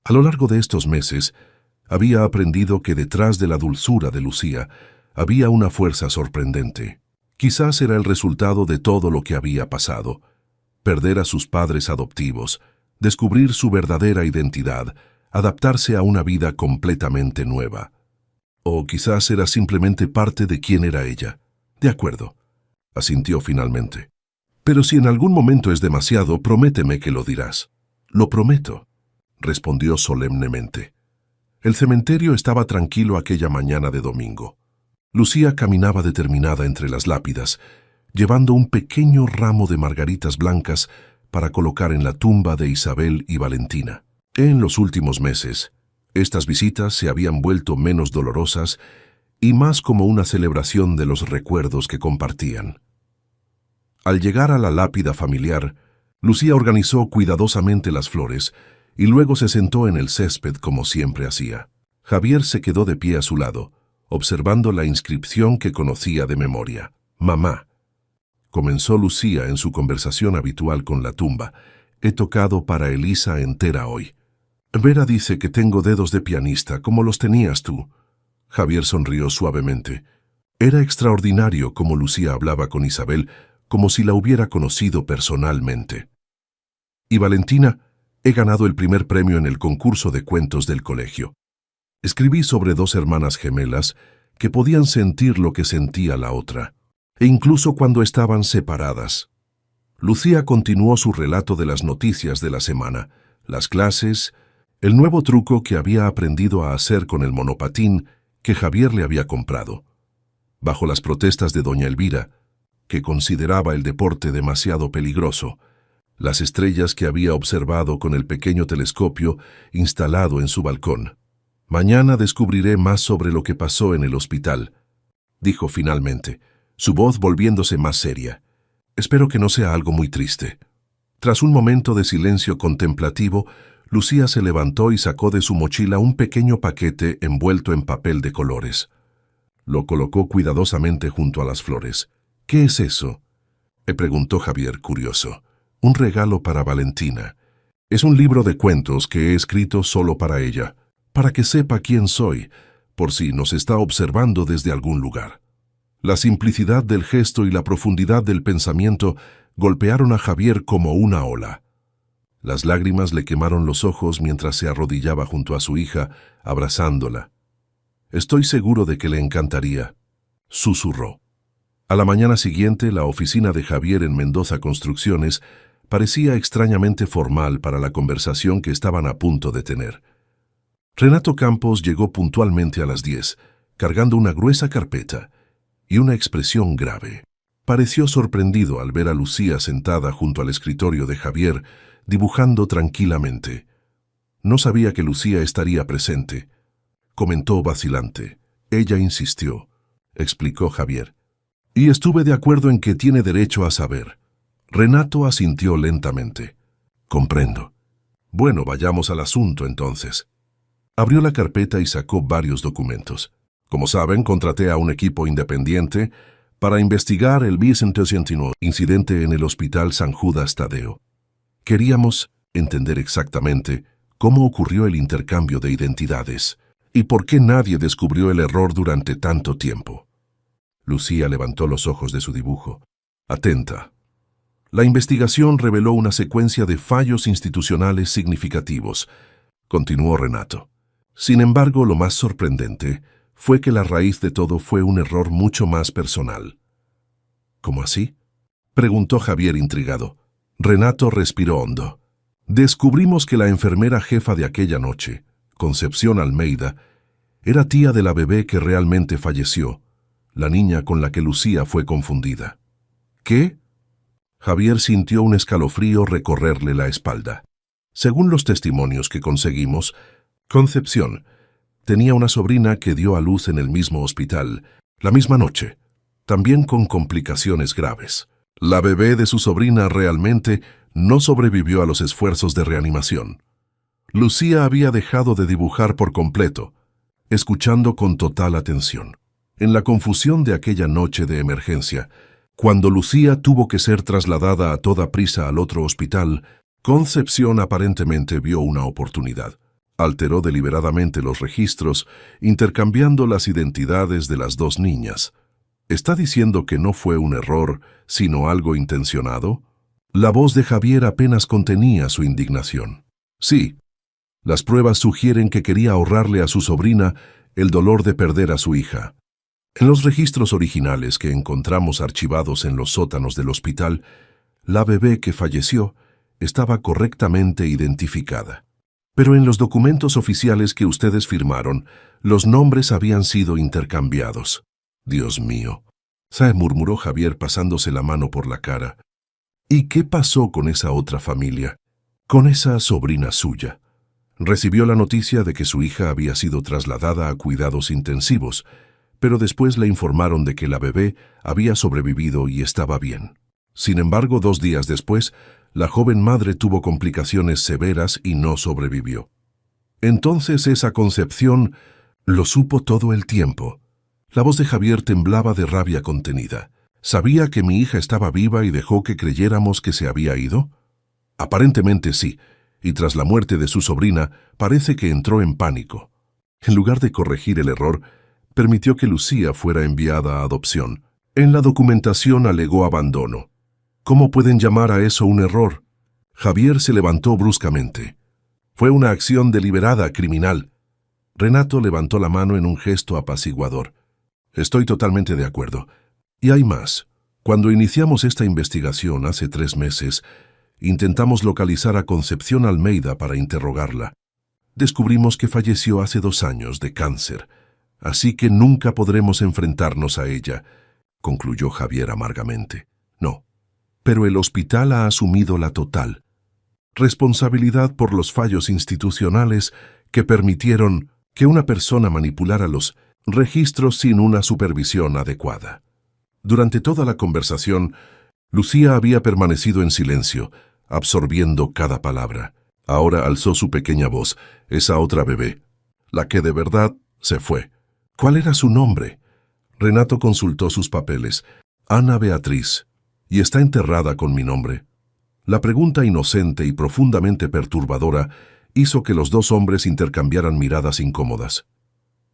A lo largo de estos meses, había aprendido que detrás de la dulzura de Lucía había una fuerza sorprendente. Quizás era el resultado de todo lo que había pasado. Perder a sus padres adoptivos, descubrir su verdadera identidad, adaptarse a una vida completamente nueva. O quizás era simplemente parte de quién era ella. De acuerdo, asintió finalmente. Pero si en algún momento es demasiado, prométeme que lo dirás. Lo prometo, respondió solemnemente. El cementerio estaba tranquilo aquella mañana de domingo. Lucía caminaba determinada entre las lápidas, llevando un pequeño ramo de margaritas blancas para colocar en la tumba de Isabel y Valentina. En los últimos meses, estas visitas se habían vuelto menos dolorosas y más como una celebración de los recuerdos que compartían. Al llegar a la lápida familiar, Lucía organizó cuidadosamente las flores y luego se sentó en el césped como siempre hacía. Javier se quedó de pie a su lado, observando la inscripción que conocía de memoria. «Mamá», comenzó Lucía en su conversación habitual con la tumba, «he tocado para Elisa entera hoy. Vera dice que tengo dedos de pianista como los tenías tú». Javier sonrió suavemente. Era extraordinario cómo Lucía hablaba con Isabel, como si la hubiera conocido personalmente. «Y Valentina, he ganado el primer premio en el concurso de cuentos del colegio. Escribí sobre dos hermanas gemelas que podían sentir lo que sentía la otra, e incluso cuando estaban separadas». Lucía continuó su relato de las noticias de la semana, las clases, el nuevo truco que había aprendido a hacer con el monopatín que Javier le había comprado. Bajo las protestas de doña Elvira, que consideraba el deporte demasiado peligroso, las estrellas que había observado con el pequeño telescopio instalado en su balcón. «Mañana descubriré más sobre lo que pasó en el hospital», dijo finalmente, su voz volviéndose más seria. «Espero que no sea algo muy triste». Tras un momento de silencio contemplativo, Lucía se levantó y sacó de su mochila un pequeño paquete envuelto en papel de colores. Lo colocó cuidadosamente junto a las flores. «¿Qué es eso?», le preguntó Javier, curioso. «Un regalo para Valentina. Es un libro de cuentos que he escrito solo para ella, para que sepa quién soy, por si nos está observando desde algún lugar». La simplicidad del gesto y la profundidad del pensamiento golpearon a Javier como una ola. Las lágrimas le quemaron los ojos mientras se arrodillaba junto a su hija, abrazándola. «Estoy seguro de que le encantaría», susurró. A la mañana siguiente, la oficina de Javier en Mendoza Construcciones parecía extrañamente formal para la conversación que estaban a punto de tener. Renato Campos llegó puntualmente a las 10, cargando una gruesa carpeta y una expresión grave. Pareció sorprendido al ver a Lucía sentada junto al escritorio de Javier, dibujando tranquilamente. No sabía que Lucía estaría presente. Comentó vacilante. «Ella insistió», explicó Javier. «Y estuve de acuerdo en que tiene derecho a saber». Renato asintió lentamente. «Comprendo. Bueno, vayamos al asunto entonces». Abrió la carpeta y sacó varios documentos. «Como saben, contraté a un equipo independiente para investigar el bicentenario incidente en el Hospital San Judas Tadeo. Queríamos entender exactamente cómo ocurrió el intercambio de identidades y por qué nadie descubrió el error durante tanto tiempo». Lucía levantó los ojos de su dibujo. Atenta. «La investigación reveló una secuencia de fallos institucionales significativos», continuó Renato. «Sin embargo, lo más sorprendente fue que la raíz de todo fue un error mucho más personal». «¿Cómo así?», preguntó Javier intrigado. Renato respiró hondo. «Descubrimos que la enfermera jefa de aquella noche, Concepción Almeida, era tía de la bebé que realmente falleció, la niña con la que Lucía fue confundida». «¿Qué?». Javier sintió un escalofrío recorrerle la espalda. Según los testimonios que conseguimos, Concepción tenía una sobrina que dio a luz en el mismo hospital, la misma noche, también con complicaciones graves. La bebé de su sobrina realmente no sobrevivió a los esfuerzos de reanimación. Lucía había dejado de dibujar por completo, escuchando con total atención. En la confusión de aquella noche de emergencia, cuando Lucía tuvo que ser trasladada a toda prisa al otro hospital, Concepción aparentemente vio una oportunidad. Alteró deliberadamente los registros, intercambiando las identidades de las dos niñas. ¿Está diciendo que no fue un error, sino algo intencionado? La voz de Javier apenas contenía su indignación. «Sí, Las pruebas sugieren que quería ahorrarle a su sobrina el dolor de perder a su hija. En los registros originales que encontramos archivados en los sótanos del hospital, la bebé que falleció estaba correctamente identificada. Pero en los documentos oficiales que ustedes firmaron, los nombres habían sido intercambiados. Dios mío, se murmuró Javier pasándose la mano por la cara. ¿Y qué pasó con esa otra familia? Con esa sobrina suya. Recibió la noticia de que su hija había sido trasladada a cuidados intensivos, pero después le informaron de que la bebé había sobrevivido y estaba bien. Sin embargo, 2 días después, la joven madre tuvo complicaciones severas y no sobrevivió. Entonces esa Concepción lo supo todo el tiempo. La voz de Javier temblaba de rabia contenida. ¿Sabía que mi hija estaba viva y dejó que creyéramos que se había ido? Aparentemente sí, y tras la muerte de su sobrina, parece que entró en pánico. En lugar de corregir el error, permitió que Lucía fuera enviada a adopción. En la documentación alegó abandono. ¿Cómo pueden llamar a eso un error? Javier se levantó bruscamente. Fue una acción deliberada, criminal. Renato levantó la mano en un gesto apaciguador. Estoy totalmente de acuerdo. Y hay más. Cuando iniciamos esta investigación hace 3 meses, intentamos localizar a Concepción Almeida para interrogarla. Descubrimos que falleció hace 2 años de cáncer, así que nunca podremos enfrentarnos a ella, concluyó Javier amargamente. No, pero el hospital ha asumido la total responsabilidad por los fallos institucionales que permitieron que una persona manipulara los registros sin una supervisión adecuada. Durante toda la conversación, Lucía había permanecido en silencio, absorbiendo cada palabra. Ahora alzó su pequeña voz, esa otra bebé, la que de verdad se fue. ¿Cuál era su nombre? Renato consultó sus papeles. Ana Beatriz. ¿Y está enterrada con mi nombre? La pregunta inocente y profundamente perturbadora hizo que los 2 hombres intercambiaran miradas incómodas.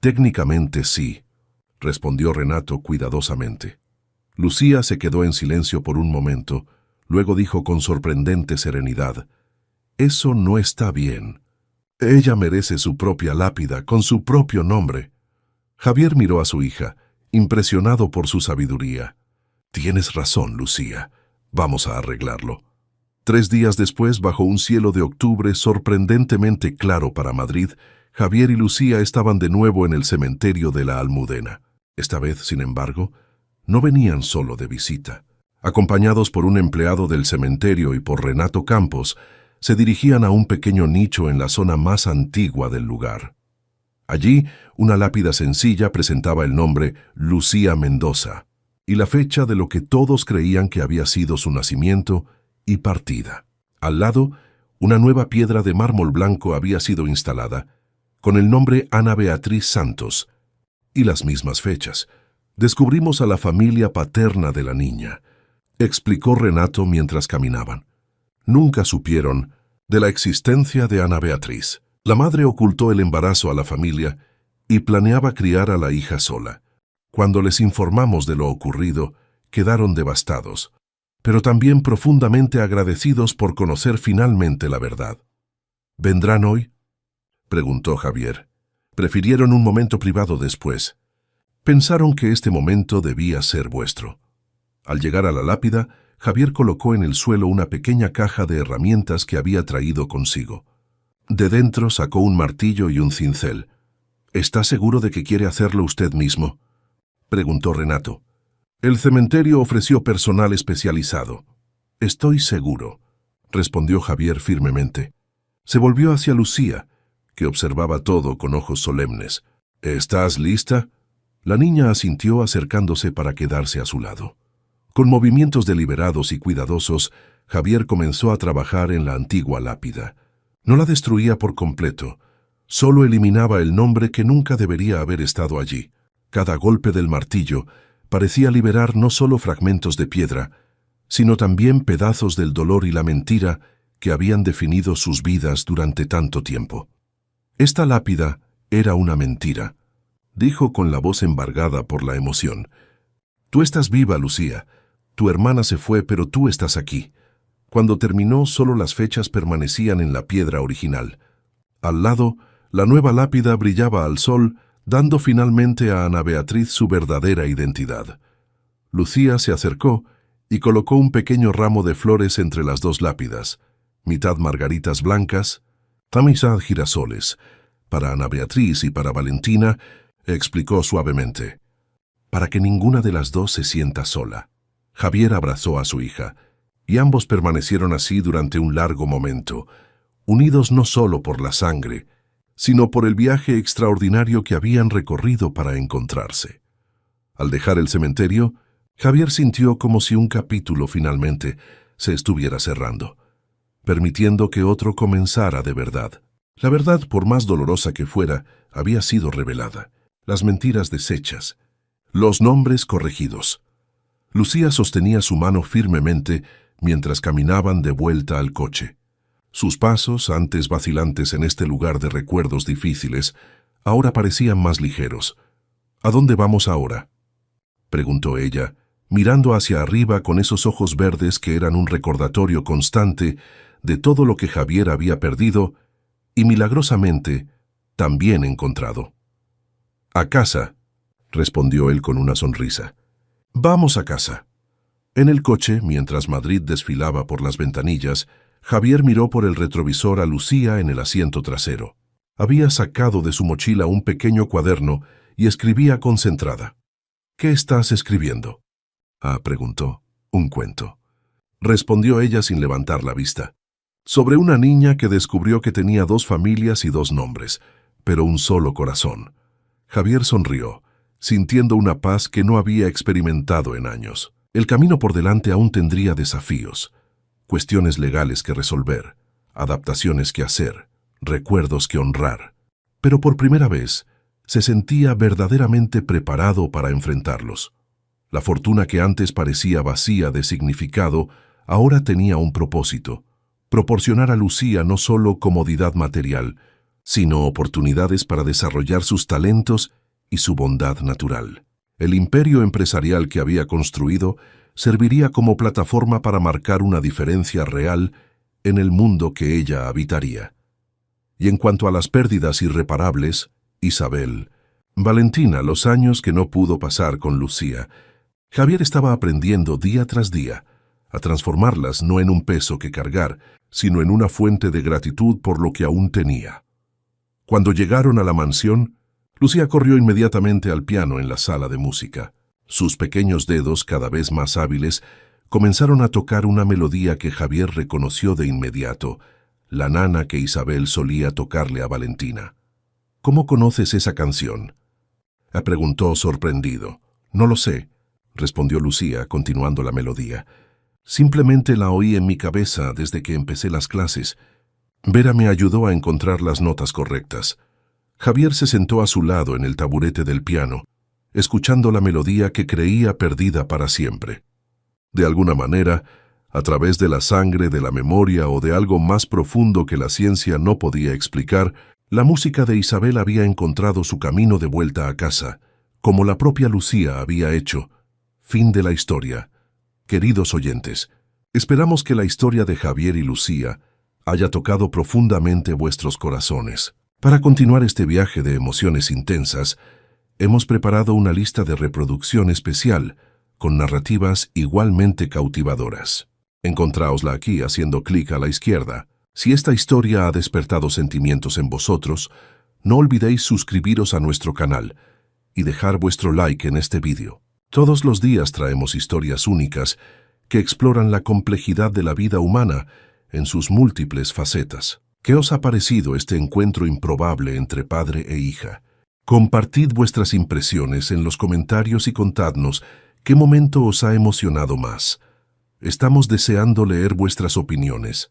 Técnicamente sí, respondió Renato cuidadosamente. Lucía se quedó en silencio por un momento, luego dijo con sorprendente serenidad, «Eso no está bien. Ella merece su propia lápida, con su propio nombre». Javier miró a su hija, impresionado por su sabiduría. «Tienes razón, Lucía. Vamos a arreglarlo». 3 días después, bajo un cielo de octubre sorprendentemente claro para Madrid, Javier y Lucía estaban de nuevo en el cementerio de la Almudena. Esta vez, sin embargo, no venían solo de visita. Acompañados por un empleado del cementerio y por Renato Campos, se dirigían a un pequeño nicho en la zona más antigua del lugar. Allí, una lápida sencilla presentaba el nombre Lucía Mendoza y la fecha de lo que todos creían que había sido su nacimiento y partida. Al lado, una nueva piedra de mármol blanco había sido instalada, con el nombre Ana Beatriz Santos, y las mismas fechas. Descubrimos a la familia paterna de la niña, explicó Renato mientras caminaban. Nunca supieron de la existencia de Ana Beatriz. La madre ocultó el embarazo a la familia y planeaba criar a la hija sola. Cuando les informamos de lo ocurrido, quedaron devastados, pero también profundamente agradecidos por conocer finalmente la verdad. ¿Vendrán hoy?, preguntó Javier. Prefirieron un momento privado después. Pensaron que este momento debía ser vuestro. Al llegar a la lápida, Javier colocó en el suelo una pequeña caja de herramientas que había traído consigo. De dentro sacó un martillo y un cincel. ¿Está seguro de que quiere hacerlo usted mismo?, preguntó Renato. El cementerio ofreció personal especializado. Estoy seguro, respondió Javier firmemente. Se volvió hacia Lucía, que observaba todo con ojos solemnes. ¿Estás lista? La niña asintió acercándose para quedarse a su lado. Con movimientos deliberados y cuidadosos, Javier comenzó a trabajar en la antigua lápida. No la destruía por completo, solo eliminaba el nombre que nunca debería haber estado allí. Cada golpe del martillo parecía liberar no solo fragmentos de piedra, sino también pedazos del dolor y la mentira que habían definido sus vidas durante tanto tiempo. Esta lápida era una mentira, dijo con la voz embargada por la emoción. Tú estás viva, Lucía. Tu hermana se fue, pero tú estás aquí. Cuando terminó, solo las fechas permanecían en la piedra original. Al lado, la nueva lápida brillaba al sol, dando finalmente a Ana Beatriz su verdadera identidad. Lucía se acercó y colocó un pequeño ramo de flores entre las dos lápidas, mitad margaritas blancas, mitad girasoles. Para Ana Beatriz y para Valentina, explicó suavemente, para que ninguna de las dos se sienta sola. Javier abrazó a su hija, y ambos permanecieron así durante un largo momento, unidos no solo por la sangre, sino por el viaje extraordinario que habían recorrido para encontrarse. Al dejar el cementerio, Javier sintió como si un capítulo finalmente se estuviera cerrando, permitiendo que otro comenzara de verdad. La verdad, por más dolorosa que fuera, había sido revelada, las mentiras deshechas, los nombres corregidos. Lucía sostenía su mano firmemente mientras caminaban de vuelta al coche. Sus pasos, antes vacilantes en este lugar de recuerdos difíciles, ahora parecían más ligeros. ¿A dónde vamos ahora?, preguntó ella, mirando hacia arriba con esos ojos verdes que eran un recordatorio constante de todo lo que Javier había perdido y milagrosamente también encontrado. «A casa», respondió él con una sonrisa. «Vamos a casa». En el coche, mientras Madrid desfilaba por las ventanillas, Javier miró por el retrovisor a Lucía en el asiento trasero. Había sacado de su mochila un pequeño cuaderno y escribía concentrada. «¿Qué estás escribiendo?», preguntó. «Un cuento», respondió ella sin levantar la vista. «Sobre una niña que descubrió que tenía dos familias y dos nombres, pero un solo corazón». Javier sonrió, sintiendo una paz que no había experimentado en años. El camino por delante aún tendría desafíos, cuestiones legales que resolver, adaptaciones que hacer, recuerdos que honrar. Pero por primera vez se sentía verdaderamente preparado para enfrentarlos. La fortuna que antes parecía vacía de significado ahora tenía un propósito: proporcionar a Lucía no solo comodidad material, sino oportunidades para desarrollar sus talentos y su bondad natural. El imperio empresarial que había construido serviría como plataforma para marcar una diferencia real en el mundo que ella habitaría. Y en cuanto a las pérdidas irreparables, Isabel, Valentina, los años que no pudo pasar con Lucía, Javier estaba aprendiendo día tras día a transformarlas no en un peso que cargar, sino en una fuente de gratitud por lo que aún tenía. Cuando llegaron a la mansión, Lucía corrió inmediatamente al piano en la sala de música. Sus pequeños dedos, cada vez más hábiles, comenzaron a tocar una melodía que Javier reconoció de inmediato, la nana que Isabel solía tocarle a Valentina. «¿Cómo conoces esa canción?», preguntó sorprendido. «No lo sé», respondió Lucía, continuando la melodía. «Simplemente la oí en mi cabeza desde que empecé las clases. Vera me ayudó a encontrar las notas correctas». Javier se sentó a su lado en el taburete del piano, escuchando la melodía que creía perdida para siempre. De alguna manera, a través de la sangre, de la memoria o de algo más profundo que la ciencia no podía explicar, la música de Isabel había encontrado su camino de vuelta a casa, como la propia Lucía había hecho. Fin de la historia. Queridos oyentes, esperamos que la historia de Javier y Lucía haya tocado profundamente vuestros corazones. Para continuar este viaje de emociones intensas, hemos preparado una lista de reproducción especial con narrativas igualmente cautivadoras. Encontráosla aquí haciendo clic a la izquierda. Si esta historia ha despertado sentimientos en vosotros, no olvidéis suscribiros a nuestro canal y dejar vuestro like en este vídeo. Todos los días traemos historias únicas que exploran la complejidad de la vida humana en sus múltiples facetas. ¿Qué os ha parecido este encuentro improbable entre padre e hija? Compartid vuestras impresiones en los comentarios y contadnos qué momento os ha emocionado más. Estamos deseando leer vuestras opiniones.